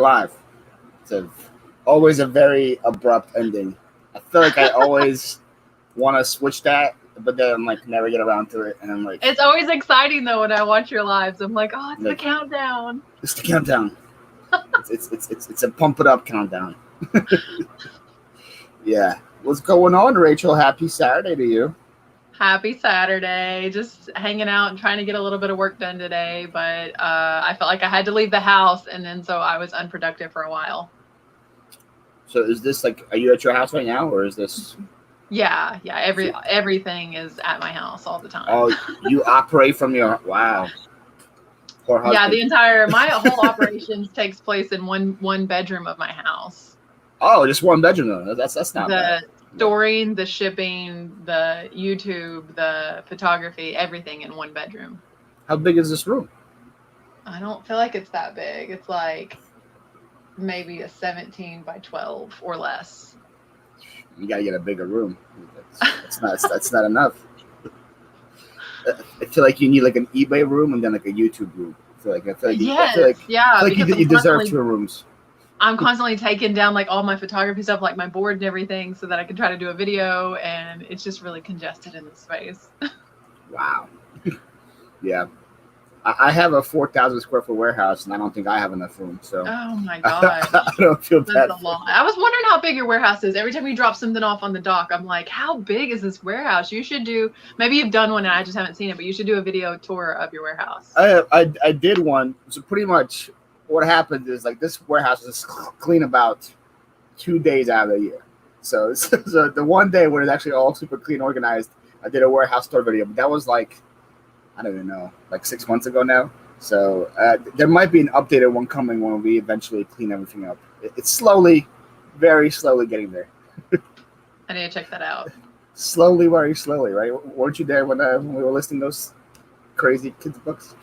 live. Always a very abrupt ending. I feel like I always want to switch that, but then I'm like never get around to it, and I'm like, it's always exciting though when I watch your lives. I'm like, oh, it's the countdown. It's the countdown. it's a pump it up countdown. Yeah. What's going on, Rachel? Happy Saturday to you. Happy Saturday. Just hanging out and trying to get a little bit of work done today, but I felt like I had to leave the house, and then so I was unproductive for a while. So is this like, are you at your house right now, or is this? Yeah. Everything is at my house all the time. Oh, you operate from your, wow. Yeah, my whole operations takes place in one bedroom of my house. Oh, just one bedroom though. That's not bad. The storing, the shipping, the YouTube, the photography, everything in one bedroom. How big is this room? I don't feel like it's that big. It's like maybe a 17 by 12 or less. You gotta get a bigger room. That's not enough. I feel like you need like an eBay room and then like a YouTube room. I feel like you deserve 2 rooms. I'm constantly taking down like all my photography stuff, like my board and everything, so that I can try to do a video, and it's just really congested in this space. Wow. Yeah. I have a 4,000 square foot warehouse, and I don't think I have enough room. So. Oh my god. I don't feel bad. That's a lot. I was wondering how big your warehouse is. Every time you drop something off on the dock, I'm like, how big is this warehouse? You should do. Maybe you've done one and I just haven't seen it, but you should do a video tour of your warehouse. I did one. So pretty much, what happened is like this warehouse is clean about 2 days out of the year. So the one day when it's actually all super clean, organized, I did a warehouse tour video, but that was like, I don't even know, like 6 months ago now. So there might be an updated one coming when we eventually clean everything up. It's slowly, very slowly getting there. I need to check that out. Slowly, very slowly, right? Weren't you there when we were listing those crazy kids' books?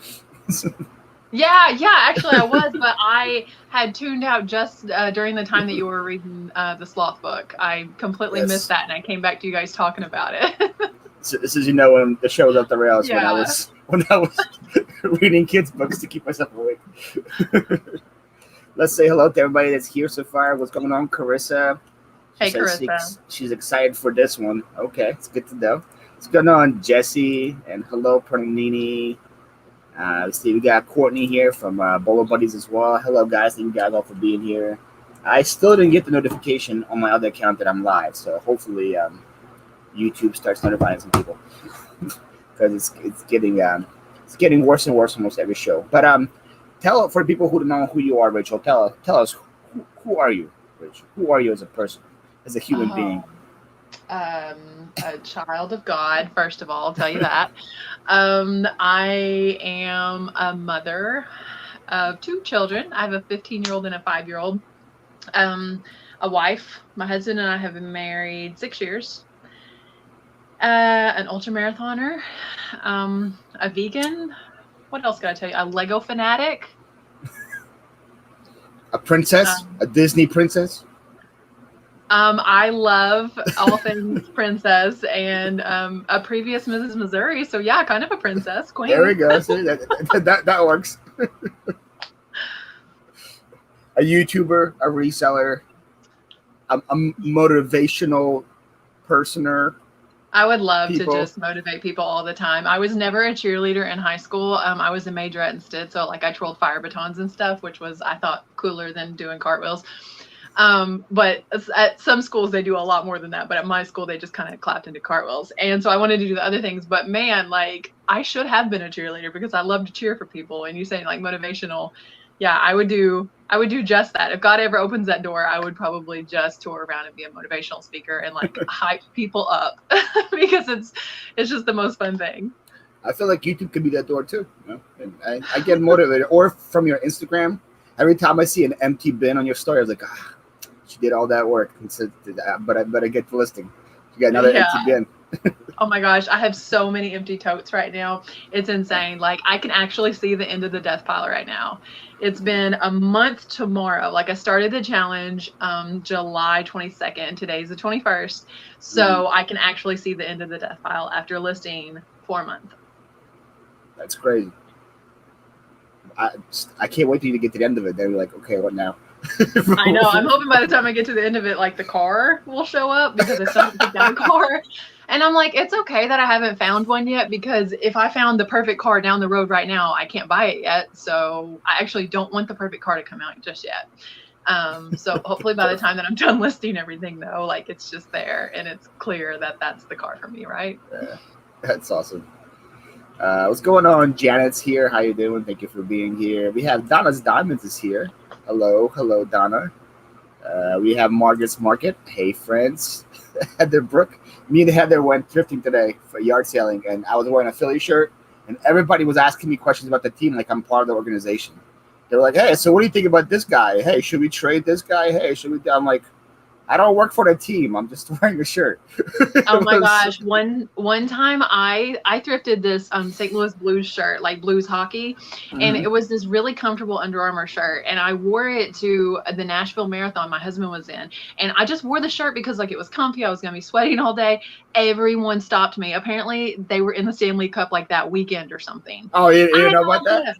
Yeah, actually I was, but I had tuned out just during the time that you were reading the sloth book. I completely missed that, and I came back to you guys talking about it. So this is, when the show was up the rails, when I was reading kids' books to keep myself awake. Let's say hello to everybody that's here so far. What's going on, Carissa? Hey, Carissa. She's excited for this one. Okay, it's good to know. What's going on, Jesse? And hello, Pernini. Let's see, we got Courtney here from Bolo Buddies as well. Hello, guys. Thank you guys all for being here. I still didn't get the notification on my other account that I'm live, so hopefully YouTube starts notifying some people because it's getting worse and worse almost every show. But tell, for people who don't know who you are, Rachel, tell us who are you, Rachel? Who are you as a person, as a human being? A child of God, first of all, I'll tell you that. I am a mother of 2 children. I have a 15-year-old and a 5-year-old. A wife. My husband and I have been married 6 years. An ultramarathoner. A vegan. What else can I tell you? A Lego fanatic. A princess? A Disney princess? I love all things princess, and a previous Mrs. Missouri. So yeah, kind of a princess queen. There we go. See, that works. A YouTuber, a reseller, a motivational personer. I would love to just motivate people all the time. I was never a cheerleader in high school. I was a majorette instead. So like I twirled fire batons and stuff, which was, I thought, cooler than doing cartwheels. But at some schools they do a lot more than that, but at my school they just kind of clapped into cartwheels. And so I wanted to do the other things, but man, like I should have been a cheerleader because I love to cheer for people. And you saying like motivational, yeah, I would do just that. If God ever opens that door, I would probably just tour around and be a motivational speaker and like hype people up because it's just the most fun thing. I feel like YouTube could be that door too. And I get motivated, or from your Instagram. Every time I see an empty bin on your story, I was like, she did all that work, but I get the listing. You got another empty bin. Oh my gosh, I have so many empty totes right now. It's insane. Like I can actually see the end of the death pile right now. It's been a month tomorrow. Like I started the challenge July 22nd. Today's the 21st. So I can actually see the end of the death pile after listing 4 months. That's crazy. I can't wait for you to get to the end of it. Then we're like, okay, what now? I know. I'm hoping by the time I get to the end of it, like the car will show up because I still haven't picked out a car. And I'm like, it's okay that I haven't found one yet, because if I found the perfect car down the road right now, I can't buy it yet. So I actually don't want the perfect car to come out just yet. So hopefully by the time that I'm done listing everything, though, like it's just there and it's clear that that's the car for me, right? Yeah, that's awesome. What's going on? Janet's here. How you doing? Thank you for being here. We have Donna's Diamonds is here. Hello, Donna. We have Margaret's Market. Hey, friends. Heather Brooke. Me and Heather went thrifting today for yard selling, and I was wearing a Philly shirt, and everybody was asking me questions about the team, like I'm part of the organization. They were like, hey, so what do you think about this guy? Hey, should we trade this guy? Hey, should we? I'm like, I don't work for the team. I'm just wearing a shirt. Oh my gosh. One time I thrifted this St. Louis Blues shirt, like Blues hockey. And it was this really comfortable Under Armour shirt. And I wore it to the Nashville Marathon my husband was in. And I just wore the shirt because like it was comfy. I was going to be sweating all day. Everyone stopped me. Apparently they were in the Stanley Cup like that weekend or something. Oh, you didn't know about that?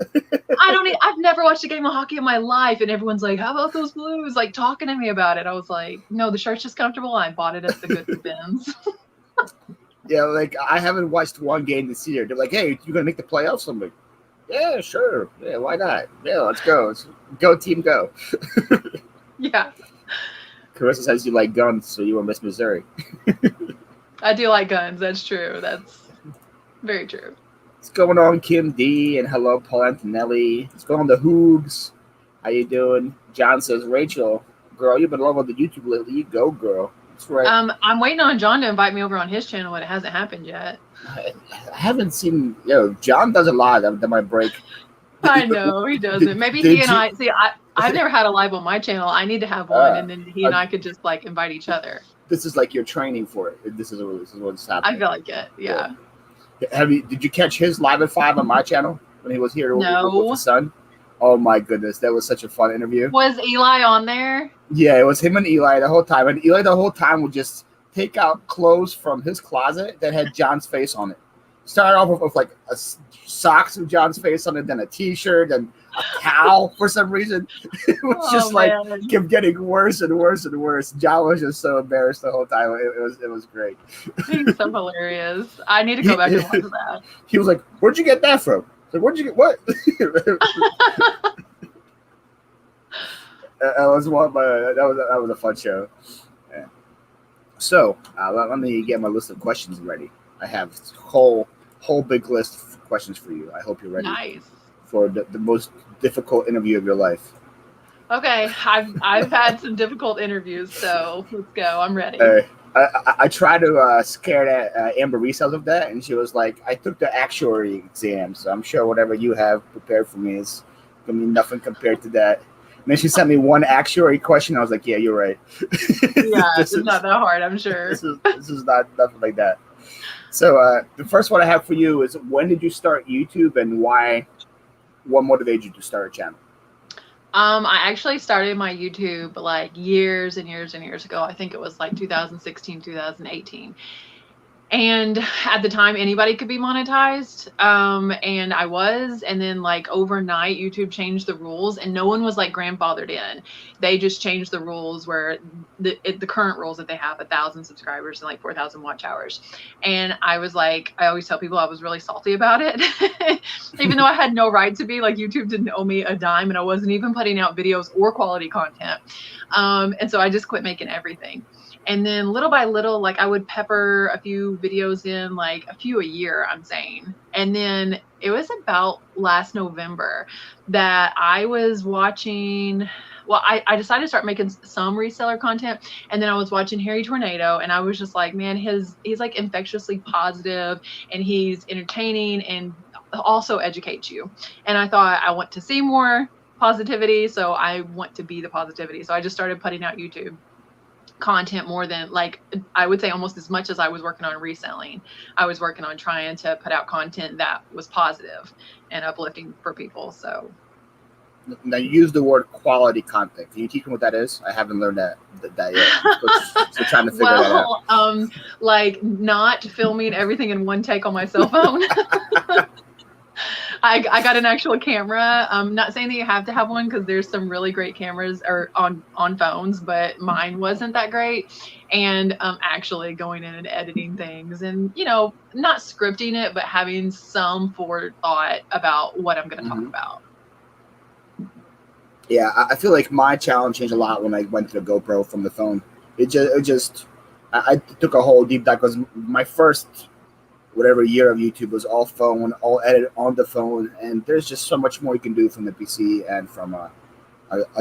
I've never watched a game of hockey in my life. And everyone's like, how about those Blues? Like talking to me about it. I was like, no, the shirt's just comfortable. I bought it at the Good Bins. Yeah, like I haven't watched one game this year. They're like, hey, you gonna make the playoffs? I'm like, yeah, sure. Yeah, why not? Yeah, let's go. Go team, go. Yeah. Carissa says you like guns, so you will miss Missouri. I do like guns. That's true. That's very true. What's going on, Kim D? And hello, Paul Antonelli. What's going on, the Hoogs? How you doing? John says, Rachel, girl, you've been loving the YouTube lately. You go, girl. That's right. I'm waiting on John to invite me over on his channel, but it hasn't happened yet. I haven't seen. John does a lot that might break. I know he doesn't. Maybe he and I see. I've never had a live on my channel. I need to have one, and then he and I could just like invite each other. This is like your training for it. This is what's happening. I feel like it. Yeah. Did you catch his live at 5 on my channel when he was here with his son? Oh my goodness, that was such a fun interview. Was Eli on there? Yeah, it was him and Eli the whole time. And Eli the whole time would just take out clothes from his closet that had John's face on it. Started off with like socks with John's face on it, then a T-shirt, and a cow for some reason. It was just like kept getting worse and worse and worse. John was just so embarrassed the whole time. It was great. He's so hilarious. I need to go back and watch that. He was like, "Where'd you get that from?" Like, where'd you get what? That was a fun show. Yeah. So let me get my list of questions ready. I have whole big list of questions for you. I hope you're ready. Nice. For the most difficult interview of your life. Okay, I've had some difficult interviews, so let's go. I'm ready. I tried to scare that Amber Resells of that, and she was like, I took the actuary exam, so I'm sure whatever you have prepared for me is going to be nothing compared to that. And then she sent me one actuary question. I was like, yeah, you're right. Yeah, it's not that hard, I'm sure. This is not nothing like that. So the first one I have for you is, when did you start YouTube, and why? What motivated you to start a channel? I actually started my YouTube like years and years and years ago. I think it was like 2016, 2018. And at the time, anybody could be monetized. And I was, and then like overnight, YouTube changed the rules, and no one was like grandfathered in. They just changed the rules where the current rules that they have 1,000 subscribers and like 4,000 watch hours. And I was like, I always tell people I was really salty about it, even though I had no right to be. Like, YouTube didn't owe me a dime, and I wasn't even putting out videos or quality content. And so I just quit making everything. And then little by little, like I would pepper a few videos in, like a few a year, I'm saying. And then it was about last November that I was watching, well, I decided to start making some reseller content. And then I was watching Harry Tornado, and I was just like, man, he's like infectiously positive, and he's entertaining and also educates you. And I thought, I want to see more positivity, so I want to be the positivity. So I just started putting out YouTube content more than, like, I would say almost as much as I was working on reselling. I was working on trying to put out content that was positive and uplifting for people. So now, you use the word quality content. Can you teach me what that is? I haven't learned that yet. So trying to figure that out. Like not filming everything in one take on my cell phone. I got an actual camera. I'm not saying that you have to have one because there's some really great cameras or on phones, but mine wasn't that great. And actually going in and editing things and, not scripting it, but having some forethought about what I'm going to talk about. Yeah, I feel like my challenge changed a lot when I went to the GoPro from the phone. I took a whole deep dive because my first whatever year of YouTube was all phone, all edited on the phone, and there's just so much more you can do from the PC and from a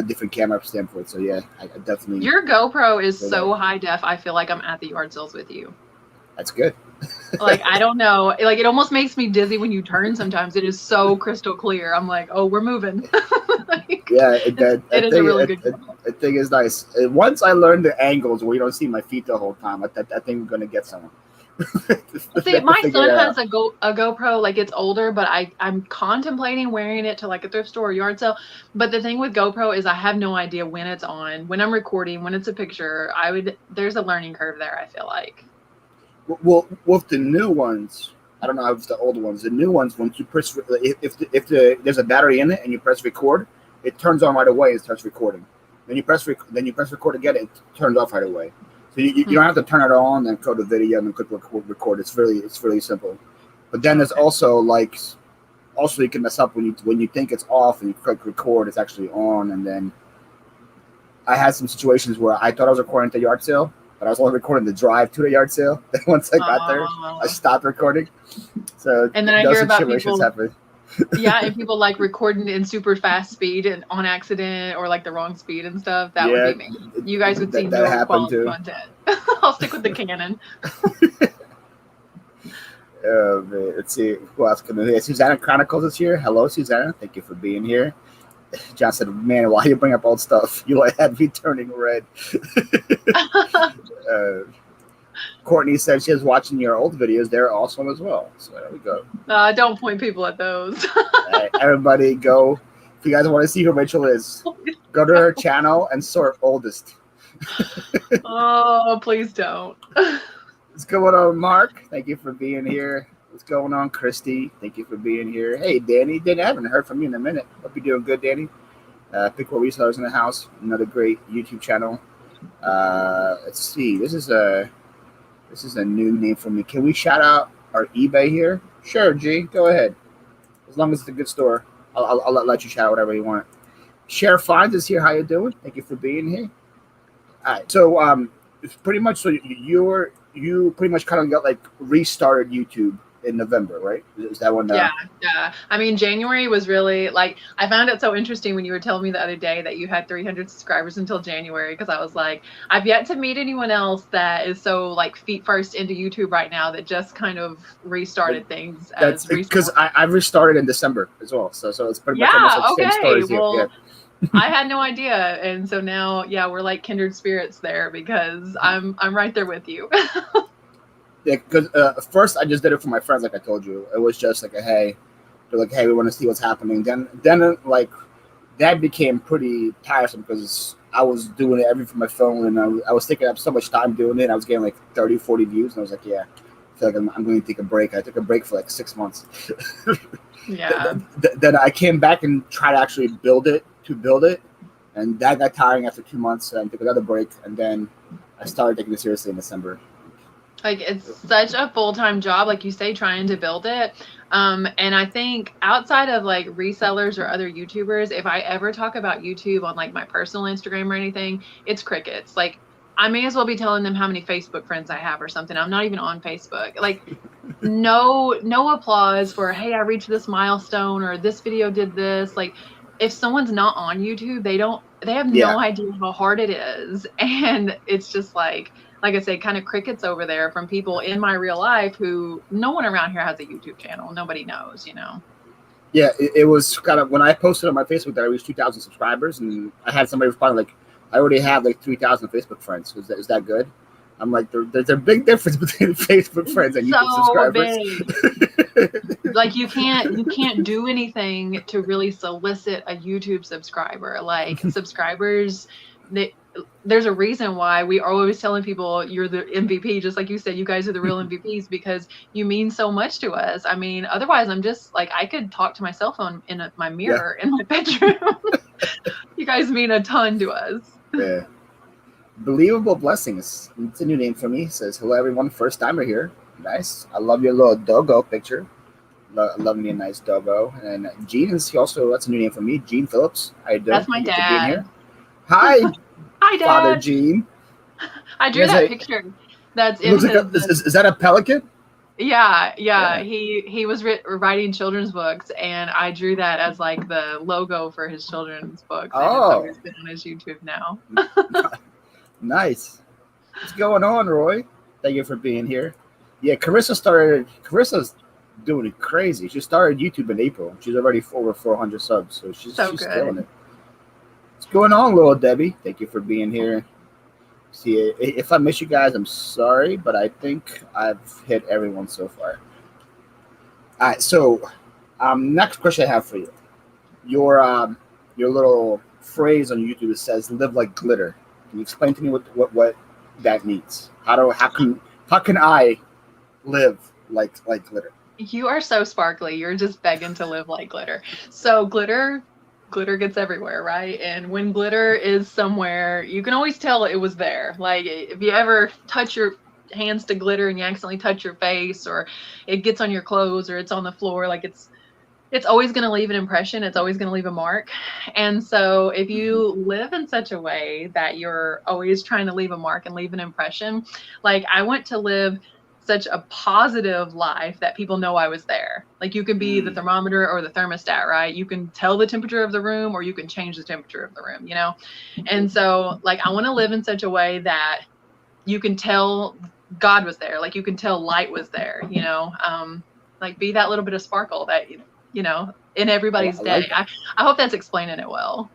different camera standpoint. So yeah, I definitely. Your GoPro is so high def. I feel like I'm at the yard sales with you. That's good. Like, I don't know. Like, it almost makes me dizzy when you turn sometimes. It is so crystal clear. I'm like, oh, we're moving. Yeah, it is a really good camera. The thing is nice. Once I learned the angles where you don't see my feet the whole time, I think I'm going to get someone. See, my son has a GoPro, like it's older, but I'm contemplating wearing it to like a thrift store or yard sale. But the thing with GoPro is I have no idea when it's on, when I'm recording, when it's a picture. There's a learning curve there, I feel like. Well, with the new ones, I don't know how it's the old ones. The new ones, once you press, if there's a battery in it and you press record, it turns on right away and starts recording. Then you press record again, it turns off right away. So you don't have to turn it on and go to video and then click record. It's really simple. But then there's also you can mess up when you think it's off and you click record, it's actually on. And then I had some situations where I thought I was recording at the yard sale, but I was only recording the drive to the yard sale. Then once I got there, I stopped recording. So and then I hear about people. Happen. Yeah, and people like recording in super fast speed and on accident or like the wrong speed and stuff. That would be me. You guys would see no quality content. I'll stick with the Canon. Oh man, let's see who else can do. Susanna Chronicles is here. Hello, Susanna. Thank you for being here. John said, "Man, why you bring up old stuff? You had me turning red." Courtney said she was watching your old videos. They're awesome as well. So there we go. Don't point people at those. Right, everybody go. If you guys want to see who Rachel is, go to her channel and sort oldest. Oh, please don't. What's going on, Mark? Thank you for being here. What's going on, Christy? Thank you for being here. Hey, Danny. I haven't heard from you in a minute. Hope you're doing good, Danny. Pickle Resellers in the house. Another great YouTube channel. Let's see. This is a new name for me. Can we shout out our eBay here? Sure, G. Go ahead. As long as it's a good store, I'll let you shout out whatever you want. Share Finds is here. How you doing? Thank you for being here. All right. So it's pretty much you pretty much kind of got like restarted YouTube in November, right? Is that one? Yeah. I mean, January was really like, I found it so interesting when you were telling me the other day that you had 300 subscribers until January, because I was like, I've yet to meet anyone else that is so like feet first into YouTube right now that just kind of restarted things. That's because I restarted in December as well, so it's pretty much almost like the same stories here. Yeah. I had no idea, and so now, we're like kindred spirits there because I'm right there with you. Yeah, because first I just did it for my friends, like I told you. It was just like they're like, hey, we want to see what's happening. Then like that became pretty tiresome because I was doing everything from my phone, and I was taking up so much time doing it. I was getting like 30, 40 views, and I was like, yeah, I feel like I'm going to take a break. I took a break for like 6 months. Yeah. Then I came back and tried to actually build it, and that got tiring after 2 months, and I took another break, and then I started taking it seriously in December. Like, it's such a full-time job, like you say, trying to build it. And I think outside of like resellers or other YouTubers, if I ever talk about YouTube on like my personal Instagram or anything, it's crickets. Like, I may as well be telling them how many Facebook friends I have or something. I'm not even on Facebook. Like, no applause for, hey, I reached this milestone or this video did this. Like, if someone's not on YouTube, they have no idea how hard it is. And it's just like I say, kind of crickets over there from people in my real life who no one around here has a YouTube channel. Nobody knows, Yeah, it was kind of when I posted on my Facebook that I reached 2,000 subscribers, and I had somebody respond like, I already have like 3,000 Facebook friends. Is that good? I'm like, there's a big difference between Facebook friends and YouTube subscribers. Big. Like you can't do anything to really solicit a YouTube subscriber. Like subscribers, there's a reason why we are always telling people you're the MVP, just like you said, you guys are the real MVPs because you mean so much to us. I mean, otherwise I'm just like, I could talk to my cell phone in my mirror in my bedroom. You guys mean a ton to us. Yeah. Believable Blessings. It's a new name for me. It says, hello everyone, first timer here. Nice. I love your little doggo picture. Love me a nice doggo. And Gene is also, that's a new name for me. Gene Phillips. How you doing? That's my dad. Hi. Hi, Dad. Father Gene. I drew that picture. That's in is that a pelican? Yeah. He was writing children's books, and I drew that as like the logo for his children's books. And it's always been on his YouTube now. Nice. What's going on, Roy? Thank you for being here. Yeah, Carissa's doing it crazy. She started YouTube in April. She's already over 400 subs, so she's killing it. What's going on, little Debbie? Thank you for being here. See, if I miss you guys, I'm sorry, but I think I've hit everyone so far. All right, so next question I have for you. Your little phrase on YouTube says "live like glitter." Can you explain to me what that means? How can I live like glitter? You are so sparkly. You're just begging to live like glitter. So glitter gets everywhere, right? And when glitter is somewhere, you can always tell it was there. Like if you ever touch your hands to glitter and you accidentally touch your face, or it gets on your clothes, or it's on the floor, like it's always going to leave an impression. It's always going to leave a mark. And so if you live in such a way that you're always trying to leave a mark and leave an impression, like I want to live such a positive life that people know I was there. Like you can be the thermometer or the thermostat, right? You can tell the temperature of the room, or you can change the temperature of the room, you know? And so like, I want to live in such a way that you can tell God was there. Like you can tell light was there, you know? Like be that little bit of sparkle that, you know, in everybody's day. I hope that's explaining it well.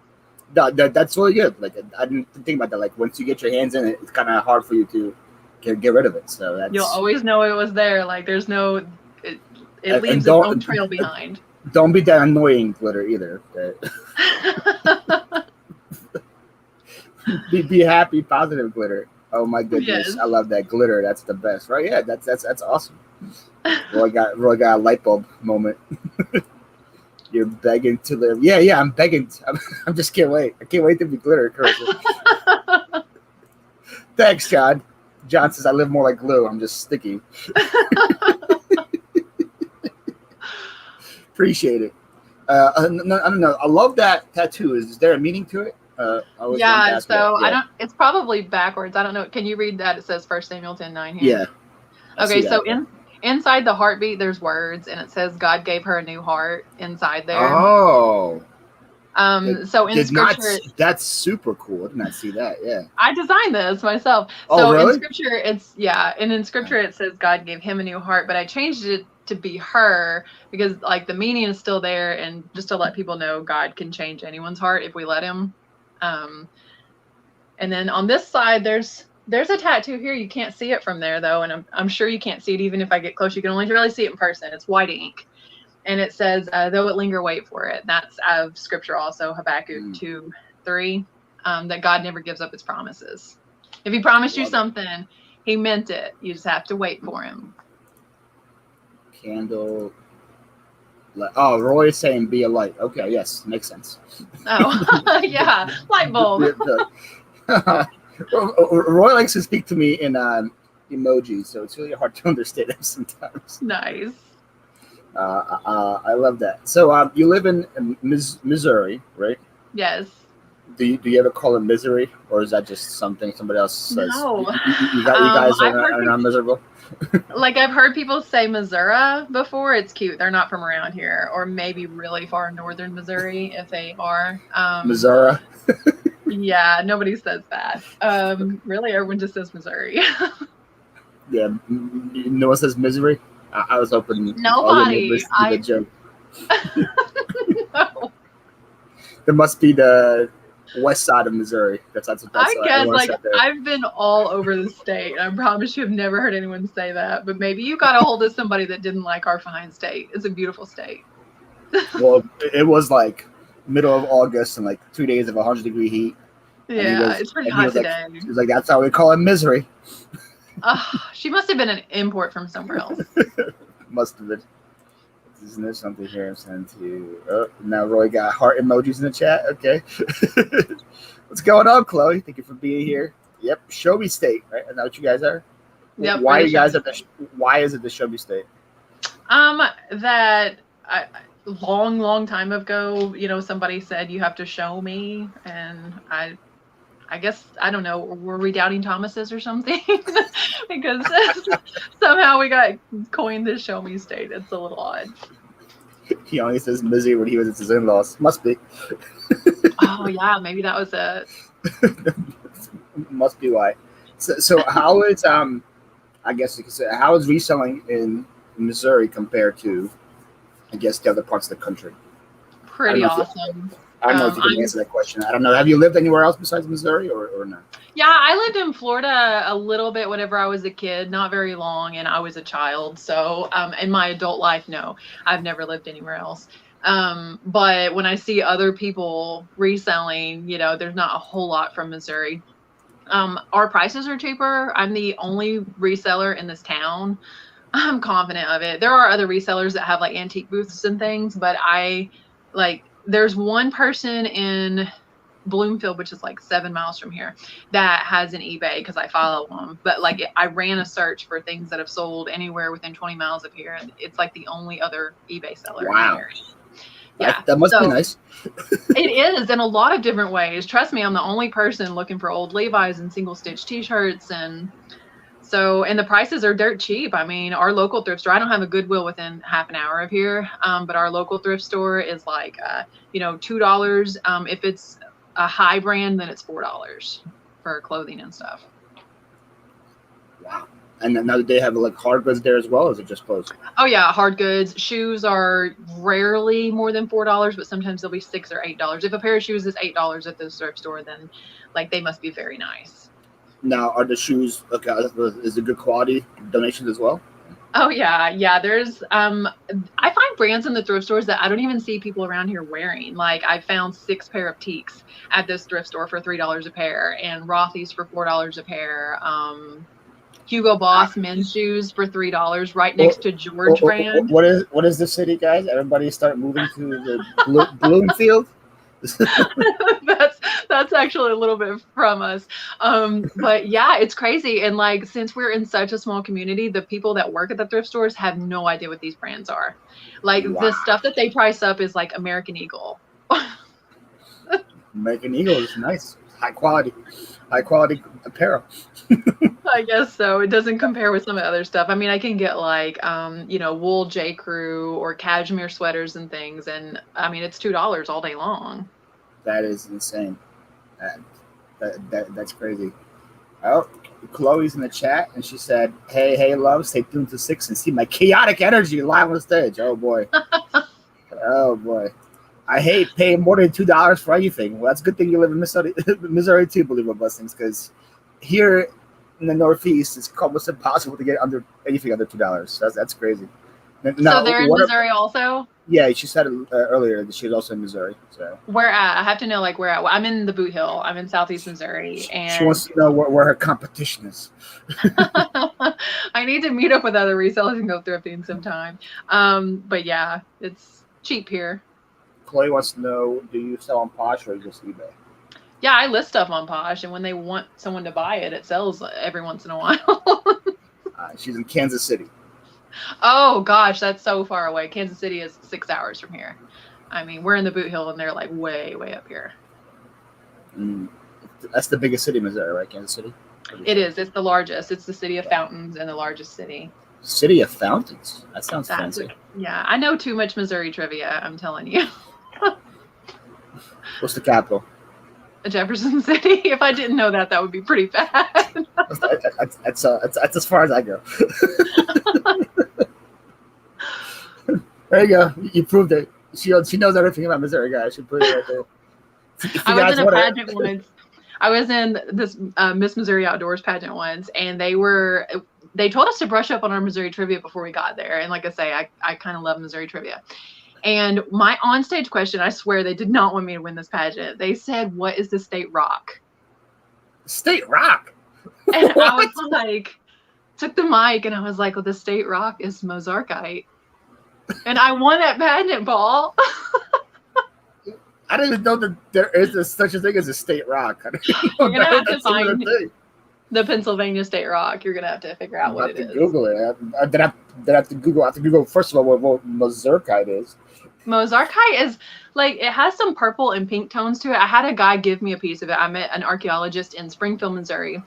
That's really good. Like I didn't think about that. Like once you get your hands in it, it's kind of hard for you to get rid of it. So that's, you'll always know it was there. Like there's no, it leaves its own trail behind. Don't be that annoying glitter either. be happy, positive glitter. Oh my goodness, yes. I love that glitter. That's the best, right? Yeah, that's awesome. Roy got a light bulb moment. You're begging to live. Yeah, I'm begging. I'm just can't wait. I can't wait to be glitter, Carissa. Thanks, John. John says I live more like glue. I'm just sticky. Appreciate it. I don't know. I love that tattoo. Is there a meaning to it? Yeah. So I don't. It's probably backwards. I don't know. Can you read that? It says 1 Samuel 10:9 here. Yeah. Okay. So inside the heartbeat, there's words, and it says God gave her a new heart inside there. Oh. So in scripture, that's super cool. I did not see that. Yeah. I designed this myself. Oh, really? In scripture, in scripture it says God gave him a new heart, but I changed it to be her because like the meaning is still there, and just to let people know God can change anyone's heart if we let him. And then on this side, there's a tattoo here. You can't see it from there though, and I'm sure you can't see it even if I get close. You can only really see it in person. It's white ink. And it says, though it linger, wait for it. That's out of scripture also, Habakkuk 2:3, that God never gives up his promises. If he promised you something, he meant it. You just have to wait for him. Candle. Oh, Roy is saying be a light. Okay, yes, makes sense. Oh, yeah, light bulb. Roy likes to speak to me in emojis, so it's really hard to understand him sometimes. Nice. I love that. So you live in Missouri, right? Yes. Do you ever call it misery, or is that just something somebody else says? No. You guys are not miserable? Like I've heard people say Missouri before. It's cute. They're not from around here, or maybe really far northern Missouri if they are. Missouri. Yeah, nobody says that. Really, everyone just says Missouri. Yeah, no one says misery. I was hoping nobody. The joke. No. There must be the west side of Missouri. That's I guess like I've been all over the state. I promise you, I've never heard anyone say that. But maybe you got a hold of somebody that didn't like our fine state. It's a beautiful state. Well, it was like middle of August and like 2 days of 100-degree heat. Yeah, it's pretty hot today. He was like, that's how we call it, misery. She must have been an import from somewhere else. Must have been. Isn't there something here I'm sending to you? Oh, now Roy got heart emojis in the chat. Okay. What's going on, Chloe? Thank you for being here. Yep, Show Me State, right? Is that what you guys are? Yep. Why are you guys at the? Why is it the Show Me State? That long time ago, somebody said you have to show me, and I guess, I don't know, were we doubting Thomases or something? Because somehow we got coined the Show Me State. It's a little odd. He only says misery when he visits his in-laws. Must be. Oh, yeah, maybe that was it. Must be why. So how is, I guess you could say, how is reselling in Missouri compared to, I guess, the other parts of the country? Pretty awesome. I don't know if you can answer that question. I don't know. Have you lived anywhere else besides Missouri or not? Yeah, I lived in Florida a little bit whenever I was a kid, not very long, and I was a child. So in my adult life, no, I've never lived anywhere else. But when I see other people reselling, there's not a whole lot from Missouri. Our prices are cheaper. I'm the only reseller in this town. I'm confident of it. There are other resellers that have like antique booths and things, but there's one person in Bloomfield, which is like 7 miles from here, that has an eBay because I follow them. But I ran a search for things that have sold anywhere within 20 miles of here, and it's like the only other eBay seller. Wow. Here. Yeah, that must be nice. It is in a lot of different ways. Trust me, I'm the only person looking for old Levi's and single stitch T-shirts, and the prices are dirt cheap. I mean, our local thrift store, I don't have a Goodwill within half an hour of here, but our local thrift store is like, $2. If it's a high brand, then it's $4 for clothing and stuff. Wow. And now they have like hard goods there as well, or is it just clothes? Oh yeah, hard goods. Shoes are rarely more than $4, but sometimes they'll be $6 or $8. If a pair of shoes is $8 at the thrift store, then they must be very nice. Now, are the shoes is it good quality donations as well? Oh yeah. There's I find brands in the thrift stores that I don't even see people around here wearing. Like I found 6 pair of Teaks at this thrift store for $3 a pair, and Rothy's for $4 a pair. Hugo Boss men's shoes for $3 right next to George brand. What is the city, guys? Everybody start moving to the Bloomfield. That's actually a little bit from us. But yeah, it's crazy. And since we're in such a small community, the people that work at the thrift stores have no idea what these brands are. Wow. The stuff that they price up is like American Eagle. American Eagle is nice. High quality apparel. I guess so. It doesn't compare with some of the other stuff. I mean, I can get wool J. Crew or cashmere sweaters and things. And I mean, it's $2 all day long. That is insane. That's crazy. Oh, Chloe's in the chat and she said, hey, love, stay tuned to 6 and see my chaotic energy live on the stage. Oh boy. Oh boy. I hate paying more than $2 for anything. Well, that's a good thing you live in Missouri too, believe it, blessings, because here in the Northeast, it's almost impossible to get anything under $2. That's crazy. Now, so they're in Missouri also? Yeah, she said earlier that she was also in Missouri. So where at? I have to know where at. I'm in the Boot Hill. I'm in Southeast Missouri, and she wants to know where her competition is. I need to meet up with other resellers and go thrifting sometime. But yeah, it's cheap here. Chloe wants to know: do you sell on Posh or just eBay? Yeah, I list stuff on Posh, and when they want someone to buy it, it sells every once in a while. She's in Kansas City. Oh gosh, that's so far away. Kansas City is 6 hours from here. I mean, we're in the Boot Hill, and they're like way, way up here. That's the biggest city in Missouri, right? Kansas City? It is. It's the largest. It's the city of fountains and the largest city. City of fountains? That sounds fancy. Yeah, I know too much Missouri trivia, I'm telling you. What's the capital? Jefferson City. If I didn't know that, that would be pretty bad. That's as far as I go. There you go. You proved it. She knows everything about Missouri, guys. She put it right there. I was in a pageant once. I was in this Miss Missouri Outdoors pageant once, and they told us to brush up on our Missouri trivia before we got there. And like I say, I kind of love Missouri trivia. And my onstage question, I swear they did not want me to win this pageant. They said, "What is the state rock?" State Rock. And What? I was like, took the mic and I was like, well, the state rock is Mozarkite. And I won at pageant ball. I didn't even know that there is such a thing as a state rock. You're going to have to find the Pennsylvania state rock. You're going to have to figure out what it is. Google it. I have to Google, first of all, what Mozarkite is. Mozarkite is like, it has some purple and pink tones to it. I had a guy give me a piece of it. I met an archaeologist in Springfield, Missouri,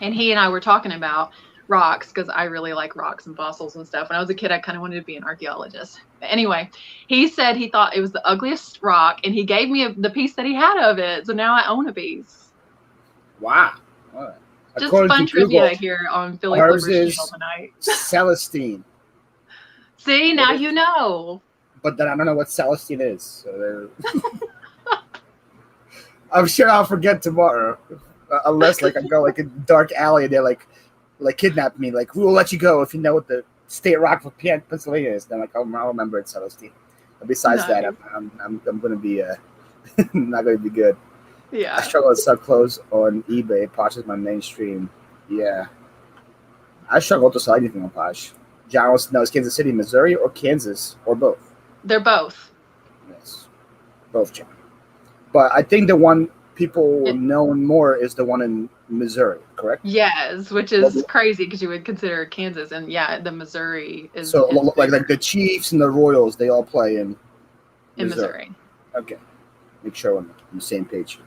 and he and I were talking about rocks because I really like rocks and fossils and stuff. When I was a kid, I kind of wanted to be an archaeologist. But anyway, he said he thought it was the ugliest rock, and he gave me the piece that he had of it. So now I own a piece. Wow. Just fun trivia here on Philly Flippers tonight. Celestine. See, now you know. But then I don't know what Celestine is. So I'm sure I'll forget tomorrow, unless like I go like a dark alley and they like kidnap me. Like, we will let you go if you know what the state rock for Pennsylvania is. Then like I'll remember it's Celestine. But besides that, I'm gonna be not gonna be good. Yeah. I struggle to sell clothes on eBay. Posh is my mainstream. Yeah. I struggle to sell anything on Posh. John wants to know, is Kansas City, Missouri, or Kansas, or both? They're both. Yes. Both, John. But I think the one people know more is the one in Missouri, correct? Yes, which is crazy because you would consider Kansas. And yeah, the Missouri is. So like the Chiefs and the Royals, they all play in Missouri. Okay. Make sure we're on the same page.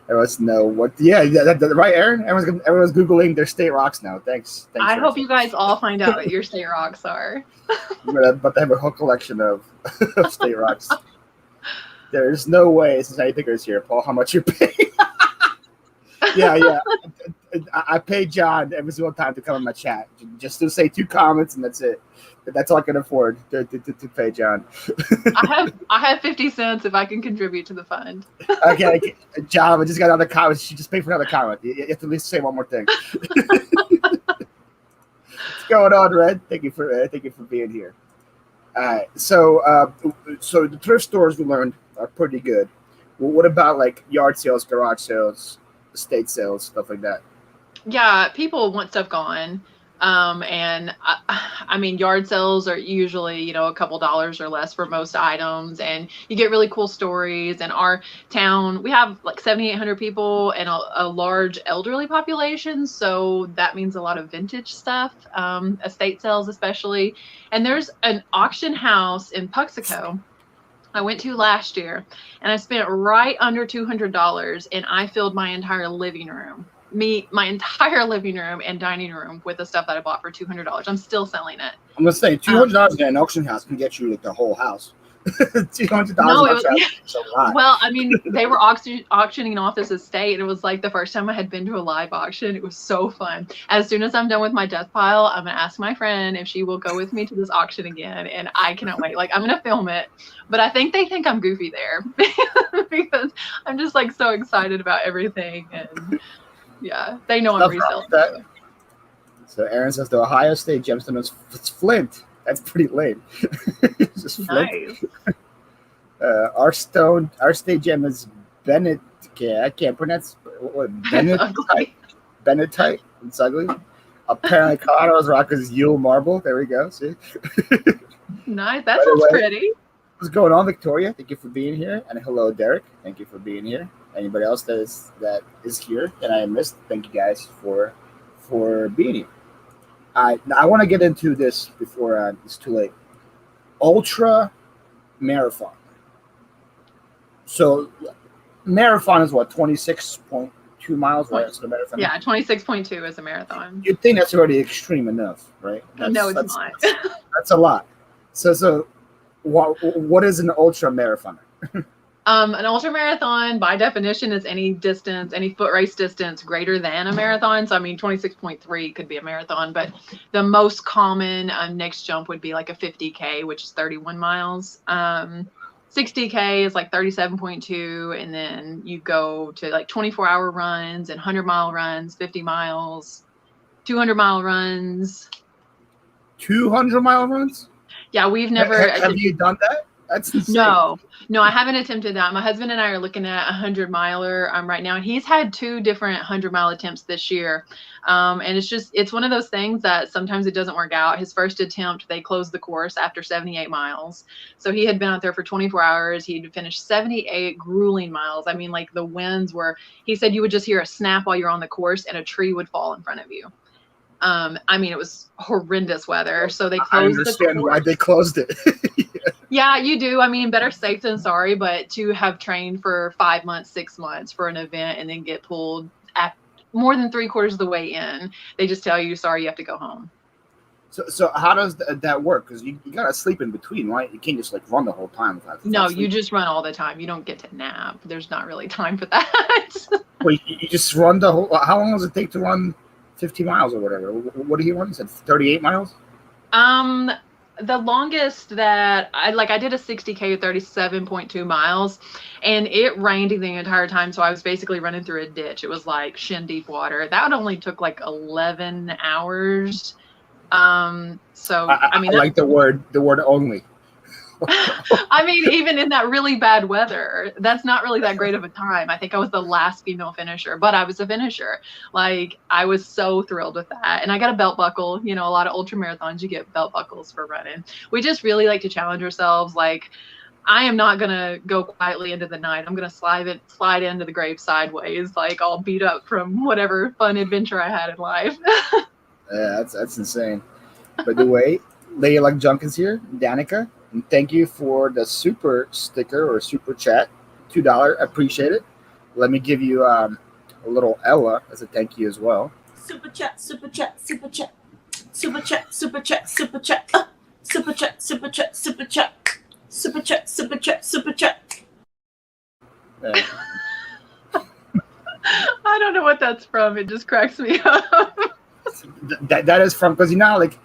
Everyone's know what. Yeah, right, Aaron. Everyone's googling their state rocks now. Thanks. I hope you guys all find out what your state rocks are. But they have a whole collection of state rocks. There's no way, since I think it's here, Paul, how much you're paying. Yeah. I pay John every single time to come in my chat, just to say 2 comments, and that's it. That's all I can afford to pay John. I have 50 cents if I can contribute to the fund. Okay, John, I just got another comment. She just paid for another comment. You have to at least say one more thing. What's going on, Red? Thank you for being here. All right, so the thrift stores we learned are pretty good. Well, what about like yard sales, garage sales, estate sales, stuff like that? Yeah, people want stuff gone. And I mean, yard sales are usually, a couple dollars or less for most items, and you get really cool stories. In our town, we have like 7,800 people and a large elderly population. So that means a lot of vintage stuff, estate sales, especially. And there's an auction house in Puxico I went to last year, and I spent right under $200, and I filled my entire living room. My entire living room and dining room with the stuff that I bought for $200. I'm still selling it. I'm gonna say $200 at an auction house can get you like the whole house. $200. No, it's a lot. Well, I mean, they were auctioning off this estate, and it was like the first time I had been to a live auction. It was so fun. As soon as I'm done with my death pile, I'm gonna ask my friend if she will go with me to this auction again, and I cannot wait. Like, I'm gonna film it, but I think they think I'm goofy there because I'm just like so excited about everything, and yeah, they know I'm reselling. So Aaron says the Ohio State gemstone is Flint. That's pretty lame. Just Flint. Nice. Our state gem is Bennett. Okay, I can't pronounce what Bennettite. Bennettite. It's ugly. Apparently, Colorado's rock is Yule marble. There we go. See. Nice. That sounds pretty. What's going on, Victoria? Thank you for being here, and hello, Derek. Thank you for being here. Anybody else that is here that I missed? Thank you guys for being here. I want to get into this before it's too late. Ultra marathon. So marathon is what, 26.2 miles, right? That's the marathon. Yeah, 26.2 is a marathon. You'd think that's already extreme enough, right? No, it's not. That's a lot. So what is an ultra marathoner? An ultra marathon, by definition, is any foot race distance greater than a marathon. So, I mean, 26.3 could be a marathon, but the most common next jump would be like a 50K, which is 31 miles. 60K is like 37.2, and then you go to like 24-hour runs and 100-mile runs, 50 miles, 200-mile runs. 200-mile runs? Yeah, we've never. Have you done that? That's insane. No, I haven't attempted that. My husband and I are looking at 100-miler right now, and he's had 2 different 100-mile attempts this year. And it's one of those things that sometimes it doesn't work out. His first attempt, they closed the course after 78 miles. So he had been out there for 24 hours. He'd finished 78 grueling miles. I mean, like the winds were, he said you would just hear a snap while you're on the course and a tree would fall in front of you. I mean, it was horrendous weather. So they closed I understand why they closed it. Yeah, you do. I mean, better safe than sorry, but to have trained for 5 months, 6 months for an event and then get pulled at more than 3/4 of the way in, they just tell you, sorry, you have to go home. So how does that work? Because you got to sleep in between, right? You can't just like run the whole time. No, you just run all the time. You don't get to nap. There's not really time for that. Wait, you just run the whole, how long does it take to run 50 miles or whatever? What did he run? He said 38 miles? The longest that I did a 60K, 37.2 miles, and it rained the entire time. So I was basically running through a ditch. It was like shin deep water. That only took like 11 hours. So I mean, I like the word only. I mean, even in that really bad weather, that's not really that great of a time. I think I was the last female finisher, but I was a finisher. Like, I was so thrilled with that. And I got a belt buckle. You know, a lot of ultra marathons, you get belt buckles for running. We just really like to challenge ourselves. Like, I am not going to go quietly into the night. I'm going to slide into the grave sideways, like all beat up from whatever fun adventure I had in life. Yeah, that's insane. By the way, Lady Like Junk is here, Danica. And thank you for the super sticker or super chat, $2. Appreciate it. Let me give you a little Ella as a thank you as well. Super chat, super chat, super chat, super chat, super chat, super chat, super chat, super chat, super chat, super chat, super chat, super chat. I don't know what that's from. It just cracks me up. That is from, because you know, like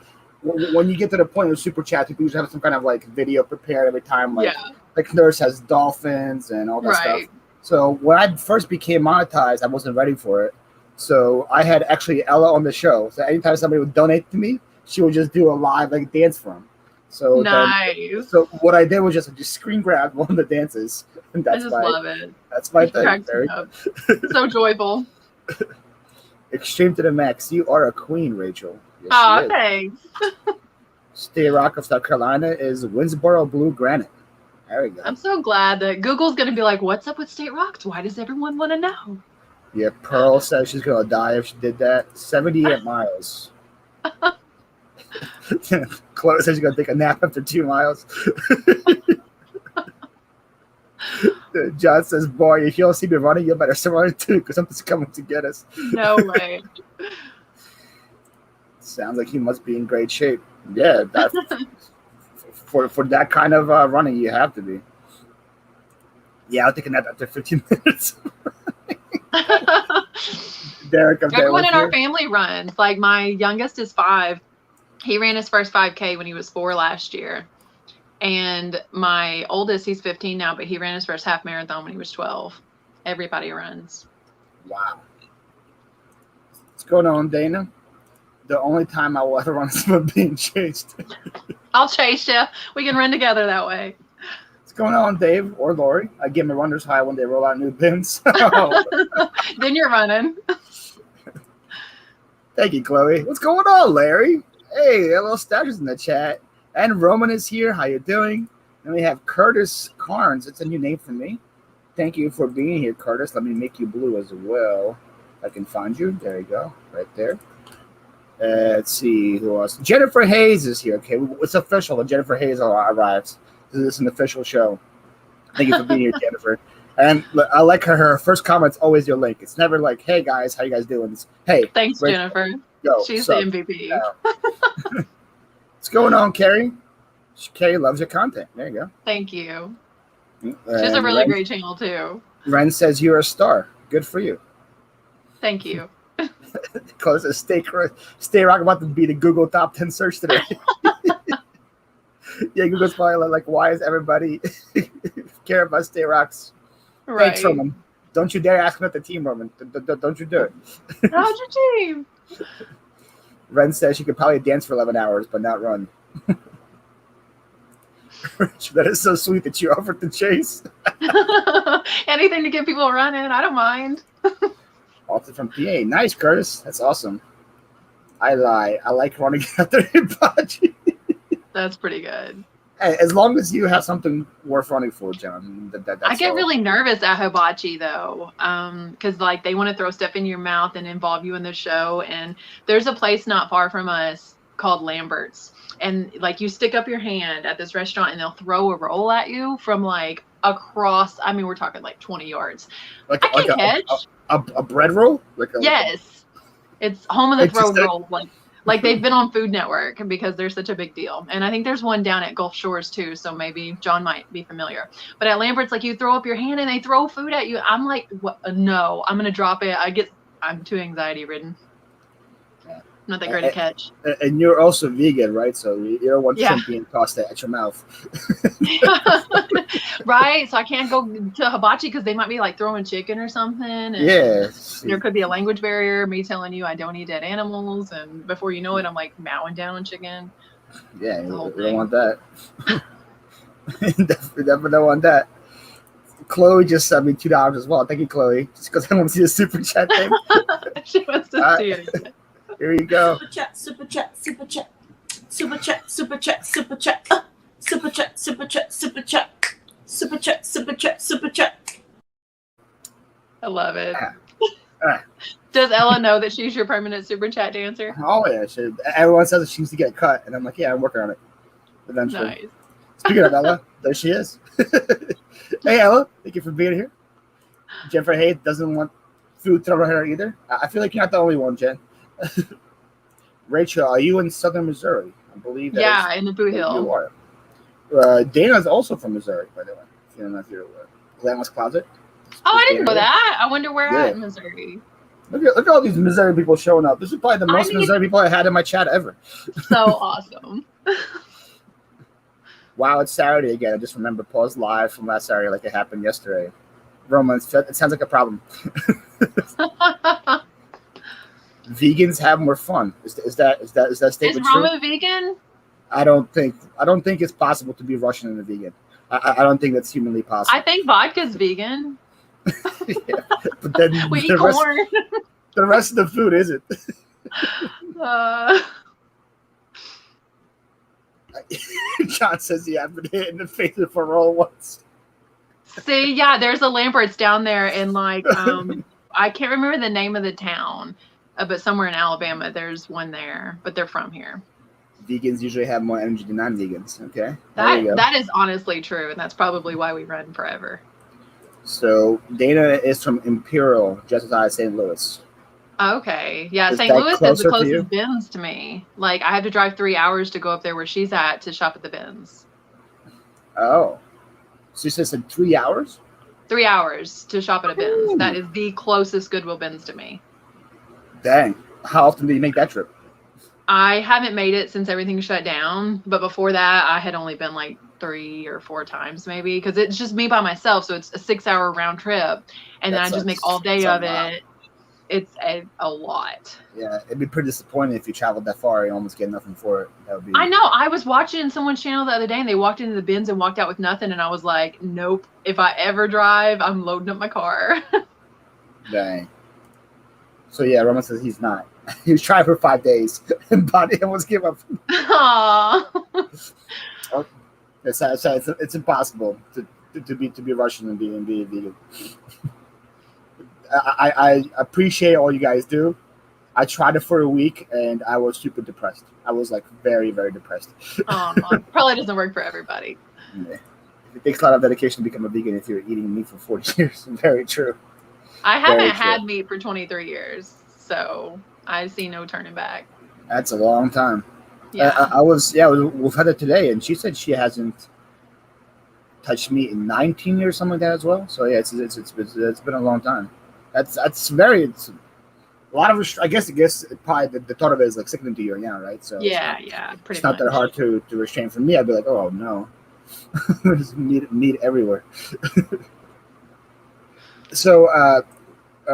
when you get to the point of super chat, people usually have some kind of like video prepared every time. Like, like Nurse has dolphins and all that stuff. So when I first became monetized, I wasn't ready for it. So I had actually Ella on the show. So anytime somebody would donate to me, she would just do a live like dance for them. So nice. So what I did was just screen grab one of the dances. And that's I just love it. That's my thing. So joyful. Extreme to the max. You are a queen, Rachel. Yes, thanks. State Rock of South Carolina is Winsboro Blue Granite. There we go. I'm so glad that Google's going to be like, what's up with State Rocks? Why does everyone want to know? Yeah, Pearl says she's going to die if she did that. 78 miles. Chloe says she's going to take a nap after 2 miles. John says, boy, if you don't see me running, you better start running too, because something's coming to get us. No way. Sounds like he must be in great shape. Yeah, for that kind of running, you have to be. Yeah, I'll take a nap after 15 minutes. Derek, everyone in our family runs. Like, my youngest is 5. He ran his first 5K when he was 4 last year. And my oldest, he's 15 now, but he ran his first half marathon when he was 12. Everybody runs. Wow. What's going on, Dana? The only time I will ever run is from being chased. I'll chase you. We can run together that way. What's going on, Dave or Lori? I give them a runner's high when they roll out new bins. Then you're running. Thank you, Chloe. What's going on, Larry? Hey, hello, Stashes in the chat. And Roman is here. How you doing? And we have Curtis Carnes. It's a new name for me. Thank you for being here, Curtis. Let me make you blue as well. I can find you. There you go. Right there. Let's see who else. Jennifer Hayes is here. Okay, it's official that Jennifer Hayes arrives. This is an official show. Thank you for being here, Jennifer. And I like her first comment's always your link. It's never like, hey, guys, how you guys doing? It's, hey. Thanks, Jennifer. Yo, she's the MVP. What's going on, Carrie? Carrie loves your content. There you go. Thank you. She has a really great channel, too. Ren says you're a star. Good for you. Thank you. Because Stay Rock about to be the Google top 10 search today. Yeah, Google's probably like, why is everybody care about Stay Rocks? Right. Thanks, Roman. Don't you dare ask about the team, Roman. Don't you do it. How's your team? Ren says she could probably dance for 11 hours, but not run. That is so sweet that you offered to chase. Anything to get people running. I don't mind. Also from PA. Nice, Curtis. That's awesome. I lie. I like running after hibachi. That's pretty good. Hey, as long as you have something worth running for, John. That's I get all. really nervous at hibachi though, because like they want to throw stuff in your mouth and involve you in the show. And there's a place not far from us called Lambert's, and like you stick up your hand at this restaurant and they'll throw a roll at you from like across. I mean, we're talking like 20 yards. Like, I can catch. A bread roll? Yes, it's home of the throw Interesting. roll. Like they've been on Food Network because they're such a big deal. And I think there's one down at Gulf Shores too. So maybe John might be familiar. But at Lambert's, like you throw up your hand and they throw food at you. I'm like, what? No, I'm going to drop it. I'm too anxiety ridden. Not that great a catch. And you're also vegan, right? So you don't want Yeah. shrimp being tossed at your mouth. Right. So I can't go to hibachi because they might be like throwing chicken or something. And Yeah. there could be a language barrier, me telling you I don't eat dead animals. And before you know it, I'm like mowing down on chicken. Yeah, The you whole don't thing. want that. Definitely don't want that. Chloe just sent me $2 as well. Thank you, Chloe. Just because I want to see the super chat thing. She wants to see it again. Here you go. Super chat, super chat, super chat. Super chat, super chat, super chat. Super chat, super chat, super chat. Super chat, super chat, super chat. I love it. Uh. Does Ella know that she's your permanent super chat dancer? Oh yeah, everyone says that she needs to get cut, and I'm like, yeah, I'm working on it. Eventually. Nice. Speaking of Ella, there she is. Hey Ella, thank you for being here. Jennifer Hayes doesn't want food thrown at her either. I feel like you're not the only one, Jen. Rachel, are you in Southern Missouri? I believe that Yeah, in the Boot you Hill. are. Dana's also from Missouri, by the way. If you don't know if you're aware. Glamorous Closet. Oh, I didn't Dana know here. that. I wonder where Yeah. at in Missouri. Look at all these Missouri people showing up. This is probably the most I need- Missouri people I had in my chat ever. So awesome. Wow, it's Saturday again. I just remember pause live from last Saturday like it happened yesterday. Roman, it sounds like a problem. Vegans have more fun. Is that Is statement true? Roma vegan? I don't think it's possible to be Russian and a vegan. I don't think that's humanly possible. I think vodka's vegan. Yeah. But then We eat the corn. rest of the food isn't. John says he had been hit in the face with a roll once. See, yeah, there's a Lambert's down there, and like, I can't remember the name of the town, but somewhere in Alabama, there's one there. But they're from here. Vegans usually have more energy than non-vegans. Okay, there you go. That is honestly true, and that's probably why we run forever. So Dana is from Imperial, just as I St. Louis. Okay. Yeah, Is St. that Louis is closer the to you? closest bins to me. Like, I have to drive 3 hours to go up there where she's at to shop at the bins. Oh, so you said in 3 hours? 3 hours to shop at a bins. Ooh. That is the closest Goodwill bins to me. Dang. How often do you make that trip? I haven't made it since everything shut down, but before that, I had only been like 3 or 4 times maybe, because it's just me by myself, so it's a 6-hour round trip, and then I just make all day of it. It's a lot. Yeah, it'd be pretty disappointing if you traveled that far and almost get nothing for it. That would be. I know. I was watching someone's channel the other day, and they walked into the bins and walked out with nothing, and I was like, nope. If I ever drive, I'm loading up my car. Dang. So yeah, Roman says he's not. He was trying for 5 days, and body almost gave up. Aww. It's impossible to be Russian and be vegan. I appreciate all you guys do. I tried it for a week and I was super depressed. I was like very, very depressed. Probably doesn't work for everybody. Yeah. It takes a lot of dedication to become a vegan if you're eating meat for 40 years. Very true. I haven't Very had true. meat for 23 years, so I see no turning back. That's a long time. Yeah. We've had it today, and she said she hasn't touched meat in 19 years, something like that as well. So yeah, it's been a long time. It's a lot of. I guess probably the thought of it is like sickening to you now, right? So Yeah, pretty it's not that hard to restrain. For me, I'd be like, oh no, there's meat everywhere. So,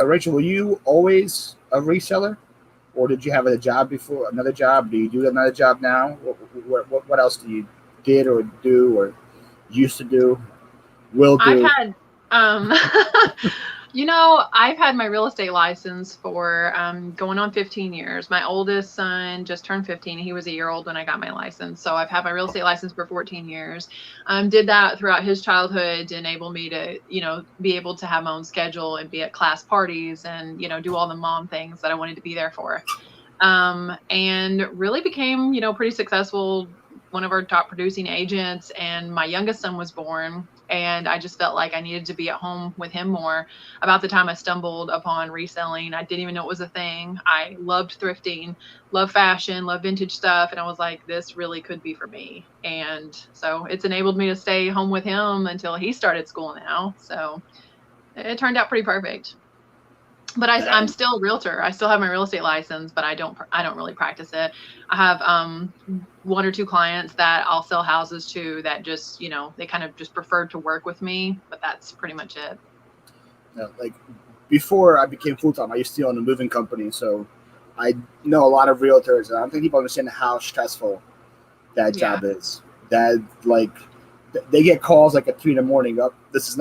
Rachel, were you always a reseller, or did you have a job before? Another job? Do you do another job now? What else do you did or do or used to do, will do? I've had, I've had my real estate license for going on 15 years. My oldest son just turned 15. He was a year old when I got my license. So I've had my real estate license for 14 years. Did that throughout his childhood to enable me to, be able to have my own schedule and be at class parties and, do all the mom things that I wanted to be there for. And really became, pretty successful, one of our top producing agents. And my youngest son was born. And I just felt like I needed to be at home with him more. About the time I stumbled upon reselling, I didn't even know it was a thing. I loved thrifting, loved fashion, loved vintage stuff. And I was like, this really could be for me. And so it's enabled me to stay home with him until he started school now. So it turned out pretty perfect. But I'm still a realtor. I still have my real estate license, but I don't really practice it. I have one or two clients that I'll sell houses to that just, they kind of just preferred to work with me, but that's pretty much it. Like before I became full-time, I used to own a moving company. So I know a lot of realtors, and I don't think people understand how stressful that job is. That like they get calls like at 3 a.m. up. This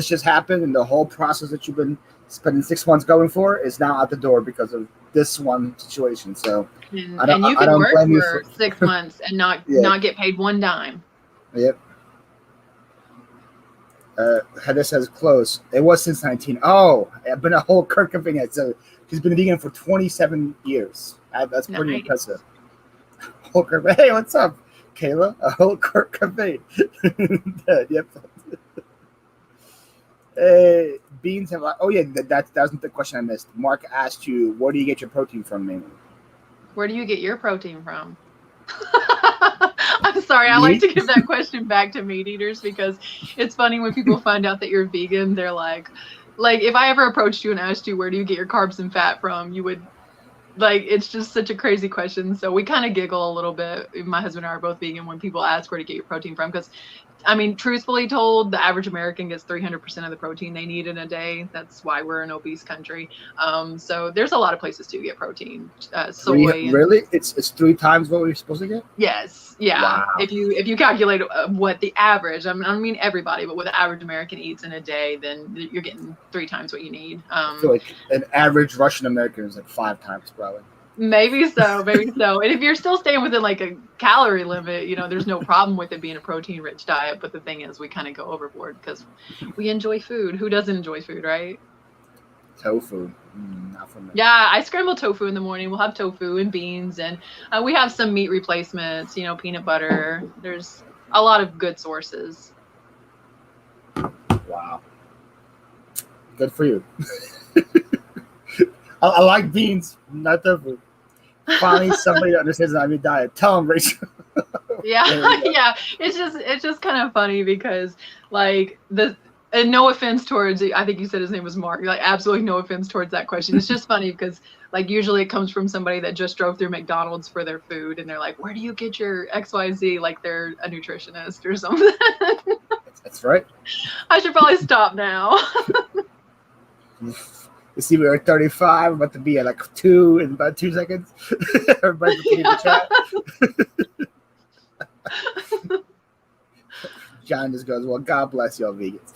just happened, and the whole process that you've been spending 6 months going for is now out the door because of this one situation. So and you can work for 6 months and not get paid one dime. Yep. Heather says close. It was since 19. Oh, I've been a whole Kurt Cobain. So he's been vegan for 27 years. That's pretty impressive. Whole Kurt. Hey, what's up, Kayla? A whole Kurt Cobain. Yep. Beans have. Oh yeah, that wasn't the question I missed. Mark asked you, where do you get your protein from, mainly? Where do you get your protein from? I'm sorry, I like to give that question back to meat eaters because it's funny when people find out that you're vegan. They're like if I ever approached you and asked you where do you get your carbs and fat from, you would it's just such a crazy question. So we kind of giggle a little bit. My husband and I are both vegan when people ask where to get your protein from because. I mean, truthfully told, the average American gets 300% of the protein they need in a day. That's why we're an obese country. So there's a lot of places to get protein. Soy. Really? It's 3 times what we're supposed to get? Yes. Yeah. Wow. If you calculate what the average, I don't mean everybody, but what the average American eats in a day, then you're getting 3 times what you need. I feel like an average Russian American is like 5 times probably. Maybe so. And if you're still staying within like a calorie limit, there's no problem with it being a protein-rich diet. But the thing is, we kind of go overboard because we enjoy food. Who doesn't enjoy food, right? Tofu. Not for me. Yeah, I scramble tofu in the morning. We'll have tofu and beans, and we have some meat replacements, peanut butter. There's a lot of good sources. Wow. Good for you. I like beans, not tofu. Finally, somebody that understands the IB diet. Tell them, Rachel. Yeah. It's just kind of funny because and no offense towards, I think you said his name was Mark. Absolutely no offense towards that question. It's just funny because usually it comes from somebody that just drove through McDonald's for their food, and they're like, "Where do you get your XYZ?" Like they're a nutritionist or something. That's right. I should probably stop now. You see, we are 35. I'm about to be at 2 in about 2 seconds. Everybody's in the chat. John just goes, well, God bless y'all vegans.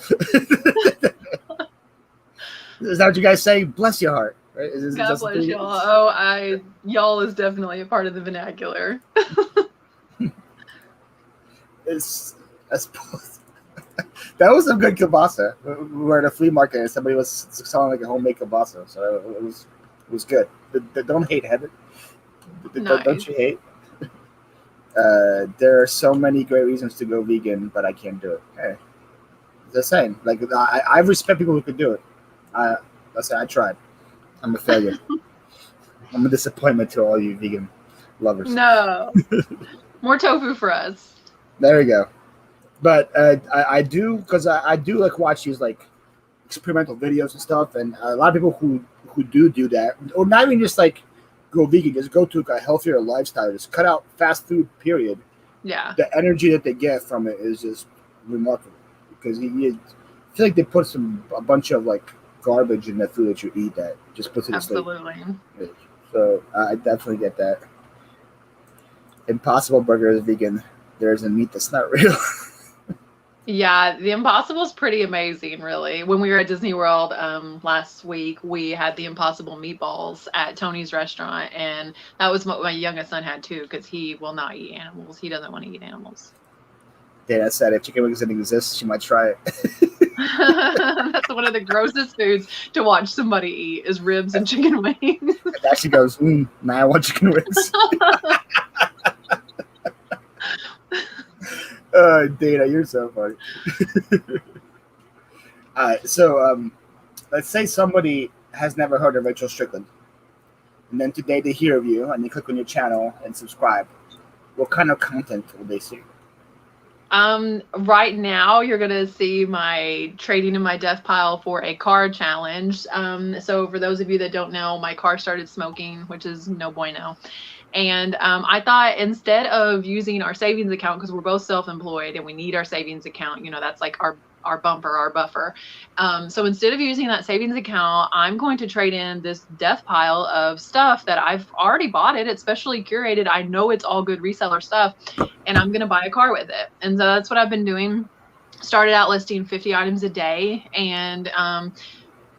Is that what you guys say? Bless your heart. Right? God bless y'all. Oh, y'all is definitely a part of the vernacular. That was some good kielbasa. We were at a flea market and somebody was selling a homemade kielbasa, so it was good. Don't hate, Heather. Nice. Don't you hate? There are so many great reasons to go vegan, but I can't do it. Hey, the same. I respect people who could do it. I tried. I'm a failure. I'm a disappointment to all you vegan lovers. No, more tofu for us. There we go. But I do, because I do watch these experimental videos and stuff, and a lot of people who do that, or not even just go vegan, just go to a healthier lifestyle, just cut out fast food, period. Yeah. The energy that they get from it is just remarkable, because you feel like they put a bunch of garbage in the food that you eat that just puts it to sleep. Absolutely. So I definitely get that. Impossible Burger is vegan. there's a meat that's not real. Yeah, the Impossible is pretty amazing, really. When we were at Disney World last week, we had the Impossible meatballs at Tony's restaurant, and that was what my youngest son had too, because he will not eat animals. He doesn't want to eat animals. Dana said if chicken wings didn't exist, she might try it. That's one of the grossest foods to watch somebody eat is ribs and chicken wings. It actually goes, now I want chicken wings. Dana, you're so funny. All right, so let's say somebody has never heard of Rachel Strickland, and then today they hear of you and they click on your channel and subscribe. What kind of content will they see? Right now you're going to see my trading in my death pile for a car challenge. So for those of you that don't know, my car started smoking, which is no bueno. And I thought instead of using our savings account, because we're both self-employed and we need our savings account, that's like our bumper, our buffer. So instead of using that savings account, I'm going to trade in this death pile of stuff that I've already bought it. It's specially curated. I know it's all good reseller stuff, and I'm going to buy a car with it. And so that's what I've been doing. Started out listing 50 items a day, and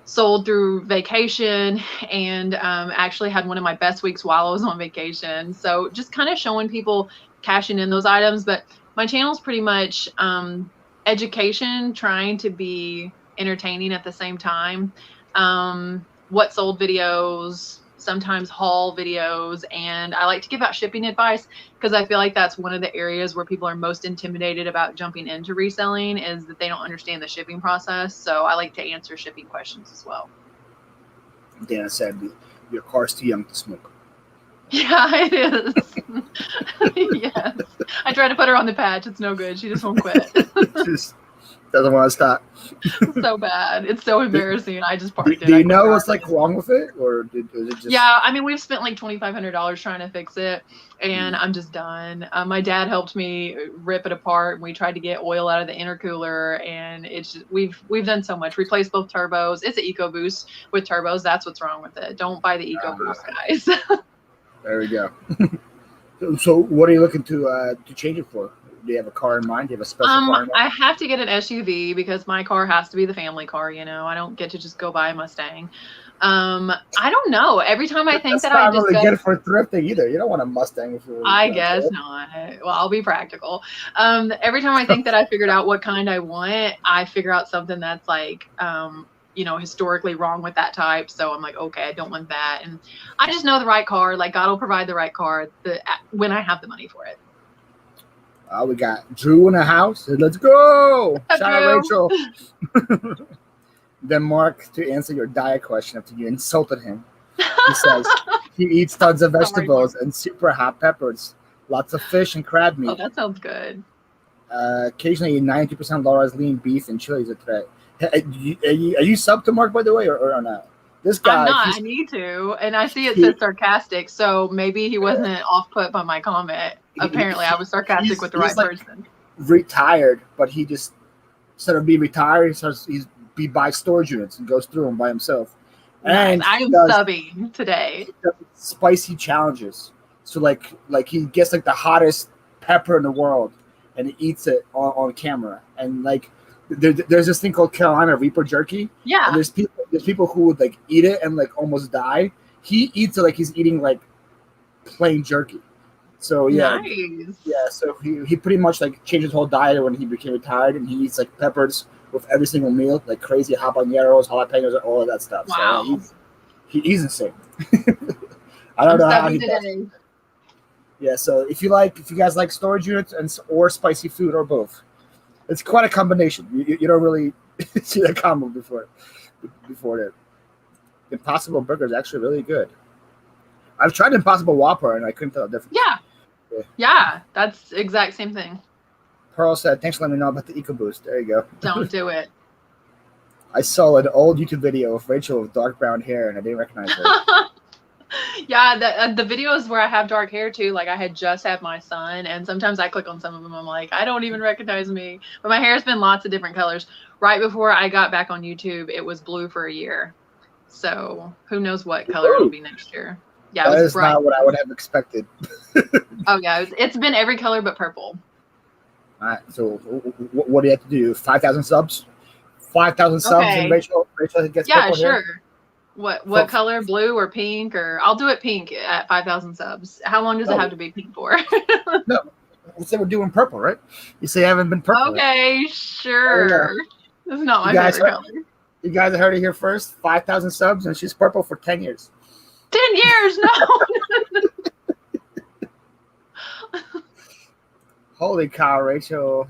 sold through vacation, and actually had one of my best weeks while I was on vacation. So just kind of showing people cashing in those items. But my channel is pretty much education, trying to be entertaining at the same time. What sold videos, sometimes haul videos, and I like to give out shipping advice because I feel like that's one of the areas where people are most intimidated about jumping into reselling, is that they don't understand the shipping process. So I like to answer shipping questions as well. Dana said your car's too young to smoke. Yeah, it is. Yes. I tried to put her on the patch. It's no good. She just won't quit. Just doesn't want to stop. So bad. It's so embarrassing. I just parked it. Do you know what's like wrong with it, or is it just? Yeah, I mean, we've spent like $2,500 trying to fix it, and I'm just done. My dad helped me rip it apart, and we tried to get oil out of the intercooler, and it's just, we've done so much. Replaced both turbos. It's an EcoBoost with turbos. That's what's wrong with it. Don't buy the EcoBoost, guys. There we go. So what are you looking to change it for? Do you have a car in mind? Do you have a special car in mind? I have to get an SUV because my car has to be the family car. I don't get to just go buy a Mustang. I don't know. Every time I think that I just really good for thrifting either. You don't want a Mustang. I guess not. Well, I'll be practical. Every time I think that I figured out what kind I want, I figure out something that's like, historically wrong with that type. So I'm like, okay, I don't want that. And I just know the right car. Like, God will provide the right car when I have the money for it. We got Drew in the house. Let's go. Shout out Rachel. Then Mark, to answer your diet question after you insulted him, he says he eats tons of vegetables and super hot peppers, lots of fish and crab meat. Oh, that sounds good. Occasionally 90% Laura's lean beef and chilies a threat. Are you sub to Mark, by the way, or not? This guy. I'm not. I need to. And I see it says sarcastic, so maybe he wasn't off put by my comment. Apparently, I was sarcastic with the right person. Retired, but he just, instead of being retired, he buys storage units and goes through them by himself. And I am subbing today. Spicy challenges. So like he gets like the hottest pepper in the world and he eats it on camera. And like there's this thing called Carolina Reaper jerky. Yeah. And there's people who would like eat it and like almost die. He eats it like he's eating like plain jerky. So yeah, nice. Yeah. So he pretty much like changed his whole diet when he became retired, and he eats like peppers with every single meal, like crazy habaneros, jalapenos, all of that stuff. Wow. So he's insane. I don't know how he does it. Yeah. So if you guys like storage units or spicy food or both, it's quite a combination. You don't really see that combo before that. Impossible Burger is actually really good. I've tried Impossible Whopper and I couldn't tell the difference. Yeah, that's the exact same thing. Pearl said, "Thanks for letting me know about the EcoBoost." There you go. Don't do it. I saw an old YouTube video of Rachel with dark brown hair and I didn't recognize her. Yeah, the videos where I have dark hair too, like I had just had my son, and sometimes I click on some of them, I'm like, I don't even recognize me. But my hair's been lots of different colors. Right before I got back on YouTube, it was blue for a year. So who knows what color it'll be next year. Yeah, that is not what I would have expected. Oh yeah, it's been every color but purple. All right. So what do you have to do? 5,000 subs. 5,000 subs, and Okay. Rachel gets Yeah, purple sure. hair. What color? Blue or pink? Or I'll do it pink at 5,000 subs. How long does it have to be pink for? No, we say we're doing purple, right? You say I haven't been purple. Okay, Right? sure. It's not my favorite color. You guys heard it here first. 5,000 subs, and she's purple for 10 years. 10 years? No. Holy cow, Rachel!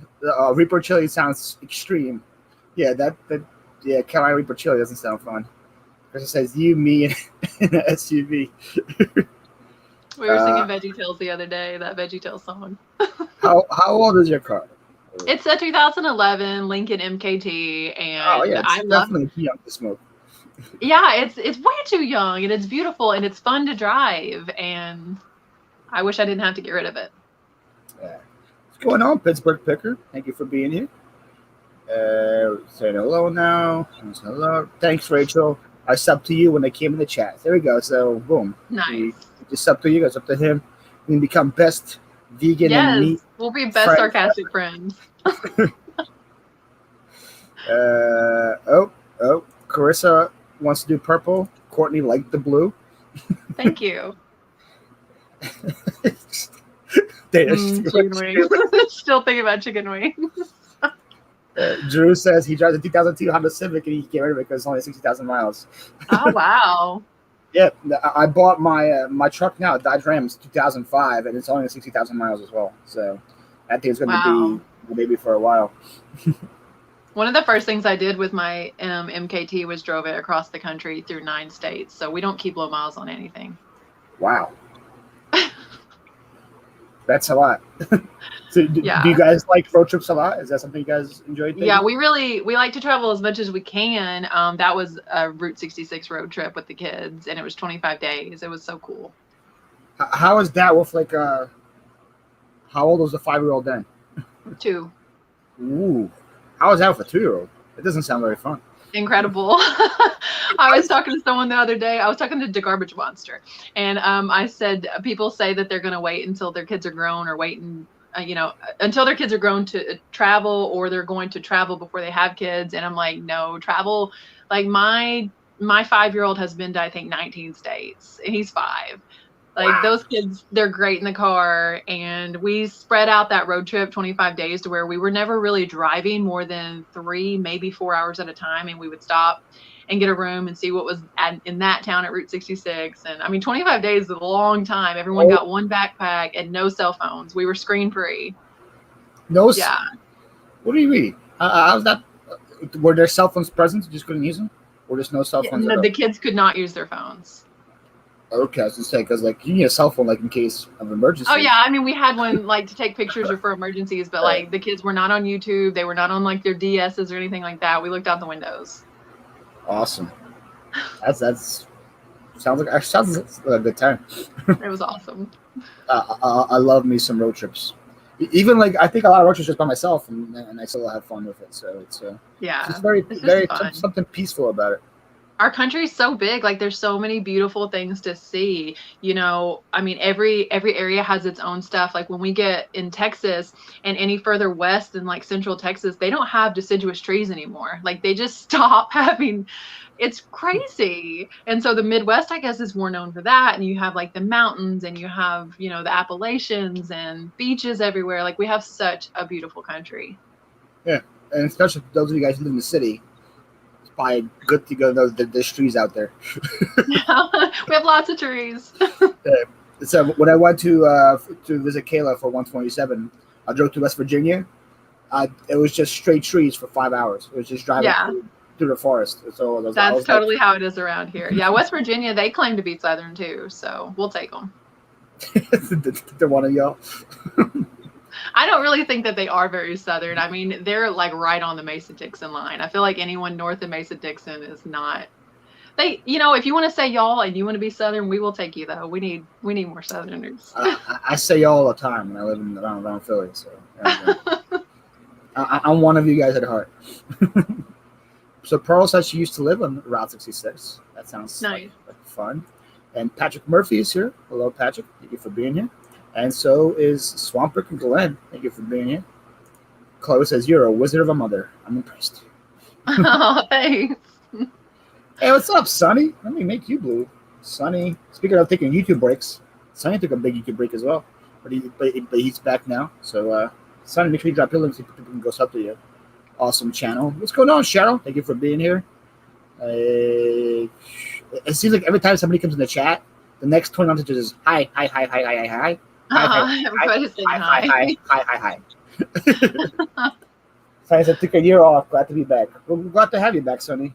Reaper chili sounds extreme. Yeah, Carolina Reaper chili doesn't sound fun. Because it says you, me, and an SUV. We were singing VeggieTales the other day. That VeggieTales song. How old is your car? It's a 2011 Lincoln MKT, and it's I love. Definitely too young to smoke. Yeah, it's way too young, and it's beautiful, and it's fun to drive, and I wish I didn't have to get rid of it. Yeah. What's going on, Pittsburgh Picker? Thank you for being here. Saying hello now. Hello. Thanks, Rachel. I subbed to you when they came in the chat. There we go. So, boom. Nice. Just sub to you. It's up to him. We can become best vegan and meat. We'll be best sarcastic friends. Carissa wants to do purple. Courtney liked the blue. Thank you. Chicken wings. Still thinking about chicken wings. Drew says he drives a 2002 Honda Civic and he can get rid of it because it's only 60,000 miles. Oh, wow. Yeah, I bought my truck now, Dodge Ram, 2005, and it's only 60,000 miles as well. So I think it's going to be maybe for a while. One of the first things I did with my MKT was drove it across the country through 9 states. So we don't keep low miles on anything. Wow. That's a lot. So do you guys like road trips a lot? Is that something you guys enjoy taking? Yeah, we like to travel as much as we can. That was a Route 66 road trip with the kids, and it was 25 days. It was so cool. How is that with how old was the 5-year-old then? 2. Ooh. How is that with a 2-year-old? It doesn't sound very fun. Incredible. I was talking to someone the other day. I was talking to the Garbage Monster, and I said people say that they're going to wait until their kids are grown, or wait and until their kids are grown to travel, or they're going to travel before they have kids. And I'm like, no, travel. Like my 5-year-old has been to, I think, 19 states, and he's 5. Like those kids, they're great in the car, and we spread out that road trip 25 days to where we were never really driving more than 3, maybe 4 hours at a time. And we would stop and get a room and see what was in that town at Route 66. And I mean, 25 days is a long time. Everyone got one backpack and no cell phones. We were screen free. Yeah. What do you mean? How's that? Were there cell phones present? You just couldn't use them? Or there's no cell phones? No, the kids could not use their phones. Okay, I was gonna say, because you need a cell phone in case of emergency. Oh yeah, I mean, we had one to take pictures or for emergencies, but the kids were not on YouTube. They were not on their DSs or anything like that. We looked out the windows. Awesome. That's sounds like a good time. It was awesome. I love me some road trips. Even I think a lot of road trips just by myself, and I still have fun with it. So it's it's very something peaceful about it. Our country is so big. There's so many beautiful things to see. I mean, every area has its own stuff. When we get in Texas and any further west than central Texas, they don't have deciduous trees anymore. They just stop having. It's crazy. And so the Midwest, I guess, is more known for that. And you have the mountains, and you have, the Appalachians and beaches everywhere. We have such a beautiful country. Yeah. And especially for those of you guys who live in the city, it's probably good to go. There's trees out there. Yeah, we have lots of trees. So when I went to visit Kayla for 127, I drove to West Virginia. It was just straight trees for 5 hours. It was just driving through the forest. So that's totally how it is around here. Yeah, West Virginia, they claim to be Southern too, so we'll take them. They're one of y'all. I don't really think that they are very Southern. I mean, they're right on the Mason-Dixon line. I feel like anyone north of Mason-Dixon is not. They, if you want to say y'all and you want to be Southern, we will take you though. We need more Southerners. I say y'all all the time when I live around Philly. So I'm one of you guys at heart. So Pearl says she used to live on Route 66. That sounds nice. Like fun. And Patrick Murphy is here. Hello, Patrick. Thank you for being here. And so is Swamprick and Glenn. Thank you for being here. Chloe says, "You're a wizard of a mother." I'm impressed. Oh, thanks. Hey, what's up, Sonny? Let me make you blue. Sonny, speaking of taking YouTube breaks, Sonny took a big YouTube break as well, but he's back now. So, Sonny, make sure you drop your links so people can go sub to you. Awesome channel. What's going on, Cheryl? Thank you for being here. It seems like every time somebody comes in the chat, the next 20 messages is hi. Everybody's saying hi. Hi. So I said, took a year off. Glad to be back. Well, glad to have you back, Sonny.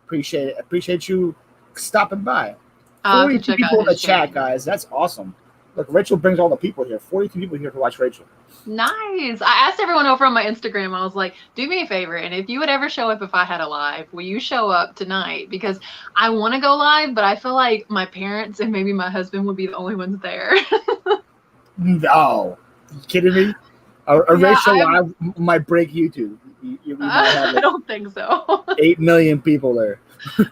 Appreciate it. Appreciate you stopping by. 42 people in the chat, guys. That's awesome. Look, Rachel brings all the people here. 42 people here to watch Rachel. Nice. I asked everyone over on my Instagram. I was like, do me a favor, and if you would ever show up if I had a live, will you show up tonight? Because I want to go live, but I feel like my parents and maybe my husband would be the only ones there. No. You kidding me? A Rachel live might break YouTube. You might have I don't think so. 8 million people there.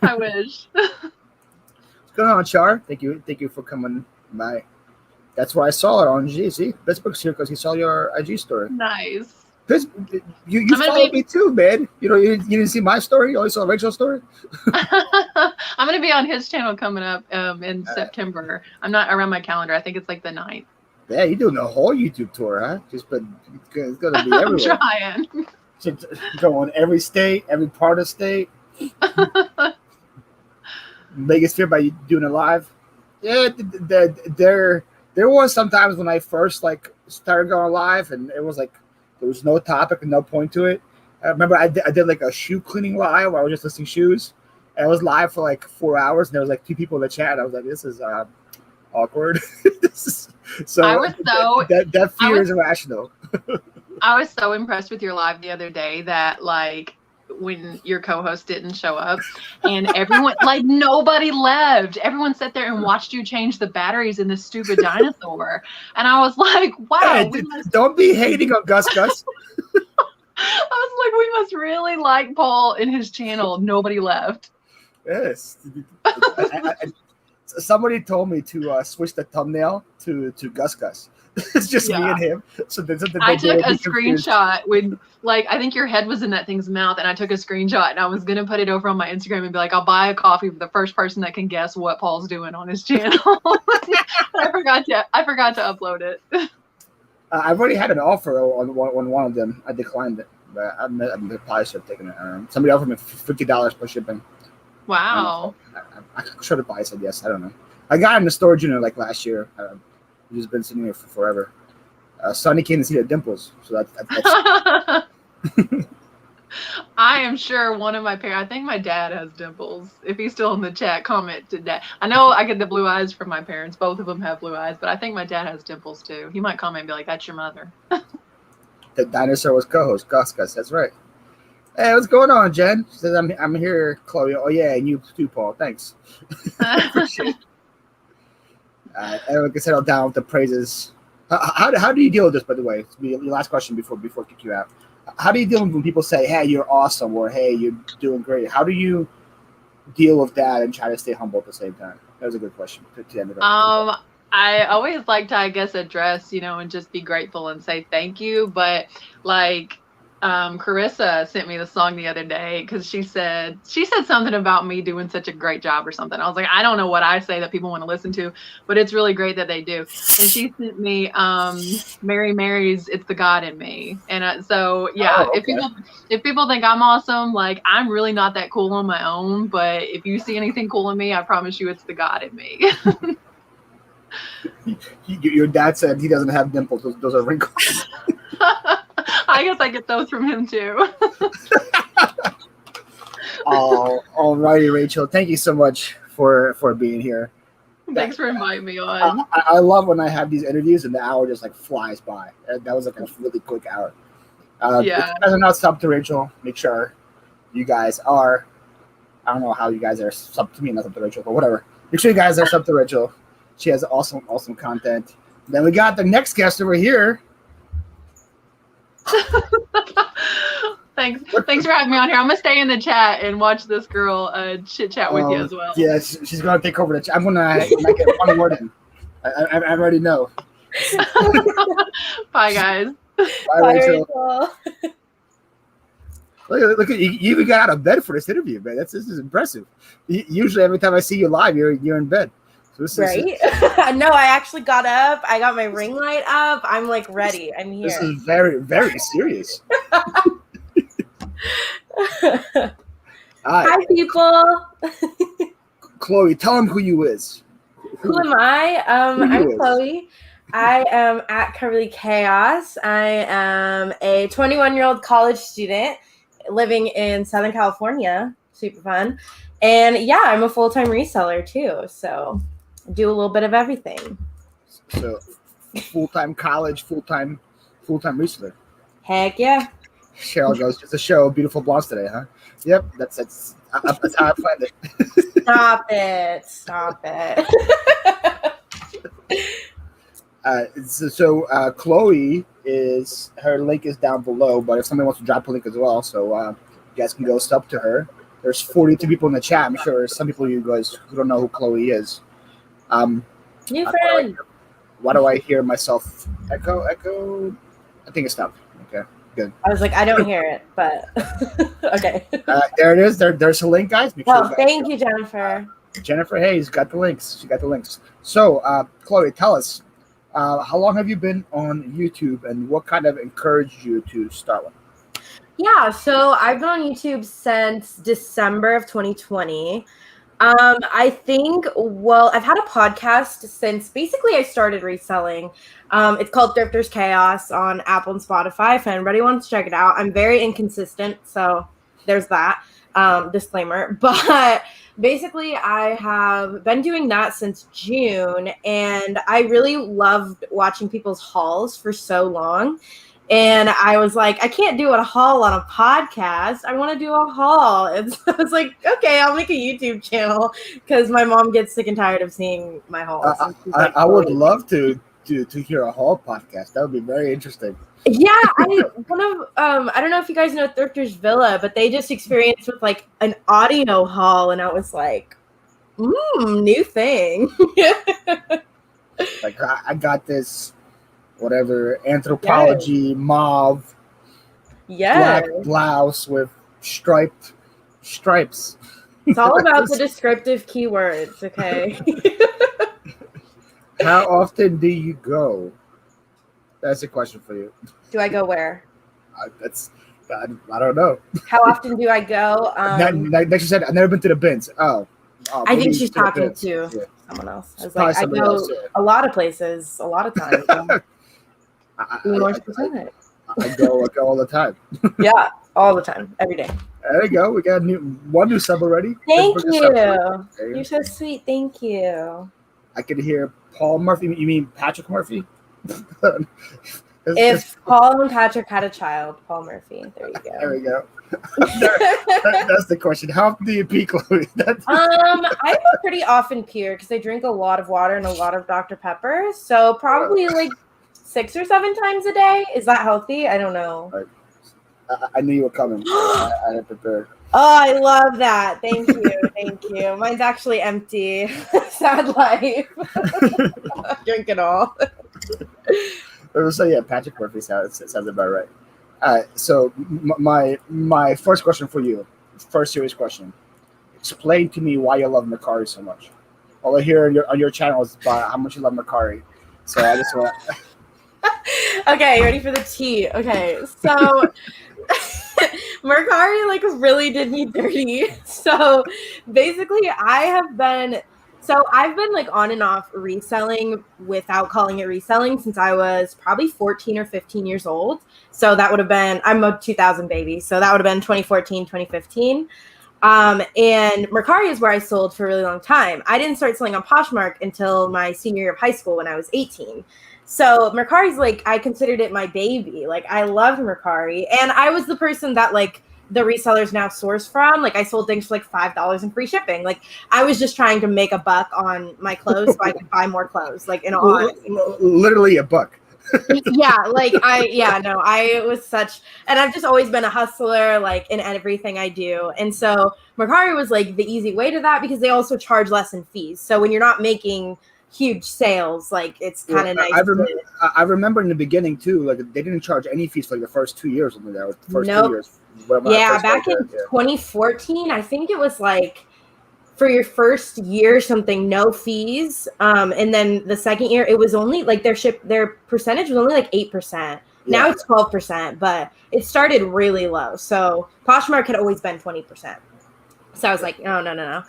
I wish. What's going on, Char? Thank you for coming by. That's where I saw it on G. See, Facebook's here because he saw your IG story. Nice. You followed me too, man. You know, you didn't see my story. You only saw Rachel's story. I'm gonna be on his channel coming up in September. I'm not around my calendar. I think it's like the 9th. Yeah, you're doing a whole YouTube tour, huh? It's gonna be everywhere. I'm trying. Go on every state, every part of the state. Biggest fear by doing it live. Yeah, there was sometimes when I first started going live, and it was like there was no topic and no point to it. I remember I did like a shoe cleaning live where I was just listing shoes. And I was live for like 4 hours, and there was like 2 people in the chat. I was like, this is awkward. That fear is irrational. I was so impressed with your live the other day that when your co-host didn't show up and everyone nobody left. Everyone sat there and watched you change the batteries in this stupid dinosaur. And I was like, wow. Hey, don't be hating on Gus. I was like, we must really like Paul and his channel. Nobody left. Yes. Somebody told me to switch the thumbnail to Gus. It's just me and him. So I took a screenshot when, I think your head was in that thing's mouth, and I took a screenshot, and I was gonna put it over on my Instagram and be like, "I'll buy a coffee for the first person that can guess what Paul's doing on his channel." I forgot to upload it. I've already had an offer on one of them. I declined it, but I probably should have taken it. Somebody offered me $50 per shipping. Wow. I should have said yes. I don't know. I got it in the storage unit last year. It's just been sitting here for forever. Sonny came to see the dimples, so that's I am sure one of my parents, I think my dad has dimples. If he's still in the chat, comment to dad. I know I get the blue eyes from my parents. Both of them have blue eyes, but I think my dad has dimples too. He might comment and be like, "That's your mother." The dinosaur was co-host, Gus. That's right. Hey, what's going on, Jen? She says, I'm here, Chloe. Oh, yeah, and you too, Paul. Thanks. Appreciate it. And like I said, I'll down with the praises. How do you deal with this, by the way? Your last question before I kick you out. How do you deal when people say, hey, you're awesome, or hey, you're doing great? How do you deal with that and try to stay humble at the same time? That was a good question to end it up. I always like to, address, and just be grateful and say thank you. But Carissa sent me the song the other day because she said something about me doing such a great job or something. I was like, I don't know what I say that people want to listen to, but it's really great that they do. And she sent me Mary Mary's "It's the God in Me," and so yeah. Oh, okay. If people think I'm awesome, I'm really not that cool on my own. But if you see anything cool in me, I promise you, it's the God in me. Your dad said he doesn't have dimples; those are wrinkles. I guess I get those from him too. All righty, Rachel. Thank you so much for being here. Thanks for inviting me on. I love when I have these interviews and the hour just flies by. That was a really quick hour. If you guys are not subbed to Rachel, make sure you guys are. I don't know how you guys are subbed to me, not subbed to Rachel, but whatever. Make sure you guys are subbed to Rachel. She has awesome content. Then we got the next guest over here. Thanks for having me on here. I'm gonna stay in the chat and watch this girl chit chat with you as well. Yeah, she's gonna take over the chat. I'm gonna make it one word in. I already know. Bye guys. Bye, Rachel. Look at you! You even got out of bed for this interview, man. This is impressive. Usually, every time I see you live, you're in bed. So Right? No, I actually got up. I got my ring light up. I'm like ready. I'm here. This is very, very serious. Hi, people. Chloe, tell them who you is. Who am I? I'm Chloe. I am at Cuberly Chaos. I am a 21-year-old college student living in Southern California. Super fun. And yeah, I'm a full-time reseller too. So I do a little bit of everything. So full-time college, full-time reseller. Heck yeah. Cheryl goes, just a show, beautiful blondes today, huh? Yep, that's how I planned it. Stop it. Chloe her link is down below, but if somebody wants to drop a link as well, so you guys can go sub to her. There's 42 people in the chat. I'm sure there's some people you guys who don't know who Chloe is. New friend. Why do I hear myself echo? I think it stopped. Okay, good. I was like, I don't hear it, but okay. There it is. There's a link, guys. Thank you, Jennifer. Jennifer Hayes got the links. She got the links. So, Chloe, tell us, how long have you been on YouTube, and what kind of encouraged you to start one? Yeah, so I've been on YouTube since December of 2020. I think, I've had a podcast since basically I started reselling. It's called Thrift Chaos on Apple and Spotify. If anybody wants to check it out, I'm very inconsistent, so there's that disclaimer. But basically, I have been doing that since June, and I really loved watching people's hauls for so long. And I was like, I can't do a haul on a podcast. I want to do a haul. And so I was like, okay, I'll make a YouTube channel because my mom gets sick and tired of seeing my hauls. I would love to hear a haul podcast. That would be very interesting. Yeah, I don't know if you guys know Thrifter's Villa, but they just experienced with like an audio haul, and I was like, new thing. Like I got this. Whatever anthropology mauve black blouse with stripes. It's all about the descriptive keywords, okay? How often do you go? That's a question for you. Do I go where? I don't know. How often do I go? Like she said, I've never been to the bins. I think she's talking to someone else. I was like, I go a lot of places, a lot of times. I go all the time. Yeah, all the time, every day. There you go. We got one new sub already. Thank you. You're so sweet. Thank you. I could hear Paul Murphy. You mean Patrick Murphy? If Paul and Patrick had a child, Paul Murphy. There you go. There we go. That's the question. How often do you pee, Chloe? I pretty often pee because I drink a lot of water and a lot of Dr. Pepper. So probably like 6 or 7 times a day. Is that healthy? I don't know. I knew you were coming. I had prepared. Oh, I love that. Thank you. Mine's actually empty. Sad life. Drink it all. So yeah, Patrick Murphy sounds about right. So my first question for you, first serious question. Explain to me why you love Mercari so much. All I hear on your channel is about how much you love Mercari. So I just want. Okay, ready for the tea. Okay, so Mercari really did me dirty. So basically I've been on and off reselling without calling it reselling since I was probably 14 or 15 years old. So that would have been, I'm a 2000 baby. So that would have been 2014, 2015. And Mercari is where I sold for a really long time. I didn't start selling on Poshmark until my senior year of high school when I was 18. So Mercari's I considered it my baby. I loved Mercari. And I was the person that the resellers now source from. I sold things for $5 in free shipping. I was just trying to make a buck on my clothes so I could buy more clothes. In all honesty. Literally a buck. I was such, and I've just always been a hustler, in everything I do. And so Mercari was the easy way to that because they also charge less in fees. So when you're not making huge sales. Like it's kind of nice. I remember in the beginning too, like they didn't charge any fees for like the first 2 years. The first 2 years. Yeah, back in 2014, I think it was like for your first year something, no fees. And then the second year, it was only like their percentage was only like 8%. Now it's 12%, but it started really low. So Poshmark had always been 20%. So I was like, no.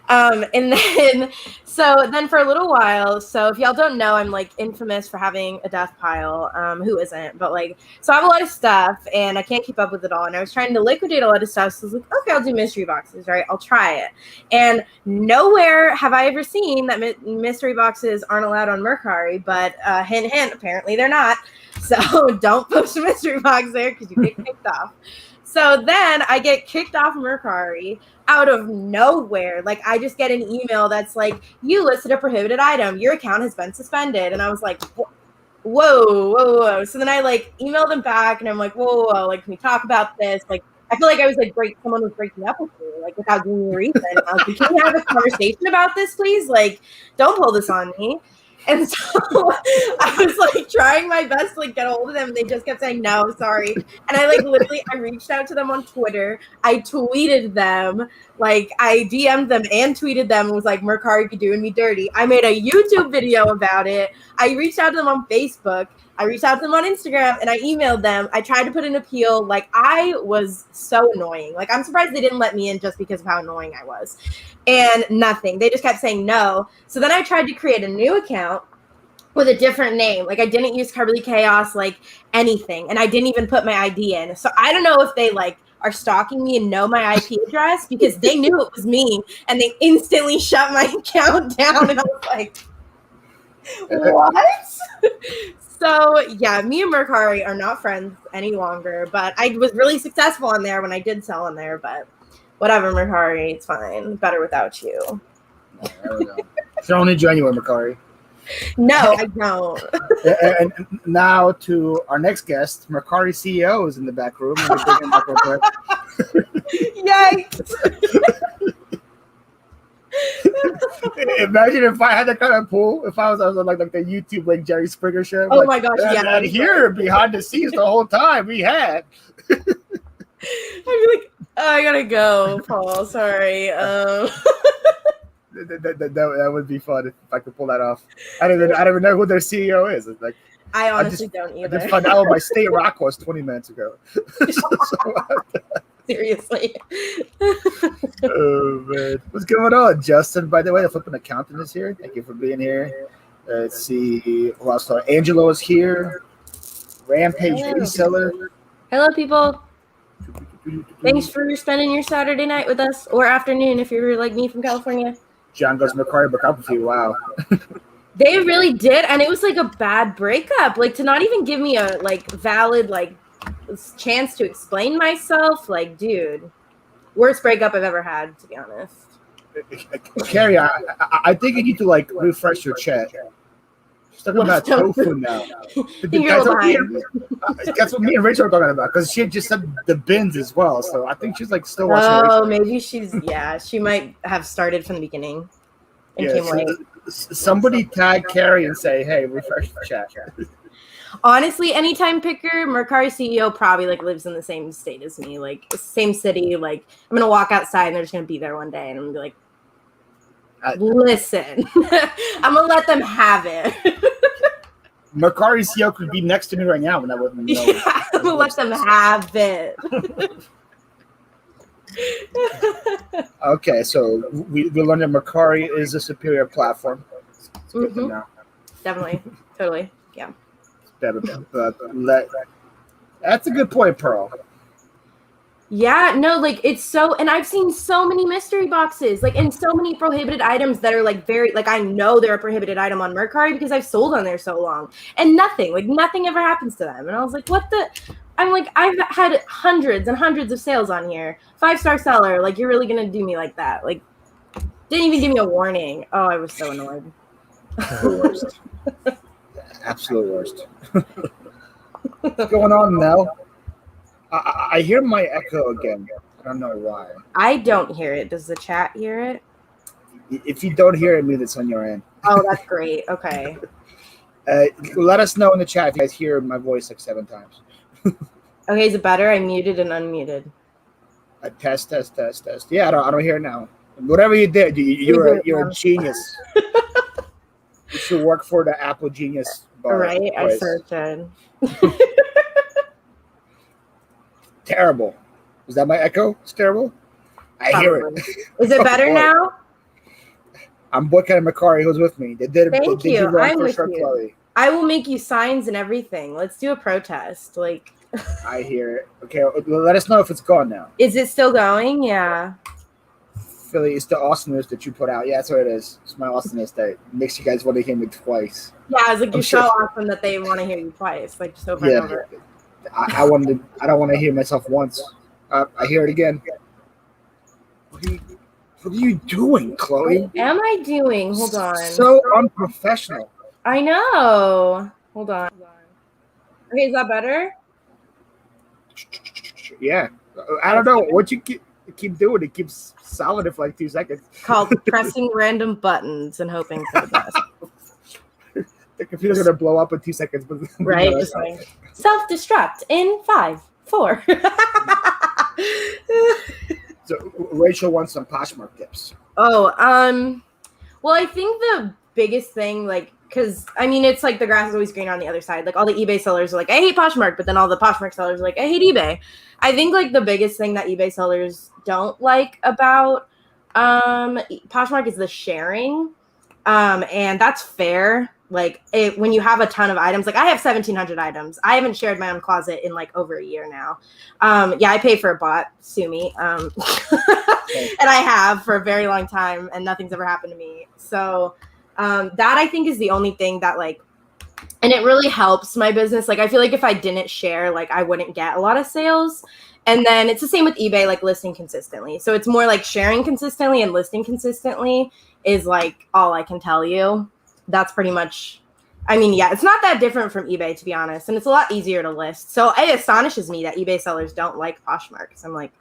And then for a little while, so if y'all don't know, I'm like infamous for having a death pile. Who isn't? But like, so I have a lot of stuff and I can't keep up with it all. And I was trying to liquidate a lot of stuff. So I was like, okay, I'll do mystery boxes, right? I'll try it. And nowhere have I ever seen that mystery boxes aren't allowed on Mercari, but hint, hint, apparently they're not. So don't post a mystery box there because you get kicked off. So then I get kicked off Mercari out of nowhere. Like I just get an email that's like, you listed a prohibited item. Your account has been suspended. And I was like, whoa. So then I like emailed them back and I'm like, whoa, like, can we talk about this? Like, I feel like I was like, someone was breaking up with me, like without giving me a reason. And I was like, can we have a conversation about this, please? Like, don't pull this on me. And so I was like trying my best to like get a hold of them and they just kept saying no, sorry. And I like literally I reached out to them on Twitter. I tweeted them, like I DM'd them and tweeted them and was like, Mercari, you doing me dirty. I made a YouTube video about it. I reached out to them on Facebook. I reached out to them on Instagram and I emailed them. I tried to put an appeal. Like I was so annoying. Like I'm surprised they didn't let me in just because of how annoying I was. And nothing. They just kept saying no. So then I tried to create a new account with a different name. Like I didn't use Cuberly Chaos, like anything. And I didn't even put my ID in. So I don't know if they like are stalking me and know my IP address because they knew it was me and they instantly shut my account down. And I was like, what? So yeah, me and Mercari are not friends any longer, but I was really successful on there when I did sell on there, but whatever, Mercari, it's fine. Better without you. There we go. So I don't need you anywhere, Mercari. No, I don't. And now to our next guest, Mercari CEO is in the back room. Yikes. Imagine if I had that kind of pull. If I was on like the YouTube like Jerry Springer show. Oh like, my gosh, yeah. And here behind the scenes the whole time we had. I'd be like, I gotta go, Paul. Sorry. That would be fun if I could pull that off. I don't even know who their CEO is. It's like I honestly don't either. I just found out my state rock was 20 minutes ago. Seriously. Oh man, what's going on, Justin? By the way, the flipping accountant is here. Thank you for being here. Let's see who else. Angelo is here. Rampage Reseller. Hello, people. Thanks for spending your Saturday night with us, or afternoon if you're like me from California. John goes Mercari biography. Wow. They really did, and it was like a bad breakup. Like to not even give me a like valid like chance to explain myself. Like, dude, worst breakup I've ever had, to be honest. Carrie, I think you need to like refresh your chat. She's talking about tofu now. That's what me and Rachel are talking about because she just said the bins as well. So I think she's like still watching. Oh, maybe she might have started from the beginning and came late. Somebody tag Carrie and say, hey, refresh the chat. Honestly, anytime picker, Mercari CEO probably like lives in the same state as me, like same city. Like I'm gonna walk outside and they're just gonna be there one day, and I'm gonna be like, listen, I'm gonna let them have it. Mercari CEO could be next to me right now, and I wouldn't know. Yeah, I'm gonna let them have it. Okay, so we learned that Mercari is a superior platform. It's good to know. Definitely, totally, yeah. Better, but that's a good point, Pearl. Yeah, no, like it's so, and I've seen so many mystery boxes, like, and so many prohibited items that are like very, like I know they're a prohibited item on Mercari because I've sold on there so long, and nothing ever happens to them. And I was like, what the? I'm like, I've had hundreds and hundreds of sales on here. 5-star seller, like you're really gonna do me like that? Like, didn't even give me a warning. Oh, I was so annoyed. The worst. Absolute worst. What's going on, Mel? I hear my echo again. I don't know why. I don't hear it. Does the chat hear it? If you don't hear it, mean it's on your end. Oh, that's great. Okay. Let us know in the chat if you guys hear my voice like 7 times. Okay, is it better? I muted and unmuted. Test. Yeah, I don't hear it now. Whatever you did, you're a genius. You should work for the Apple Genius bar. Right, I searched. Terrible. Is that my echo? It's terrible. I hear it. Is it better now? I'm boycotting Macari, who's with me. Thank you. I'm with you. Chloe. I will make you signs and everything. Let's do a protest. Like. I hear it. Okay, let us know if it's gone now. Is it still going? Yeah. Philly, it's the awesomeness that you put out. Yeah, that's what it is. It's my awesomeness that makes you guys want to hear me twice. Yeah, I was like, you're so awesome that they want to hear you twice, like just over and over. I don't want to hear myself once. I hear it again. What are you doing, Chloe? What am I doing? Hold on. So unprofessional. I know. Hold on. Okay, is that better? Yeah. I don't know what you keep doing. It keeps solid for like 2 seconds. Called pressing random buttons and hoping for the best. The computer's gonna blow up in 2 seconds. But right? Just like self-destruct in 5, 4. So Rachel wants some Poshmark tips. Oh, well, I think the biggest thing, like, because I mean, it's like the grass is always greener on the other side. Like all the eBay sellers are like, I hate Poshmark, but then all the Poshmark sellers are like, I hate eBay. I think like the biggest thing that eBay sellers don't like about Poshmark is the sharing, and that's fair. Like when you have a ton of items, like I have 1,700 items. I haven't shared my own closet in like over a year now. Yeah, I pay for a bot, sue me, and I have for a very long time, and nothing's ever happened to me. So that I think is the only thing that like, and it really helps my business. Like I feel like if I didn't share, like I wouldn't get a lot of sales. And then it's the same with eBay, like listing consistently. So it's more like sharing consistently and listing consistently is like all I can tell you. That's pretty much, I mean, yeah, it's not that different from eBay, to be honest. And it's a lot easier to list. So it astonishes me that eBay sellers don't like Poshmark. Because I'm like,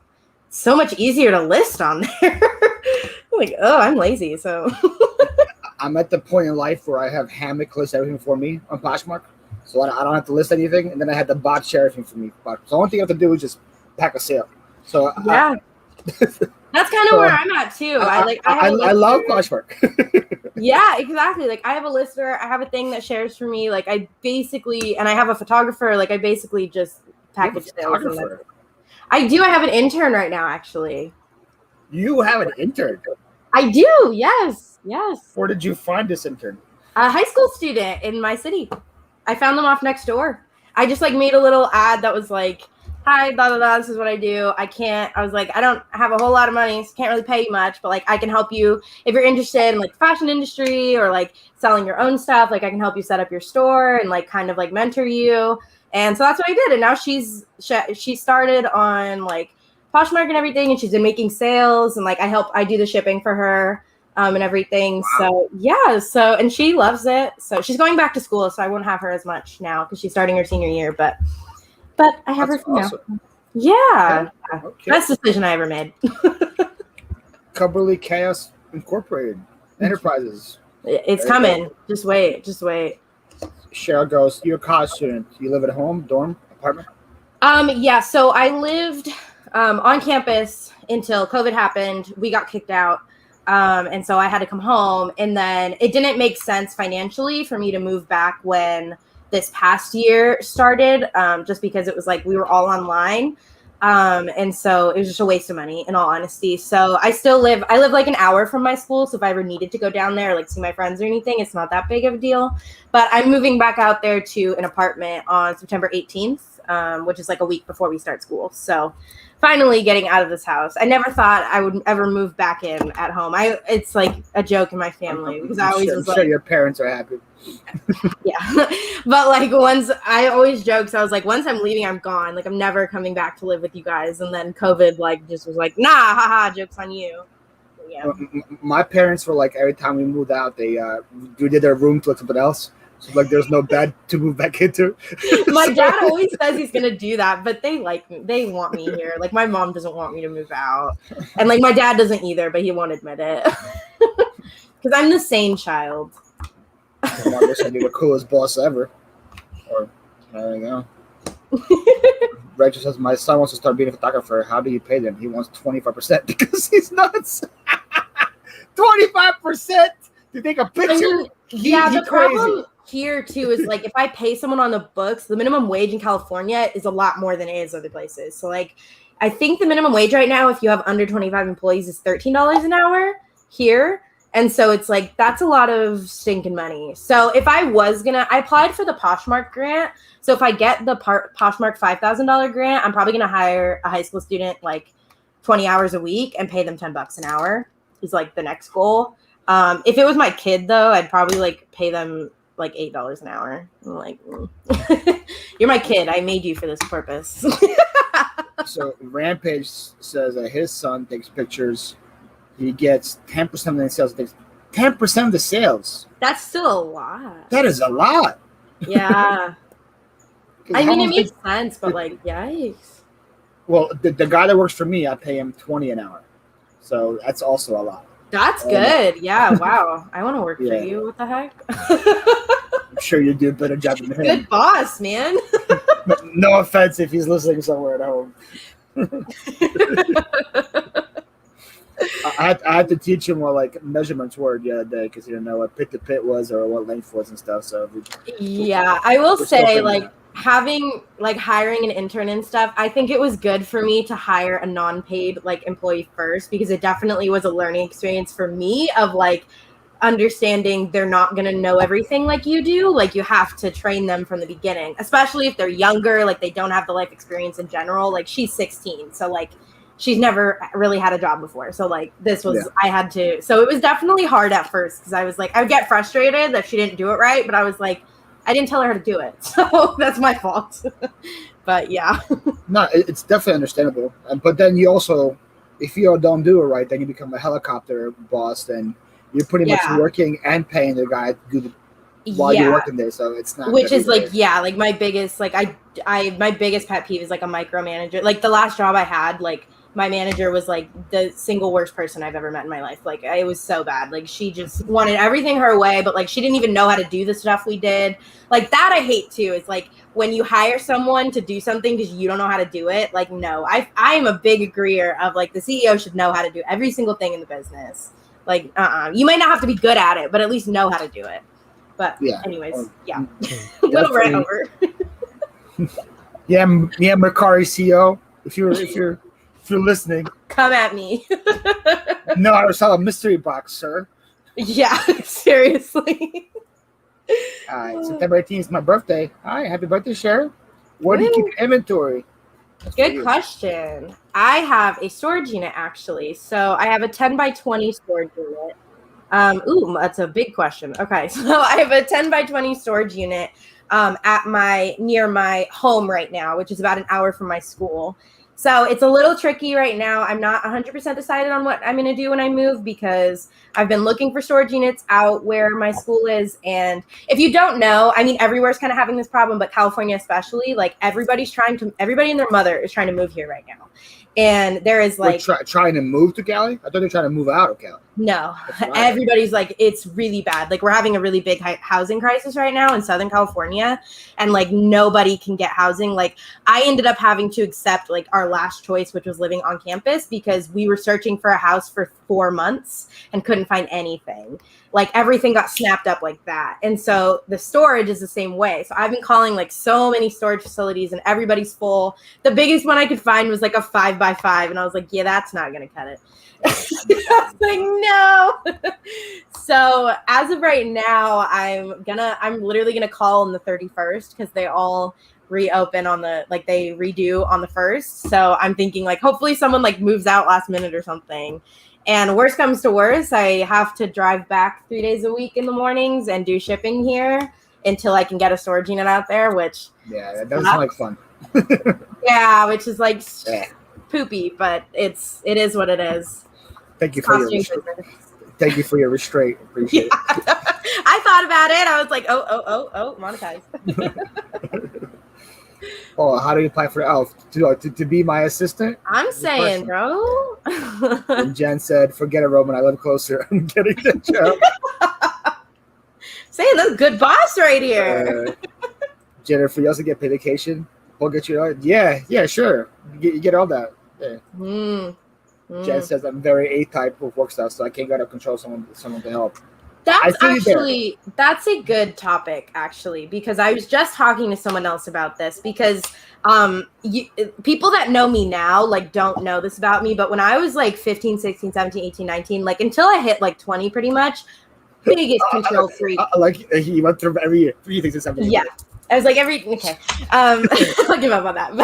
so much easier to list on there. I'm like, oh, I'm lazy. So I'm at the point in life where I have Hammock list everything for me on Poshmark. So I don't have to list anything. And then I had the bot share everything for me. So the only thing I have to do is just pack a sale. So yeah. That's kind of where I'm at too. I love Poshmark. Yeah, exactly. Like I have a lister, I have a thing that shares for me. Like I basically, and I have a photographer. Like I basically just package sales. I do. I have an intern right now, actually. You have an intern? I do. Yes. Where did you find this intern? A high school student in my city. I found them off next door. I just like made a little ad that was like, hi, blah, blah, blah, this is what I do. I was like, I don't have a whole lot of money, so can't really pay you much, but like I can help you if you're interested in like the fashion industry or like selling your own stuff. Like I can help you set up your store and like kind of like mentor you. And so that's what I did. And now she started on like Poshmark and everything, and she's been making sales and like I do the shipping for her and everything. Wow. So yeah, and she loves it. So she's going back to school, so I won't have her as much now because she's starting her senior year, but I have her for awesome. Now. Yeah. Okay. Best decision I ever made. Cuberly Chaos Incorporated Enterprises. It's coming. Just wait. Cheryl goes, you're a college student. You live at home, dorm, apartment? Yeah, so I lived on campus until COVID happened. We got kicked out. And so I had to come home. And then it didn't make sense financially for me to move back when this past year started, just because it was like we were all online. And so it was just a waste of money, in all honesty. So I live like an hour from my school. So if I ever needed to go down there, or like see my friends or anything, it's not that big of a deal. But I'm moving back out there to an apartment on September 18th, which is like a week before we start school. So finally getting out of this house. I never thought I would ever move back in at home. It's like a joke in my family because I always was sure your parents are happy. Yeah. But like I always joke. So I was like, once I'm leaving, I'm gone. Like I'm never coming back to live with you guys. And then COVID like just was like, nah, haha, joke's on you. Yeah. My parents were like, every time we moved out, they did their room to something else. So like there's no bed to move back into. My dad always says he's gonna do that, but they like me. They want me here. Like my mom doesn't want me to move out. And like my dad doesn't either, but he won't admit it. Because I'm the same child. I wish I knew the coolest boss ever. Or, there you go. Rachel says, my son wants to start being a photographer. How do you pay them? He wants 25% because he's nuts. 25% to take a picture? I mean, the problem here, too, is, like, if I pay someone on the books, the minimum wage in California is a lot more than it is other places. So, like, I think the minimum wage right now, if you have under 25 employees, is $13 an hour here. And so it's like, that's a lot of stinking money. So if I applied for the Poshmark grant. So if I get the Poshmark $5,000 grant, I'm probably going to hire a high school student like 20 hours a week and pay them $10 an hour is like the next goal. If it was my kid though, I'd probably like pay them like $8 an hour. I'm like, you're my kid. I made you for this purpose. So Rampage says that his son takes pictures. He gets 10% of the sales. 10% of the sales. That's still a lot. That is a lot. Yeah. I mean, it makes sense, but like, yikes. Well, the guy that works for me, I pay him $20 an hour. So that's also a lot. That's good. Yeah. Wow. I want to work for you. What the heck? I'm sure you do a better job than him. Good boss, man. No offense if he's listening somewhere at home. I had to teach him what like measurements were the other day because he didn't know what pit to pit was or what length was and stuff. So I will say like hiring an intern and stuff. I think it was good for me to hire a non-paid like employee first because it definitely was a learning experience for me of like understanding they're not going to know everything like you do. Like you have to train them from the beginning, especially if they're younger, like they don't have the life experience in general. Like she's 16. So like she's never really had a job before. So like this was, I had to, so it was definitely hard at first because I was like, I would get frustrated that she didn't do it right. But I was like, I didn't tell her how to do it. So that's my fault. But yeah. No, it's definitely understandable. But then you also, if you don't do it right, then you become a helicopter boss. Then you're pretty much working and paying the guy to do while you're working there. So it's not. Which is like, like my biggest, like my biggest pet peeve is like a micromanager. Like the last job I had, like, my manager was like the single worst person I've ever met in my life. Like it was so bad. Like she just wanted everything her way, but like she didn't even know how to do the stuff we did. Like that I hate too. It's like when you hire someone to do something because you don't know how to do it. Like no, I am a big agreeer of like the CEO should know how to do every single thing in the business. Like you might not have to be good at it, but at least know how to do it. But anyways, little rant over. Mercari CEO, if you're listening, come at me. No, I was talking mystery box, sir. Yeah, seriously. All right, September 18th is my birthday. Hi, happy birthday, Sharon. Where do you keep your inventory? Good question. I have a storage unit actually. So I have a 10 by 20 storage unit. That's a big question. Okay, so I have a 10 by 20 storage unit near my home right now, which is about an hour from my school. So it's a little tricky right now. I'm not 100% decided on what I'm going to do when I move because I've been looking for storage units out where my school is. And if you don't know, I mean, everywhere's kind of having this problem, but California especially, like everybody and their mother is trying to move here right now. And there is like trying to move to Cali? I thought they were trying to move out of Cali. No, everybody's like, it's really bad. Like we're having a really big housing crisis right now in Southern California and like nobody can get housing. Like I ended up having to accept like our last choice, which was living on campus because we were searching for a house for 4 months and couldn't find anything. Like everything got snapped up like that. And so the storage is the same way. So I've been calling like so many storage facilities and everybody's full. The biggest one I could find was like a 5x5. And I was like, yeah, that's not going to cut it. I was like, no. So as of right now, I'm literally going to call on the 31st because they all reopen they redo on the 1st. So I'm thinking like, hopefully someone like moves out last minute or something. And worst comes to worst, I have to drive back 3 days a week in the mornings and do shipping here until I can get a storage unit out there, which that doesn't sound like fun. Which is like poopy, but it is what it is. Thank you for your restraint. Appreciate it. I thought about it. I was like, oh, monetize. Oh, how do you apply for Elf? To be my assistant? I'm saying, bro. And Jen said, forget it, Roman. I live closer. I'm getting the job. Saying that's good boss right here. Jennifer, you also get paid vacation? We'll get you. Yeah, sure. You get all that. Yeah. Jen says I'm very A-type with work stuff, so I can't get to control someone to help. That's a good topic, actually, because I was just talking to someone else about this, because people that know me now, like, don't know this about me, but when I was like 15, 16, 17, 18, 19, like, until I hit like 20 pretty much, biggest control freak. Like, he went through every year, 3 things and 17. Yeah. I was like, I'll give up on that.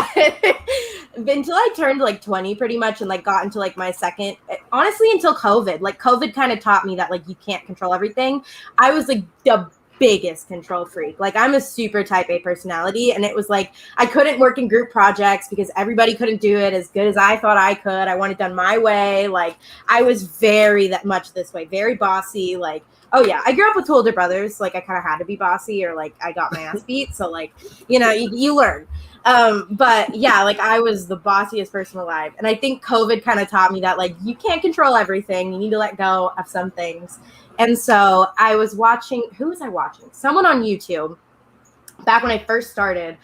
But until I turned like 20 pretty much, and like got into like my second, honestly, until COVID, like COVID kind of taught me that like you can't control everything. I was like the biggest control freak. Like, I'm a super type A personality, and it was like I couldn't work in group projects because everybody couldn't do it as good as I thought I could. I want it done my way. Like, I was very that much this way, very bossy. Like, oh yeah, I grew up with two older brothers. Like, I kind of had to be bossy, or like I got my ass beat. So like, you learn. But yeah, like, I was the bossiest person alive. And I think COVID kind of taught me that like you can't control everything. You need to let go of some things. And so I was watching, who was I watching? Someone on YouTube back when I first started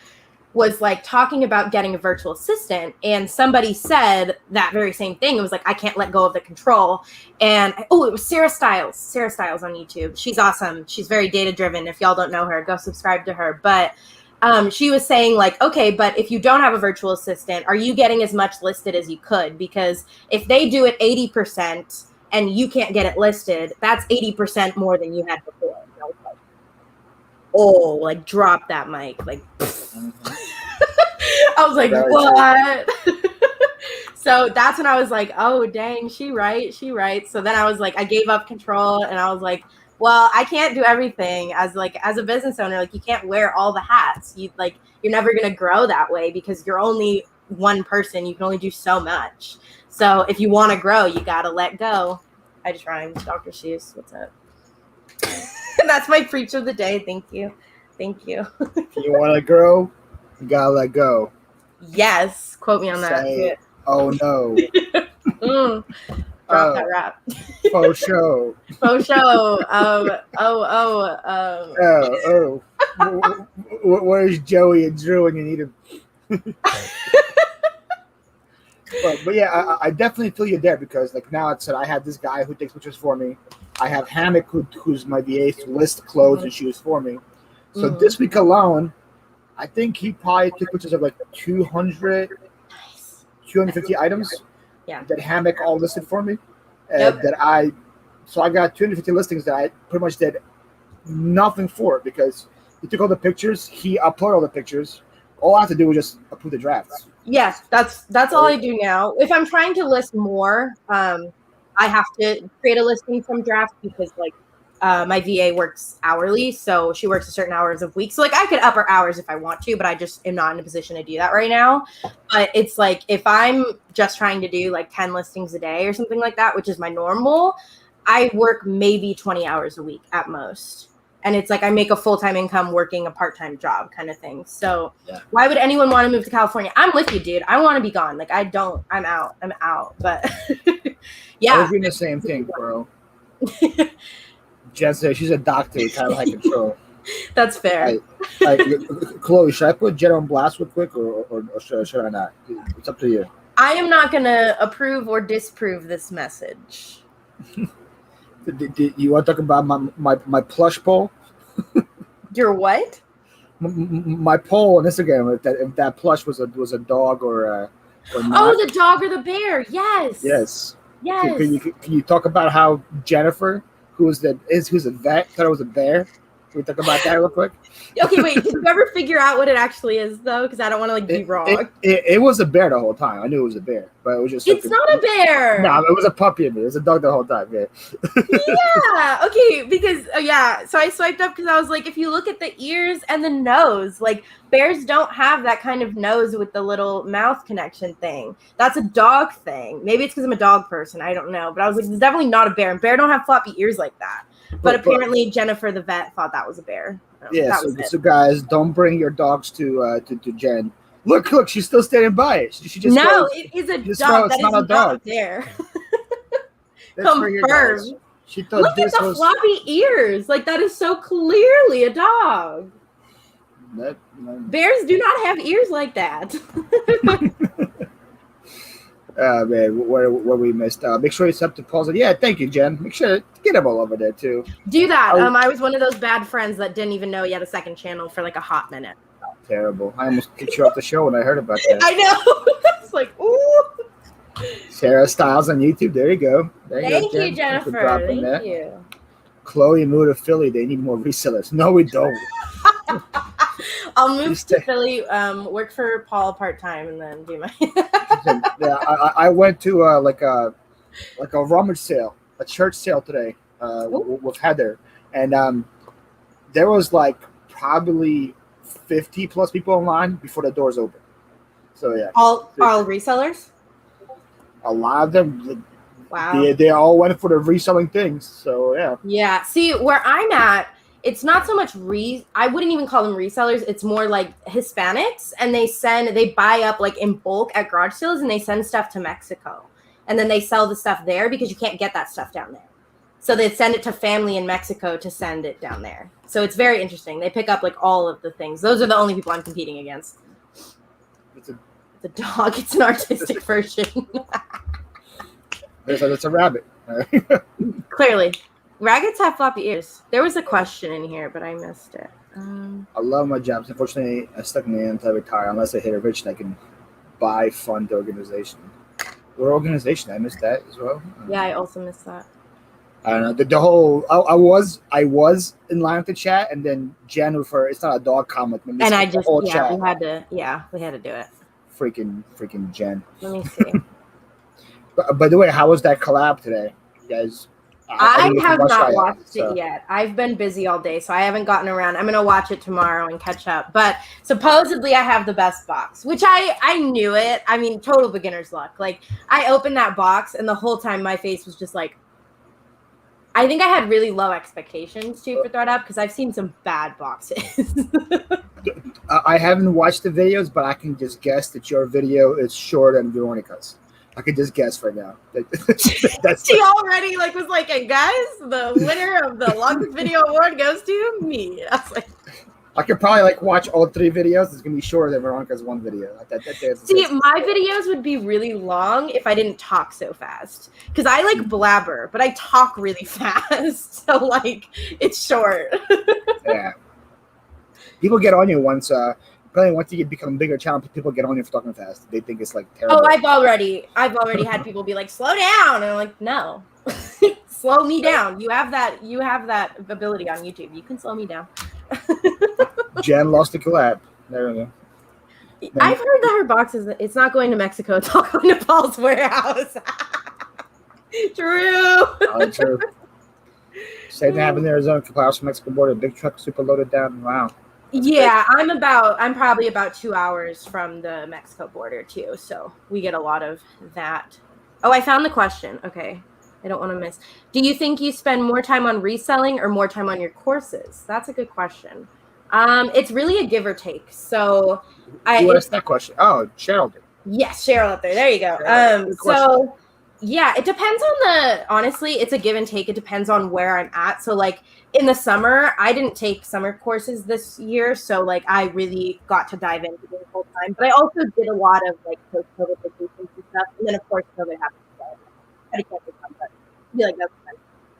was like talking about getting a virtual assistant, and somebody said that very same thing. It was like, I can't let go of the control. And it was Sarah Stiles on YouTube. She's awesome. She's very data driven. If y'all don't know her, go subscribe to her. But she was saying like, okay, but if you don't have a virtual assistant, are you getting as much listed as you could? Because if they do it 80% and you can't get it listed, that's 80% more than you had before. And I was like, oh, like, drop that mic. Like, I was like, what? So that's when I was like, oh, dang, she right. So then I was like, I gave up control, and I was like, well, I can't do everything as a business owner. Like, you can't wear all the hats. You're never going to grow that way because you're only one person. You can only do so much. So if you want to grow, you got to let go. I just rhymed. Dr. Seuss. What's up? And that's my preach of the day. Thank you. If you want to grow, you got to let go. Yes. Quote me on that. Say, oh, no. Drop that rap. Faux show. Where's Joey and Drew when you need him? But yeah, I definitely feel you there, because like now it's said I have this guy who takes pictures for me. I have Hammock who's my VA to list clothes and shoes for me. So this week alone, I think he probably took pictures of like 250 items. Yeah. That Hammock all listed for me. Yep. So I got 250 listings that I pretty much did nothing for, because he took all the pictures, he uploaded all the pictures. All I have to do is just approve the drafts. Yes, that's all I do now. If I'm trying to list more, I have to create a listing from draft, because like my VA works hourly, so she works a certain hours of week. So like I could up her hours if I want to, but I just am not in a position to do that right now. But it's like if I'm just trying to do like 10 listings a day or something like that, which is my normal, I work maybe 20 hours a week at most. And it's like I make a full-time income working a part-time job kind of thing. So Why would anyone want to move to California? I'm with you, dude. I want to be gone. Like, I'm out. But yeah. I was doing the same thing, bro. Jessica, she's a doctor, kind of like control. That's fair. Chloe, should I put Jen on blast real quick, or should I not? It's up to you. I am not going to approve or disprove this message. Do you want to talk about my plush poll? Your what? My poll on Instagram, if that plush was a dog or not. Oh, the dog or the bear? Yes. Can you talk about how Jennifer, who's a vet, thought it was a bear? Can we talk about that real quick? Okay, wait. Did you ever figure out what it actually is, though? Because I don't want to be wrong. It was a bear the whole time. I knew it was a bear, but it was just. It's not a bear. No, it was a puppy. It was a dog the whole time. Yeah. Yeah. Okay. Because So I swiped up because I was like, if you look at the ears and the nose, like bears don't have that kind of nose with the little mouth connection thing. That's a dog thing. Maybe it's because I'm a dog person. I don't know. But I was like, it's definitely not a bear. And bear don't have floppy ears like that. But apparently Jennifer the vet thought that was a bear. Yeah, so guys, don't bring your dogs to Jen. Look, she's still standing by it. She just no, goes, it is a just dog. it's That not is a dog. not there. That's for your dogs. Confirmed. She thought Look at this the was floppy ears. Like, that is so clearly a dog. Bears do not have ears like that. Man, where we missed out. Make sure you sub to pause it. Yeah, thank you, Jen. Make sure to get them all over there too. Do that. I was one of those bad friends that didn't even know you had a second channel for like a hot minute. Terrible. I almost kicked you off the show when I heard about that. I know. It's like, ooh. Sarah Styles on YouTube. There you go. Thank you, Jennifer. Thank you. Chloe moved to Philly. They need more resellers. No, we don't. I'll move to Philly, work for Paul part-time, and then do my... Yeah, I went to like a rummage sale, a church sale today with Heather, and there was like probably 50 plus people online before the doors open. So yeah, all resellers. A lot of them. Wow. They all went for the reselling things. So yeah. Yeah. See, where I'm at, it's not so much I wouldn't even call them resellers. It's more like Hispanics, and they buy up like in bulk at garage sales, and they send stuff to Mexico, and then they sell the stuff there because you can't get that stuff down there. So they send it to family in Mexico to send it down there. So it's very interesting. They pick up like all of the things. Those are the only people I'm competing against. It's a dog. It's an artistic version. It's a rabbit. Clearly. Rabbits have floppy ears. There was a question in here, but I missed it. I love my jobs. Unfortunately, I stuck in the end until I retire. Unless I hit a rich and I can buy, fund the organization. What organization? I missed that as well. Yeah, I also missed that. I don't know. The whole I was in line to chat, and then Jen with her. It's not a dog comment. And I just we had to do it. Freaking Jen. Let me see. By the way, how was that collab today, you guys? I have not watched it yet. I've been busy all day, so I haven't gotten around. I'm going to watch it tomorrow and catch up. But supposedly I have the best box, which I knew it. I mean, total beginner's luck. Like, I opened that box, and the whole time my face was just like, I think I had really low expectations, too, for ThredUp, because I've seen some bad boxes. I haven't watched the videos, but I can just guess that your video is shorter than Veronica's. I could just guess right now. That's she already was like, "Hey guys, the winner of the longest video award goes to me." I was like, I could probably watch all 3 videos. It's gonna be shorter than Veronica's one video. See, my videos would be really long if I didn't talk so fast, because I blabber, but I talk really fast. So it's short. Yeah. People get on you once. Probably once you become a bigger channel, people get on you for talking fast. They think it's terrible. Oh, I've already had people be like, "Slow down," and I'm like, "No, slow me down. You have that ability on YouTube. You can slow me down." Jen lost the collab. There we go. I've heard that her box it's not going to Mexico. It's all going to Paul's warehouse. True. True. Same thing happened in Arizona. Collapse from Mexico border. Big truck super loaded down. Wow. Yeah, I'm probably about 2 hours from the Mexico border too, so we get a lot of that. Oh, I found the question. Okay, I don't want to miss. Do you think you spend more time on reselling or more time on your courses? That's a good question. It's really a give or take. So, Who asked that question? Oh, Cheryl did. Yes, Cheryl up there. There you go. So. Yeah, it depends on honestly, it's a give and take. It depends on where I'm at. So in the summer, I didn't take summer courses this year. So I really got to dive into it full time. But I also did a lot of post-COVID vacations and stuff. And then of course COVID happened. So I can't take some, but I feel like that's fun.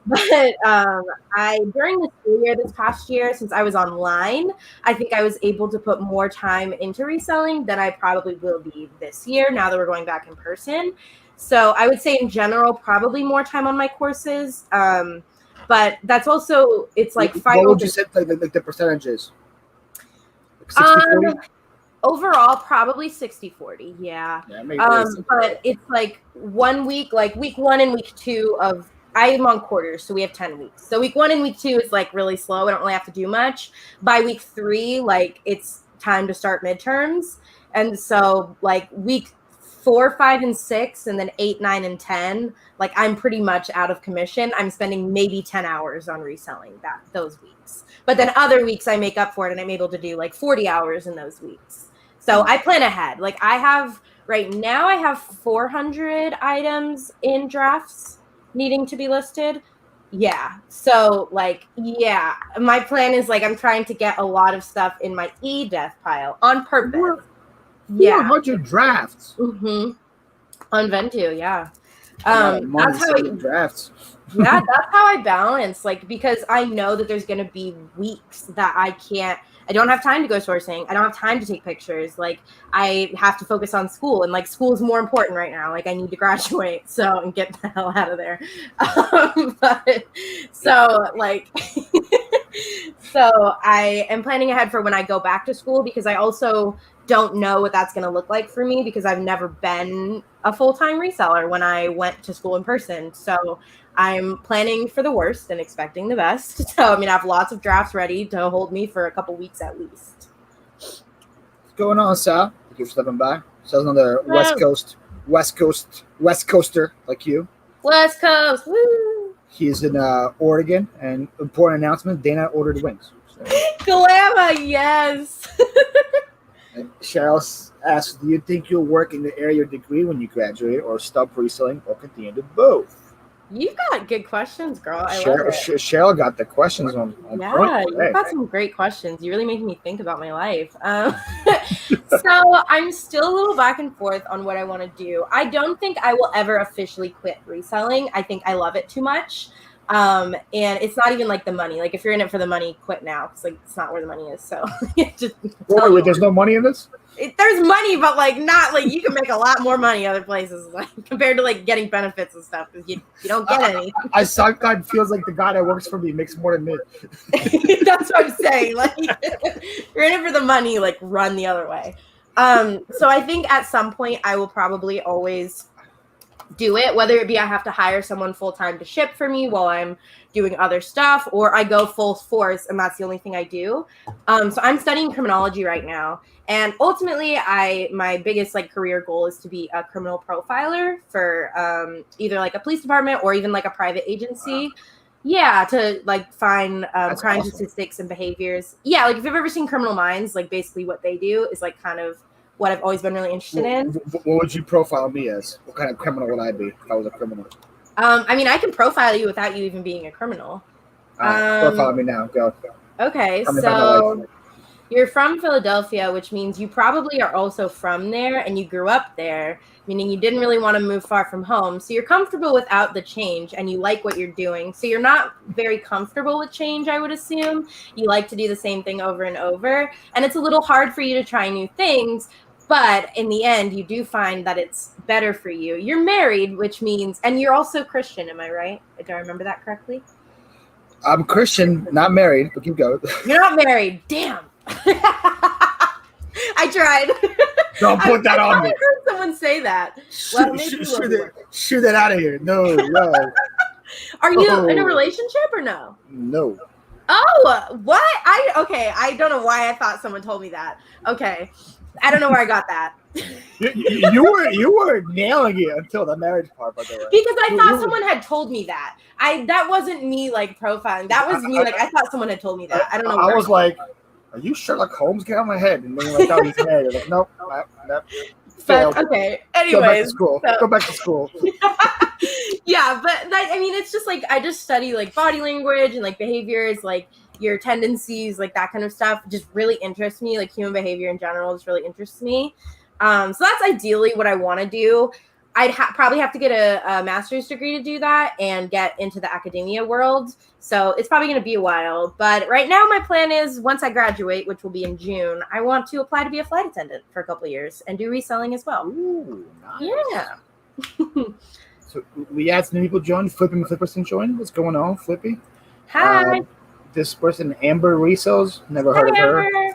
But during the school year this past year, since I was online, I think I was able to put more time into reselling than I probably will be this year now that we're going back in person. So I would say in general, probably more time on my courses. But that's also, it's What would you say the percentages? 60-40? Overall, probably 60-40. Yeah. But it's 1 week, week 1 and week 2 of, I'm on quarters, so we have 10 weeks. So week 1 and week 2 is really slow. I don't really have to do much. By week 3, it's time to start midterms. And so week 4, 5, and 6, and then 8, 9, and 10, I'm pretty much out of commission. I'm spending maybe 10 hours on reselling those weeks. But then other weeks I make up for it, and I'm able to do 40 hours in those weeks. So I plan ahead. Like right now I have 400 items in drafts needing to be listed. Yeah. So my plan is like I'm trying to get a lot of stuff in my e-death pile on purpose. 400 drafts. Mm-hmm. On Ventu, yeah. That's how drafts. Yeah, that's how I balance, like, because I know that there's going to be weeks that I don't have time to go sourcing. I don't have time to take pictures. Like, I have to focus on school, and like school is more important right now. Like, I need to graduate and get the hell out of there. So I am planning ahead for when I go back to school, because I also don't know what that's going to look like for me, because I've never been a full-time reseller when I went to school in person. So I'm planning for the worst and expecting the best. So, I mean, I have lots of drafts ready to hold me for a couple weeks at least. What's going on, Sal? Thank you for stepping by. Sal's another West Coaster like you. West Coast, woo! He's in Oregon, and important announcement, Dana ordered wings. So. Glamour, yes! Cheryl asks, do you think you'll work in the area of your degree when you graduate, or stop reselling, or continue to both? You've got good questions, girl. Cheryl got the questions on point. You've got some great questions. You're really making me think about my life. So I'm still a little back and forth on what I want to do. I don't think I will ever officially quit reselling. I think I love it too much. And it's not even like the money. Like, if you're in it for the money, quit now. It's like, it's not where the money is. So just wait, there's no money in this? There's money, but like not like you can make a lot more money other places, like compared to like getting benefits and stuff, because you don't get any. I sometimes feels like the guy that works for me makes more than me. That's what I'm saying. Like, you're in it for the money, like run the other way. So I think at some point I will probably always do it, whether it be I have to hire someone full-time to ship for me while I'm doing other stuff, or I go full force and that's the only thing I do. So I'm studying criminology right now, and ultimately my biggest like career goal is to be a criminal profiler for either like a police department or even like a private agency. Wow. Yeah, to like find crime awesome. Statistics and behaviors. Yeah, like if you've ever seen Criminal Minds, like basically what they do is like kind of what I've always been really interested in. What would you profile me as? What kind of criminal would I be if I was a criminal? I mean, I can profile you without you even being a criminal. Profile me now. Go. Okay, so you're from Philadelphia, which means you probably are also from there and you grew up there, meaning you didn't really want to move far from home. So you're comfortable without the change and you like what you're doing. So you're not very comfortable with change, I would assume. You like to do the same thing over and over. And it's a little hard for you to try new things. But in the end, you do find that it's better for you. You're married, which means, and you're also Christian, am I right? Do I remember that correctly? I'm Christian, not married, but keep going. You're not married. Damn. I tried. Don't put that on me. I heard someone say that. Well, shoot that out of here. No. Are you in a relationship or no? No. Oh, what? I don't know why I thought someone told me that. Okay. I don't know where I got that. you were nailing it until the marriage part, by the way. Because I thought someone had told me that. That wasn't me like profiling. That was me like I thought someone had told me that. I don't know. I was like, are you Sherlock Holmes? Get out of my head. And then you're like, oh, he's married. Like, nope. But, okay. Anyways. Go back to school. Yeah, but I mean, it's just like I just study like body language and like behaviors, like your tendencies, like that kind of stuff just really interests me. Like human behavior in general just really interests me. So that's ideally what I want to do. I'd probably have to get a master's degree to do that and get into the academia world. So it's probably going to be a while. But right now my plan is once I graduate, which will be in June, I want to apply to be a flight attendant for a couple of years and do reselling as well. Ooh, nice. Yeah. So we had some people join. Flippy McFlipperson joined. What's going on, Flippy? Hi. This person, Amber Resells. Never heard of her. I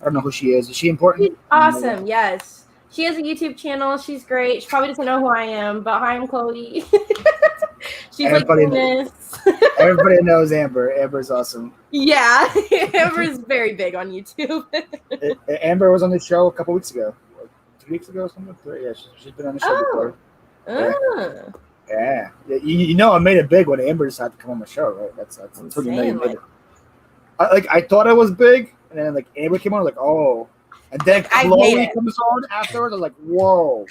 don't know who she is. Is she important? She's awesome. Yes. She has a YouTube channel. She's great. She probably doesn't know who I am, but hi, I'm Chloe. She's everybody like famous. Everybody knows Amber. Amber's awesome. Yeah. Amber's very big on YouTube. Amber was on the show a couple weeks ago. 2 weeks ago or something? Yeah, she's been on the show before. Yeah. You know, I made it big when Amber decided to come on the show, right? That's what you know you made it. I thought it was big, and then like Amber came on, like, oh, And then I made Chloe it. comes on afterwards. I'm like, whoa.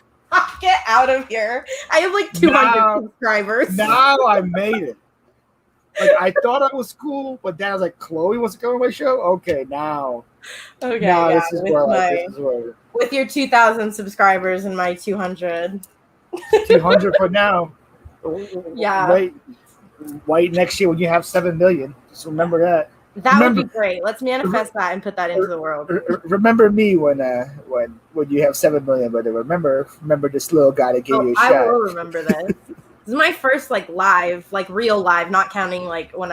Get out of here. I have like 200 subscribers. Now I made it. Like, I thought I was cool, but then I was like, Chloe wants to come on my show? Okay, now. Okay, Now yeah, this is where with your 2,000 subscribers and my 200. 200 for now. Yeah. Wait next year when you have 7 million. Just remember that. That would be great. Let's manifest that and put that into the world. Remember me when you have 7 million, but remember this little guy that gave you a shot. I will remember this. This is my first like live, like real live, not counting like when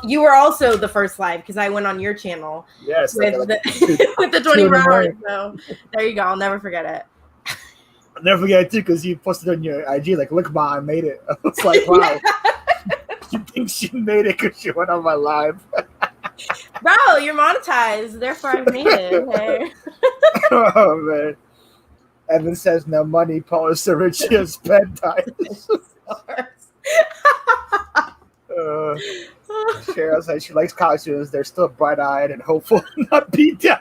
you were also the first live because I went on your channel. Yes, with the 24 hours. So there you go. I'll never forget it. I'll never forget it too because you posted on your IG like, "Look, Ma, I made it." I was like, "Wow." You think she made it because she went on my live? Bro, you're monetized. Therefore, I made it. Okay. Oh man. Evan says no money. Paul is so rich he has bedtime. Cheryl says she likes college students. They're still bright-eyed and hopeful, not beat down.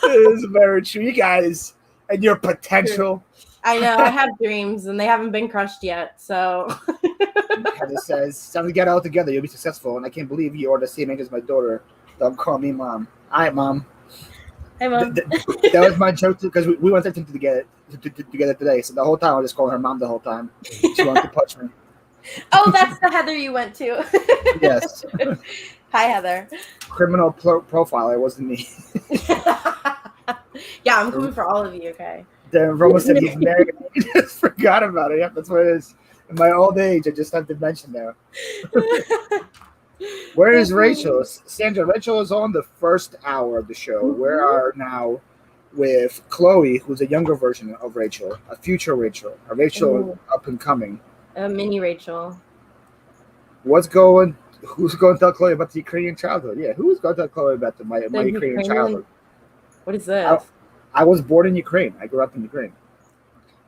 It is very true, you guys, and your potential. I know. I have dreams, and they haven't been crushed yet. So. Heather says, "It's time to get all together. You'll be successful." And I can't believe you are the same age as my daughter. Don't call me mom. All right, mom. Hey, mom. That was my joke too, because we went together today. So the whole time I was just calling her mom the whole time. She wanted to punch me. Oh, that's the Heather you went to. Yes. Hi, Heather. Criminal profiler wasn't me. Yeah, I'm coming for all of you. Okay. Then Roma said he's married. I just forgot about it. Yep, that's what it is. In my old age, I just have to mention now. Where is Rachel? Sandra, Rachel is on the first hour of the show. We are now with Chloe, who's a younger version of Rachel, a future Rachel, a Rachel up and coming. A mini Rachel. Who's going to tell Chloe about the Ukrainian childhood? Yeah, who's going to tell Chloe about my Ukrainian childhood? What is this? I was born in Ukraine. I grew up in Ukraine.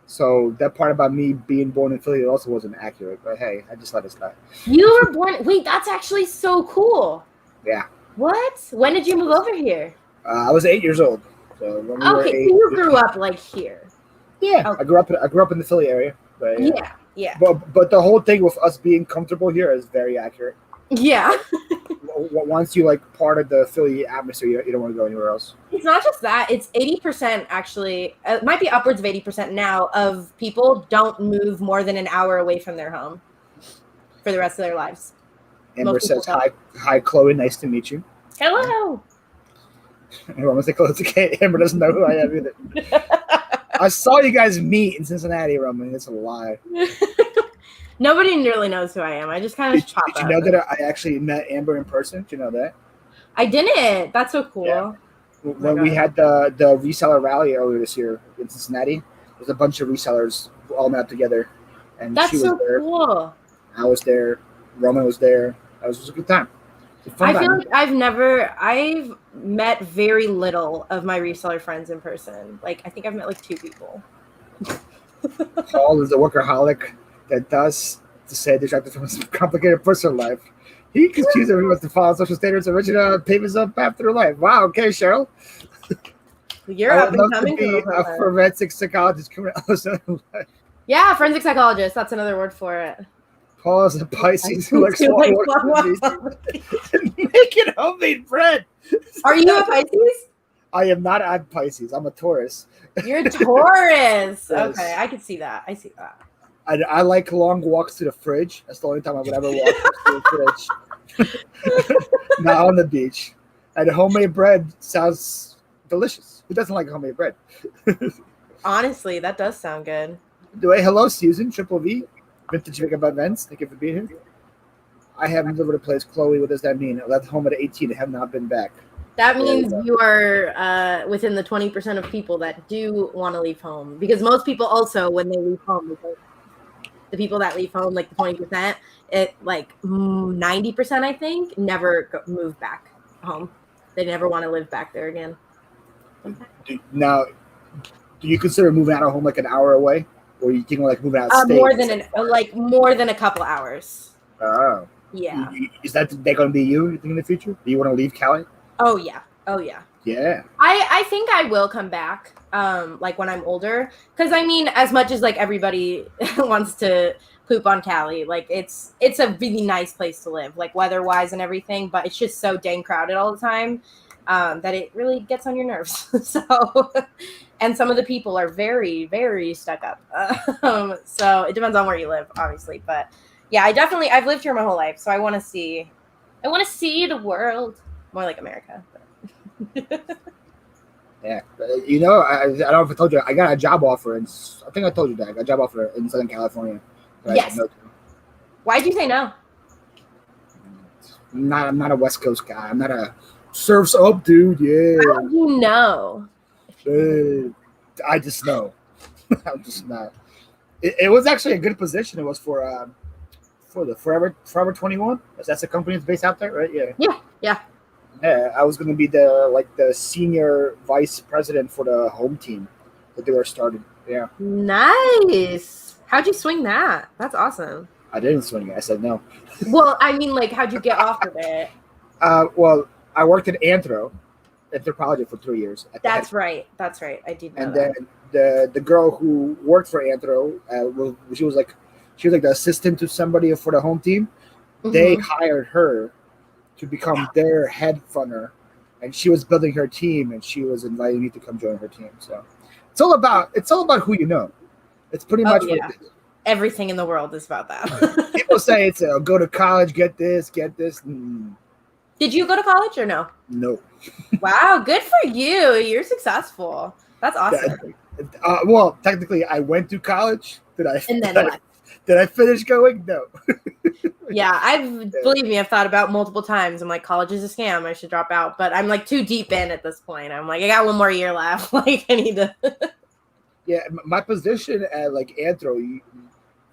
So that part about me being born in Philly also wasn't accurate. But hey, I just let it slide. You were born. Wait, that's actually so cool. Yeah. What? When did you move over here? I was 8 years old. So when we were 8, so you grew up like here. Yeah, okay. I grew up in the Philly area. But yeah. But the whole thing with us being comfortable here is very accurate. Yeah. Once you like part of the Philly atmosphere, you don't want to go anywhere else. It's not just that; it's 80% actually. It might be upwards of 80% now of people don't move more than an hour away from their home for the rest of their lives. Amber says, "Hi, Chloe. Nice to meet you." Hello. Everyone say, "It's okay." Amber doesn't know who I am either. I saw you guys meet in Cincinnati, Roman. It's a lie. Nobody really knows who I am. I just kind of pop up. Did you know that I actually met Amber in person? Did you know that? I didn't. That's so cool. Yeah. When we had the reseller rally earlier this year in Cincinnati, there's a bunch of resellers all met up together. And that's she was so there. Cool. I was there. Roman was there. It was a good time. I feel like I've met very little of my reseller friends in person. Like, I think I've met like 2 people. Paul is a workaholic that does to say distracted from his complicated personal life. He can choose if he wants to follow social standards and original payments up after life. Wow, okay, Cheryl. You're up and coming. To be a forensic psychologist. Yeah, forensic psychologist. That's another word for it. Paul is a Pisces who likes making homemade bread. Are you a Pisces? I am not a Pisces. I'm a Taurus. You're a Taurus. Yes. Okay, I can see that. I see that. I like long walks to the fridge. That's the only time I would ever walk to the fridge. Not on the beach. And homemade bread sounds delicious. Who doesn't like homemade bread? Honestly, that does sound good. Hello, Susan, Triple V. Vintage Makeup Events. Thank you for being here. I haven't lived a place. Chloe, what does that mean? I left home at 18 and have not been back. That means you are within the 20% of people that do want to leave home. Because most people also, when they leave home, the people that leave home, like the 20%, it like 90%, I think, never move back home. They never want to live back there again. Now, do you consider moving out of home like an hour away? Or you think like moving out of state? More than a couple hours. Oh. Yeah. Is that going to be you in the future? Do you want to leave Cali? Oh yeah. Oh yeah. Yeah. I think I will come back like when I'm older, because I mean, as much as like everybody wants to poop on Cali, like it's a really nice place to live, like weather wise and everything, but it's just so dang crowded all the time that it really gets on your nerves. So and some of the people are very, very stuck up. So it depends on where you live, obviously, but yeah, I've lived here my whole life, so I want to see the world more like America. Yeah, you know, I don't know if I told you, I got a job offer, and I think I told you that I got a job offer in Southern California. Yes. I said no to. Why'd you say no? I'm not a West Coast guy. I'm not a surfs up dude. Yeah. How do you know? I just know. I'm just not. It was actually a good position. It was for the Forever 21. That's a company that's based out there, right? Yeah. Yeah. Yeah, I was going to be the senior vice president for the home team that they were starting. Yeah. Nice. How'd you swing that? That's awesome. I didn't swing it. I said no. Well, I mean, like, how'd you get off of it? Well, I worked at Anthropology for 3 years. That's right. I did know and that. then the girl who worked for Anthro, she was like the assistant to somebody for the home team. Mm-hmm. They hired her to become their head funner, and she was building her team, and she was inviting me to come join her team. So it's all about who you know. It's pretty much what it is. Everything in the world is about that. People say it's go to college, get this. Did you go to college or no? No. Wow, good for you. You're successful. That's awesome. Well, technically, I went to college. Did I finish going? No. Yeah, believe me, I've thought about multiple times. I'm like, college is a scam. I should drop out. But I'm like too deep in at this point. I'm like, I got one more year left. Like, I need to. Yeah, my position at like Anthro,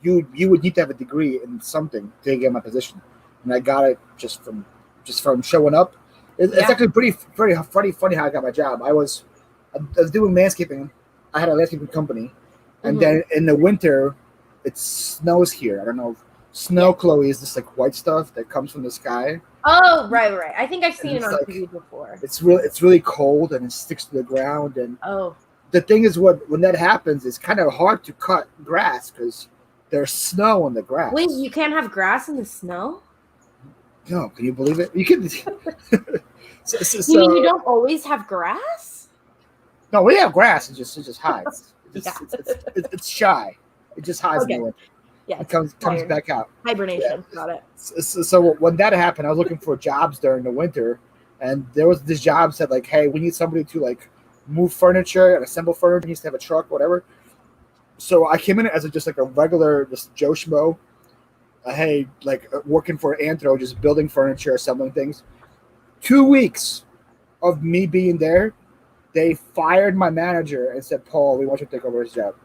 you would need to have a degree in something to get my position, and I got it just from showing up. It's actually pretty funny how I got my job. I was doing landscaping. I had a landscaping company, and then in the winter, it snows here. I don't know. Snow, Chloe, is this like white stuff that comes from the sky. Oh, right. I think I've seen it on TV before. It's really cold, and it sticks to the ground. And the thing is, when that happens, it's kind of hard to cut grass because there's snow on the grass. Wait, you can't have grass in the snow? No, can you believe it? You can. You mean you don't always have grass? No, we have grass. It just hides. It's shy. It just hides in the winter. Yeah, it comes back out. Hibernation. Yeah. Got it. So when that happened, I was looking for jobs during the winter, and there was this job said like, "Hey, we need somebody to like move furniture and assemble furniture. Needs to have a truck, whatever." So I came in as just like a regular, just Joe Schmo. Hey, like working for Anthro, just building furniture, assembling things. 2 weeks of me being there, they fired my manager and said, "Paul, we want you to take over his job."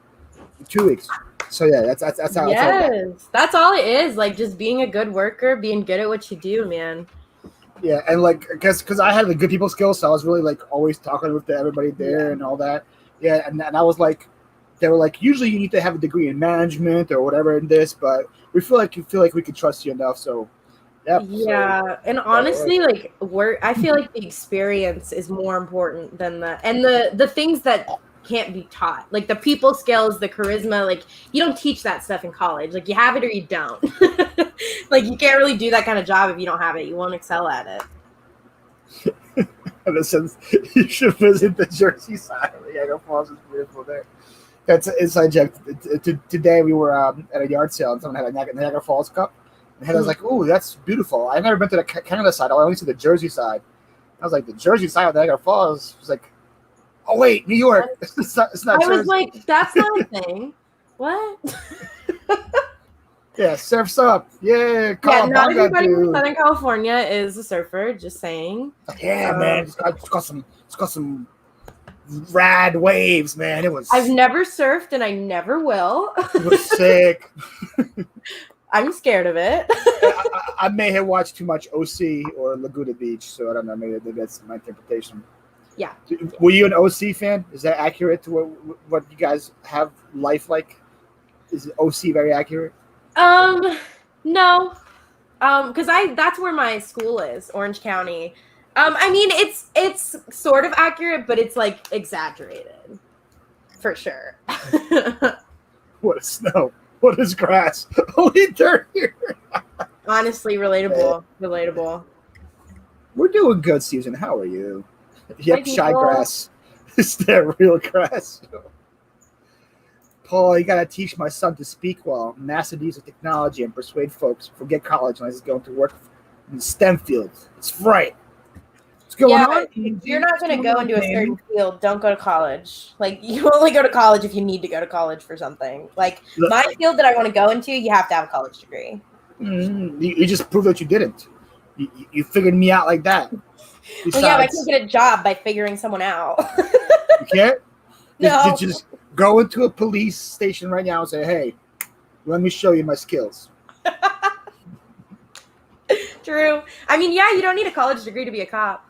2 weeks. So yeah, that's how. Yes, that's all it is. Like just being a good worker, being good at what you do, man. Yeah, and like because I had the good people skills, so I was really like always talking with everybody there and all that. Yeah, and I was like, they were like, usually you need to have a degree in management or whatever in this, but we feel like we could trust you enough. So yeah, and honestly, like I feel like the experience is more important than the things that can't be taught, like the people skills, the charisma. Like you don't teach that stuff in college. Like you have it or you don't. Like you can't really do that kind of job if you don't have it. You won't excel at it. In a sense, you should visit the Jersey side. Niagara Falls is beautiful there. That's an inside joke. Today we were at a yard sale and someone had a Niagara Falls cup. And Heather was like, "Oh, that's beautiful. I've never been to the Canada side. I only see the Jersey side." I was like, "The Jersey side of Niagara Falls?" She was like, "Oh wait, New York. It's not I Jersey." was like, "That's not a thing." What? Yeah, surfs up. Yeah, not everybody in Southern California is a surfer. Just saying. Yeah, man. It's got some rad waves, man. It was. I've never surfed and I never will. It was sick. I'm scared of it. I may have watched too much OC or Laguna Beach, so I don't know. Maybe that's my interpretation. Yeah. Were you an OC fan? Is that accurate to what you guys have life like? Is OC very accurate? No. Because that's where my school is, Orange County. I mean, it's sort of accurate, but it's like exaggerated, for sure. What is snow? What is grass? Only dirt here. Honestly, relatable. We're doing good, Susan. How are you? Yep, Hi, shy people. grass. Is that real grass? Paul, you gotta teach my son to speak well, master the use of technology, and persuade folks to forget college when he's going to work in the STEM field. It's right. What's going on? If you're not going to go into a certain field, don't go to college. Like, you only go to college if you need to go to college for something. Like, my field that I want to go into, you have to have a college degree. You just proved that you didn't. You figured me out like that. Well, yeah, but I can get a job by figuring someone out. You can't? No. Just go into a police station right now and say, hey, let me show you my skills. True. I mean, yeah, you don't need a college degree to be a cop.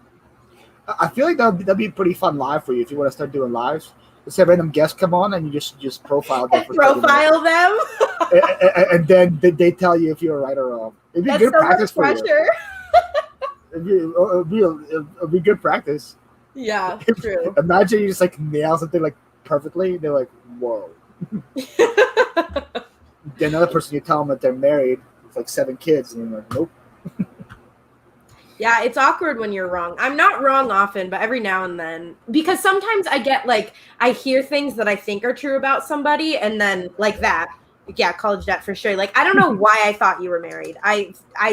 I feel like that'd be a pretty fun live for you if you want to start doing lives. Let's have random guests come on and you just profile them. Profile them? and then they tell you if you're right or wrong. It'd be good practice for you. It'd be good practice. Yeah, true. Imagine you just like nail something like perfectly. They're like, whoa. Then another person, you tell them that they're married with like 7 kids, and you're like, nope. Yeah, it's awkward when you're wrong. I'm not wrong often, but every now and then. Because sometimes I get like, I hear things that I think are true about somebody, and then like that. Yeah, college debt for sure. Like, I don't know why I thought you were married.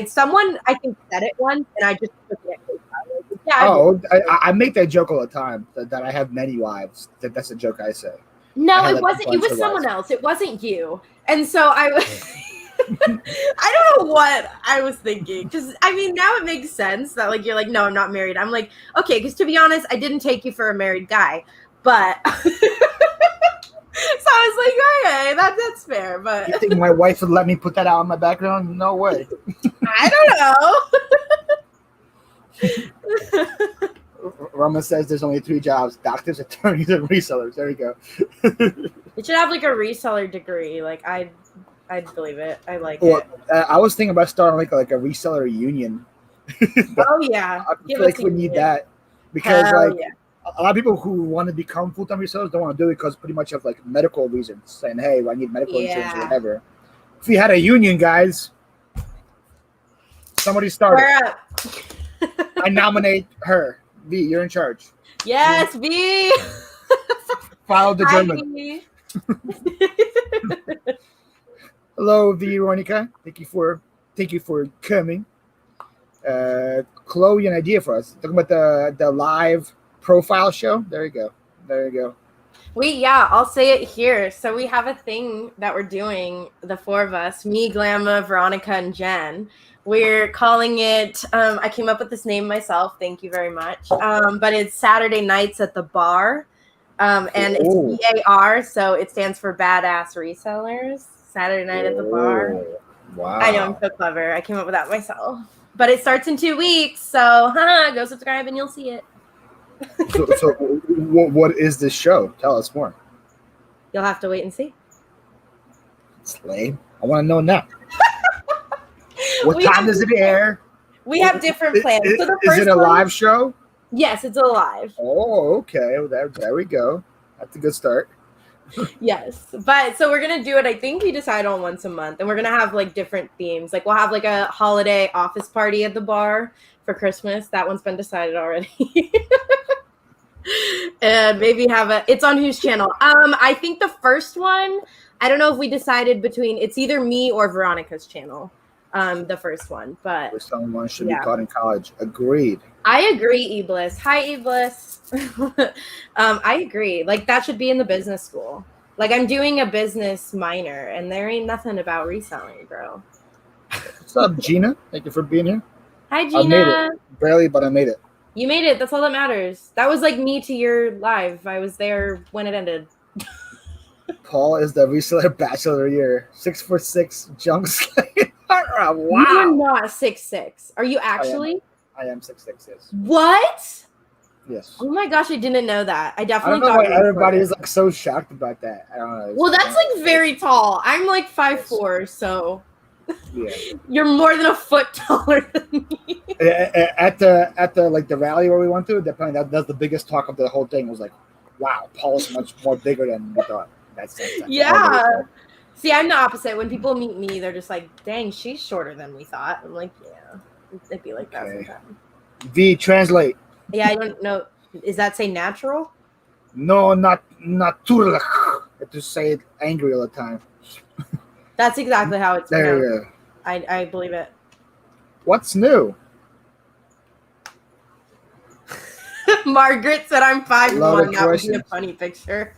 Someone I think said it once, and I just took it. Like, yeah, I make that joke all the time that I have many wives. That's a joke I say. No, it wasn't. It was someone else. It wasn't you. And so I was. I don't know what I was thinking. Because, I mean, now it makes sense that, like, you're like, no, I'm not married. I'm like, okay, because to be honest, I didn't take you for a married guy. But, so I was like, okay, that's fair. But you think my wife would let me put that out in my background? No way. I don't know. Roman says there's only 3 jobs: doctors, attorneys, and resellers. There you go. You should have, like, a reseller degree. Like, I'd believe it. I like it. I was thinking about starting like a reseller union. Oh yeah, I feel like we need that because a lot of people who want to become full-time resellers don't want to do it because pretty much of like medical reasons, saying, "Hey, I need medical insurance or whatever." If we had a union, guys, somebody start it. I nominate her. V, you're in charge. Yes, V. Follow the German. Hello, Veronica. Thank you for coming. Chloe, an idea for us. Talking about the live profile show. There you go. I'll say it here. So we have a thing that we're doing, the 4 of us, me, Glamma, Veronica, and Jen. We're calling it, I came up with this name myself. Thank you very much. But it's Saturday Nights at the Bar. And it's BAR, so it stands for Badass Resellers. Saturday Night at the Bar. Wow. I know, I'm so clever. I came up with that myself. But it starts in 2 weeks, so go subscribe and you'll see it. So what is this show? Tell us more. You'll have to wait and see. It's lame. I want to know now. What time does it air? We have different plans. So the is it a live show? Yes, it's a live. Oh, okay. Well, there we go. That's a good start. Yes, but so we're gonna do it. I think we decide on once a month, and we're gonna have like different themes. Like we'll have like a holiday office party at the bar for Christmas. That one's been decided already. And maybe it's on whose channel? I think the first one, I don't know if we decided between, it's either me or Veronica's channel. The first one, but someone should be caught in college. Agreed. I agree, Eblis. Hi, Eblis. I agree. Like that should be in the business school. Like I'm doing a business minor, and there ain't nothing about reselling, bro. What's up, Gina? Thank you for being here. Hi, Gina. I made it. Barely, but I made it. You made it. That's all that matters. That was like me to your live. I was there when it ended. Paul is the reseller bachelor of the year. 6'6" junk slaying. Wow. You're not 6'6". Are you actually? I am 6'6", yes. What? Yes. Oh my gosh, I didn't know that. I definitely don't know why everybody is like so shocked about that. I don't know. Well, that's like very tall. I'm like 5'4", so. Yeah. You're more than a foot taller than me. At the like the rally where we went to, that's the biggest talk of the whole thing. Was like, wow, Paul's much more bigger than we thought. That's Yeah. See, I'm the opposite. When people meet me, they're just like, dang, she's shorter than we thought. I'm like, yeah. It'd be like that sometimes. V, translate. Yeah, I don't know. Is that say natural? No, not natural. I have to say it angry all the time. That's exactly how it's There pronounced. you go. I believe it. What's new? Margaret said I'm 5'1". That would be a questions. funny picture.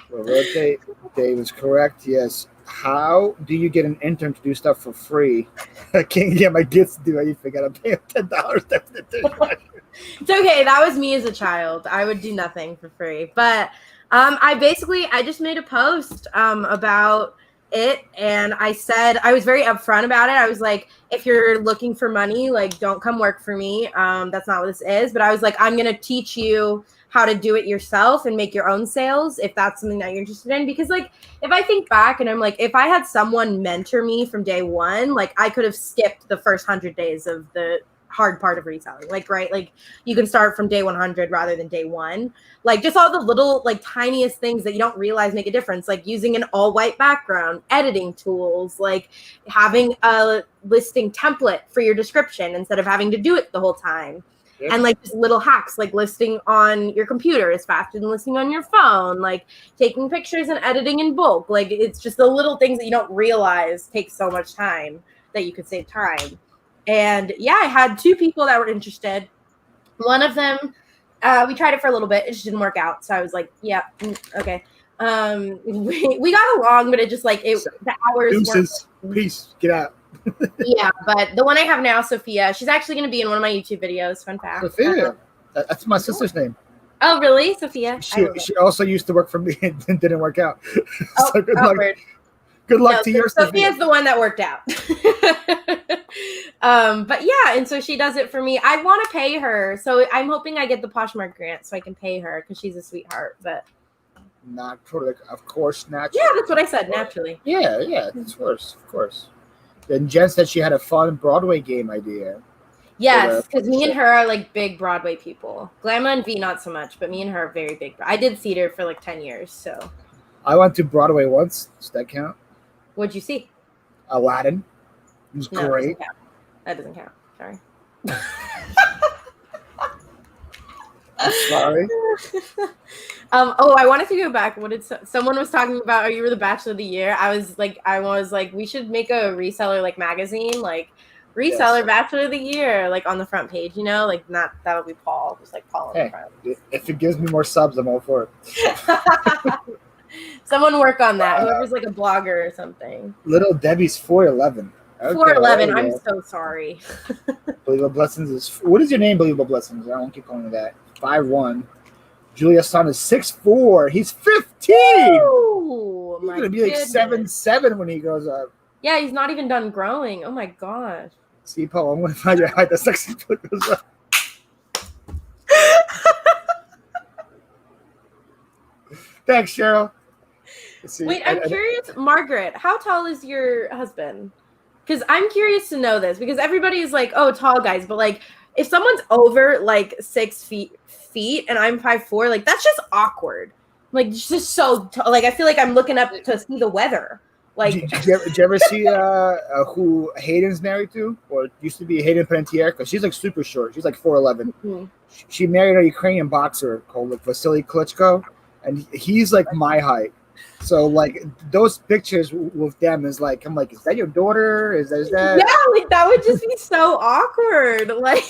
Well, rotate. Dave is correct. Yes. How do you get an intern to do stuff for free? I can't get my kids to do anything. I gotta pay them $10. It's okay. That was me as a child. I would do nothing for free. But I just made a post about it, and I said I was very upfront about it. I was like, if you're looking for money, like, don't come work for me. That's not what this is. But I was like, I'm gonna teach you how to do it yourself and make your own sales if that's something that you're interested in. Because like, if I think back and I'm like, if I had someone mentor me from day one, like I could have skipped the first 100 days of the hard part of reselling. Like, right, like you can start from day 100 rather than day one. Like just all the little like tiniest things that you don't realize make a difference, like using an all white background, editing tools, like having a listing template for your description instead of having to do it the whole time. Yeah. And like just little hacks, like listing on your computer is faster than listing on your phone, like taking pictures and editing in bulk. Like it's just the little things that you don't realize take so much time that you could save time. And yeah, I had 2 people that were interested. One of them, we tried it for a little bit. It just didn't work out. So I was like, yeah, okay. We got along, but it just like, the hours Deuces. Peace. Get out. Yeah, but the one I have now, Sophia, she's actually going to be in one of my YouTube videos. Fun fact. Sophia. That's my sister's name. Oh, really? Sophia? She also used to work for me and didn't work out. Oh, so good luck. Good luck to yours. Sophia's the one that worked out. But yeah, and so she does it for me. I want to pay her. So I'm hoping I get the Poshmark grant so I can pay her because she's a sweetheart. But not totally, of course, naturally. Yeah, that's what I said, naturally. Yeah, of course. Then Jen said she had a fun Broadway game idea. Yes, because me and her are like big Broadway people. Glamma and V not so much, but me and her are very big. I did theater for like 10 years, so. I went to Broadway once. Does that count? What'd you see? Aladdin. It was great. That doesn't count. Sorry. I'm sorry. I wanted to go back. What did someone was talking about? Oh, you were the Bachelor of the Year. I was like, we should make a reseller like magazine, like Reseller Bachelor of the Year, like on the front page. You know, like not that'll be Paul, just like Paul on the front. If it gives me more subs, I'm all for it. Someone work on that. Whoever's like a blogger or something. Little Debbie's 4'11". Okay, 4'11". I'm so sorry. Believable Blessings is. What is your name, Believable Blessings? I won't keep calling you that. 5'1". Julia's son is 6'4". He's 15. Ooh, he's gonna be like 7'7" when he grows up. Yeah, he's not even done growing. Oh my gosh. See, Paul, I'm gonna find your height. The sexy foot goes up. Thanks, Cheryl. Wait, I'm curious, Margaret, how tall is your husband? Because I'm curious to know this, because everybody is like, oh, tall guys, but like if someone's over like 6 feet and I'm 5'4", like that's just awkward. Like it's just so tall. Like I feel like I'm looking up to see the weather. Like, did you ever see who Hayden's married to, or used to be Hayden Panettiere? Because she's like super short. She's like 4'11". Mm-hmm. She married a Ukrainian boxer called like Vasily Klitschko, and he's like my height. So like those pictures with them is like, I'm like, is that your daughter? Is that? Yeah, like that would just be so awkward. Like,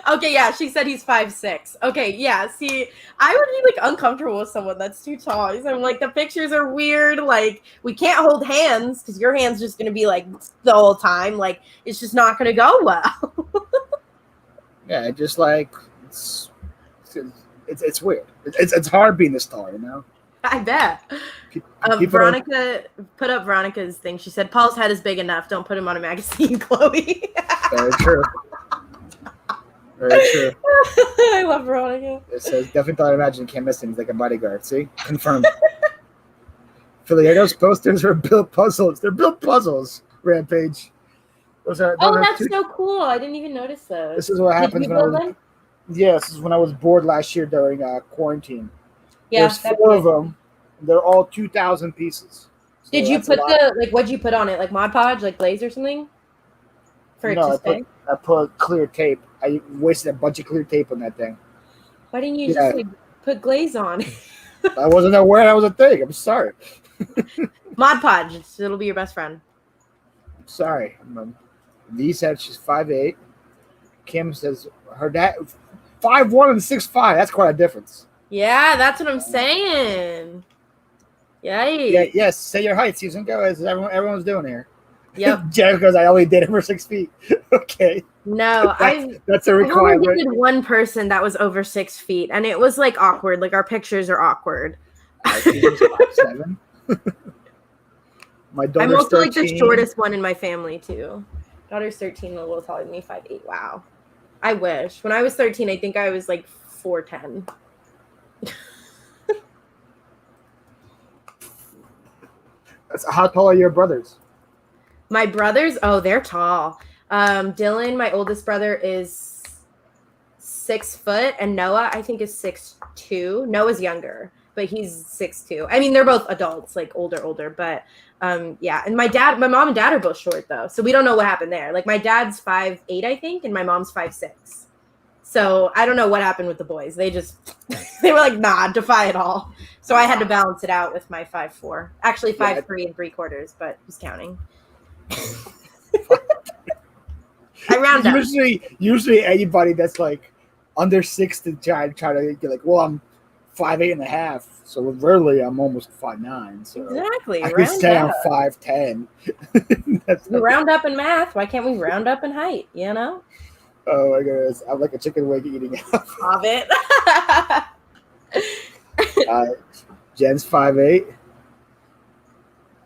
okay, yeah, she said he's 5'6". Okay, yeah. See, I would be like uncomfortable with someone that's too tall. So I'm like, the pictures are weird. Like, we can't hold hands because your hand's just gonna be like the whole time. Like, it's just not gonna go well. Yeah, just like it's weird. It's hard being this tall, you know. I bet. Veronica put up Veronica's thing. She said, Paul's head is big enough. Don't put him on a magazine, Chloe. Very true. Very true. I love Veronica. It says, definitely thought I imagine can't miss him. He's like a bodyguard. See? Confirmed. those posters are built puzzles. They're built puzzles. Rampage. Those are that's so cool. I didn't even notice those. This is what happens when I was. Yeah, this is when I was bored last year during quarantine. Yeah, there's 4 of them. They're all 2,000 pieces. So did you put what'd you put on it? Like Mod Podge, like glaze or something? For it to stay? I put clear tape. I wasted a bunch of clear tape on that thing. Why didn't you just put glaze on? I wasn't aware that was a thing. I'm sorry. Mod Podge. It'll be your best friend. I'm sorry. V said she's 5'8". Kim says her dad 5'1" and 6'5". That's quite a difference. Yeah, that's what I'm saying. Yikes. Yeah, yes. Say your height, Susan. Go as everyone's doing here. Yep. Jared goes, I only did it for 6 feet. Okay. No, that's a requirement. I only dated one person that was over 6 feet, and it was like awkward. Like our pictures are awkward. I think it's 5'7". My daughter's I'm also 13. like the shortest one in my family too. Daughter's 13, a little taller than me, 5'8". Wow. I wish. When I was 13, I think I was like 4'10". How tall are your brothers? My brothers, they're tall. Dylan, my oldest brother, is 6 foot, and Noah, I think, is 6'2". Noah's younger, but he's 6'2". I mean, they're both adults, like older, but yeah. And my mom and dad are both short though, so we don't know what happened there. Like my dad's 5'8", I think, and my mom's 5'6". So I don't know what happened with the boys. They were like, nah, defy it all. So I had to balance it out with my 5'4". Actually 5'3" and 3/4, but who's counting? I round up. Usually anybody that's like under 6 to try to get like, well, I'm 5'8.5", so really I'm almost 5'9". So exactly. I could say I'm 5'10". We round up in math. Why can't we round up in height? You know? Oh my goodness, I'm like a chicken wing eating out of it. Jen's 5'8".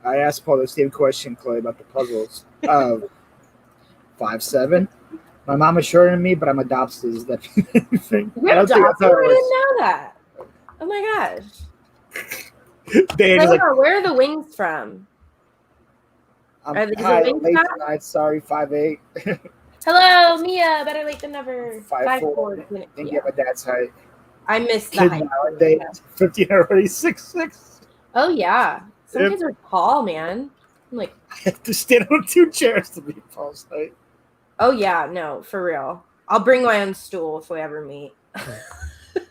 I asked Paul the same question, Chloe, about the puzzles. 5'7". My mom is shorter than me, but I'm adopted. Is that thing? You're adopted? I didn't know that. Oh my gosh. Where are the wings from? Hi, late tonight. Sorry, 5'8". Hello, Mia. Better late than never. 5'4". Didn't get my dad's height. I missed that. Nowadays, 15 already 6'6". Oh yeah. Some kids are tall, man. I'm like, I have to stand on 2 chairs to be Paul's height. Oh yeah, no, for real. I'll bring my own stool if we ever meet.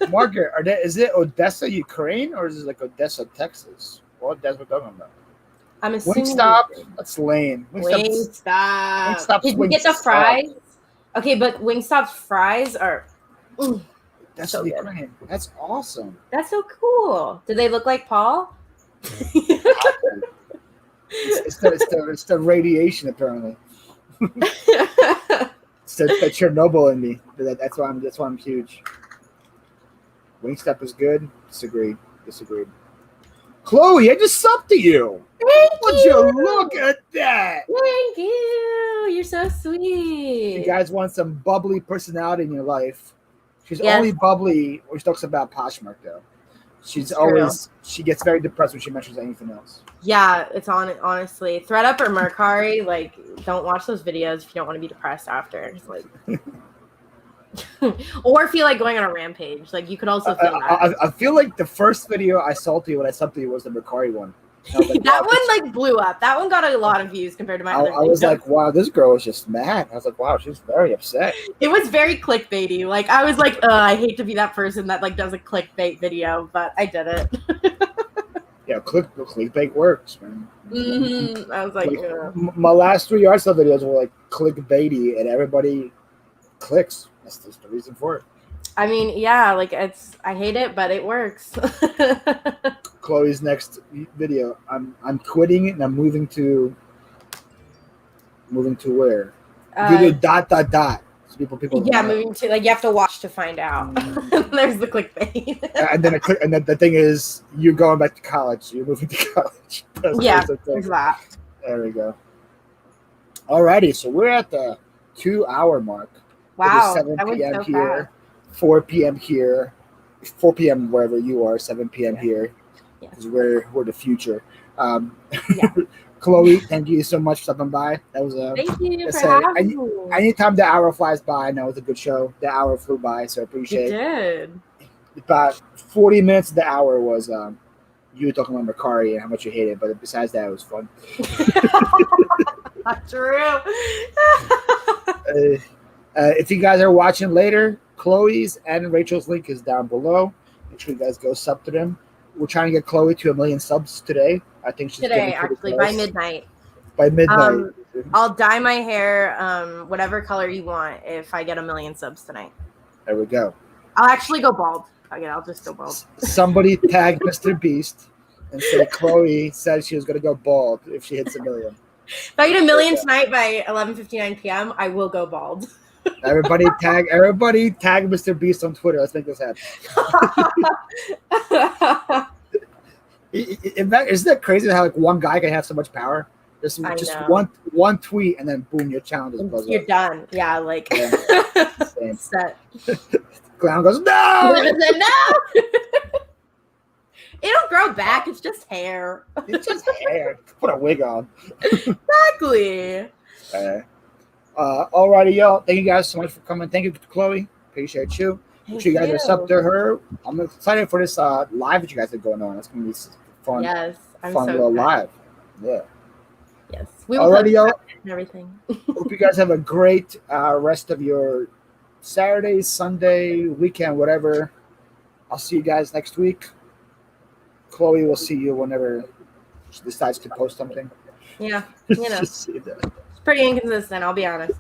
Margaret, is it Odessa, Ukraine, or is it like Odessa, Texas? What that's what we're talking about? I'm assuming Wingstop. That's lame. Wingstop. Did you get the fries? Okay, but Wingstop's fries are. That's so Ukraine. Good. That's awesome. That's so cool. Do they look like Paul? It's the radiation, apparently. It's the Chernobyl in me. That's why I'm huge. Wingstop is good. Disagreed. Chloe, I just subbed to you. Would you look at that? Thank you. You're so sweet. You guys want some bubbly personality in your life. She's only bubbly when she talks about Poshmark, though. She gets very depressed when she mentions anything else. Yeah, it's honestly. ThreadUp or Mercari, like, don't watch those videos if you don't want to be depressed after. It's like, or feel like going on a rampage. Like, you could also feel that. I feel like the first video I saw to you when I subbed to you was the Mercari one. Like, that one like blew up. That one got a lot of views compared to my other. I was like, wow, this girl is just mad. I was like, wow, she's very upset. It was very clickbaity. Like, I was like, I hate to be that person that like does a clickbait video, but I did it. Yeah, clickbait works, man. Mm-hmm. I was like, my last 3 yard sale videos were like clickbaity, and everybody clicks. That's just the reason for it. I mean, yeah, like I hate it, but it works. Chloe's next video. I'm quitting it and I'm moving to where? Do the ... So people. Yeah, moving to like you have to watch to find out. There's the clickbait. and then the thing is, you're going back to college. You're moving to college. Yeah, there's that. There we go. Alrighty, so we're at the 2-hour mark. Wow, 7 that p.m. went so here, fast. 4 p.m. here, 4 p.m. wherever you are, 7 p.m. here. Yes. Is where we're the future. Yeah. Chloe, thank you so much for stopping by. That was a. Thank you for Listen, having me. anytime the hour flies by, I know it's a good show. The hour flew by, so I You appreciate it. did. About 40 minutes of the hour was you talking about Mercari and how much you hate it, but besides that, it was fun. True. If you guys are watching later, Chloe's and Rachel's link is down below. Make sure you guys go sub to them. We're trying to get Chloe to 1 million subs today. I think she's Today, getting pretty actually, close. by midnight. By midnight. I'll dye my hair whatever color you want if I get 1 million subs tonight. There we go. I'll actually go bald. Okay, I'll just go bald. Somebody tag Mr. Beast and say Chloe said she was going to go bald if she hits 1 million. If I get 1 million tonight by 11:59 p.m., I will go bald. Everybody tag Mr. Beast on Twitter. Let's make this happen. Isn't that crazy how like one guy can have so much power? Just one tweet and then boom, your channel just blows You're up. done. Yeah, like set. Clown goes, no! No! It'll grow back. It's just hair. It's just hair. Put a wig on. Exactly. Alrighty, y'all. Thank you guys so much for coming. Thank you, Chloe. Appreciate you. Make sure you guys are sub to her. I'm excited for this live that you guys are going on. It's going to be fun. Yes. I'm fun so little excited. live. Yeah. Yes. We will Alrighty, y'all. and everything. Hope you guys have a great rest of your Saturday, Sunday, weekend, whatever. I'll see you guys next week. Chloe will see you whenever she decides to post something. Yeah. You know. It's pretty inconsistent, I'll be honest.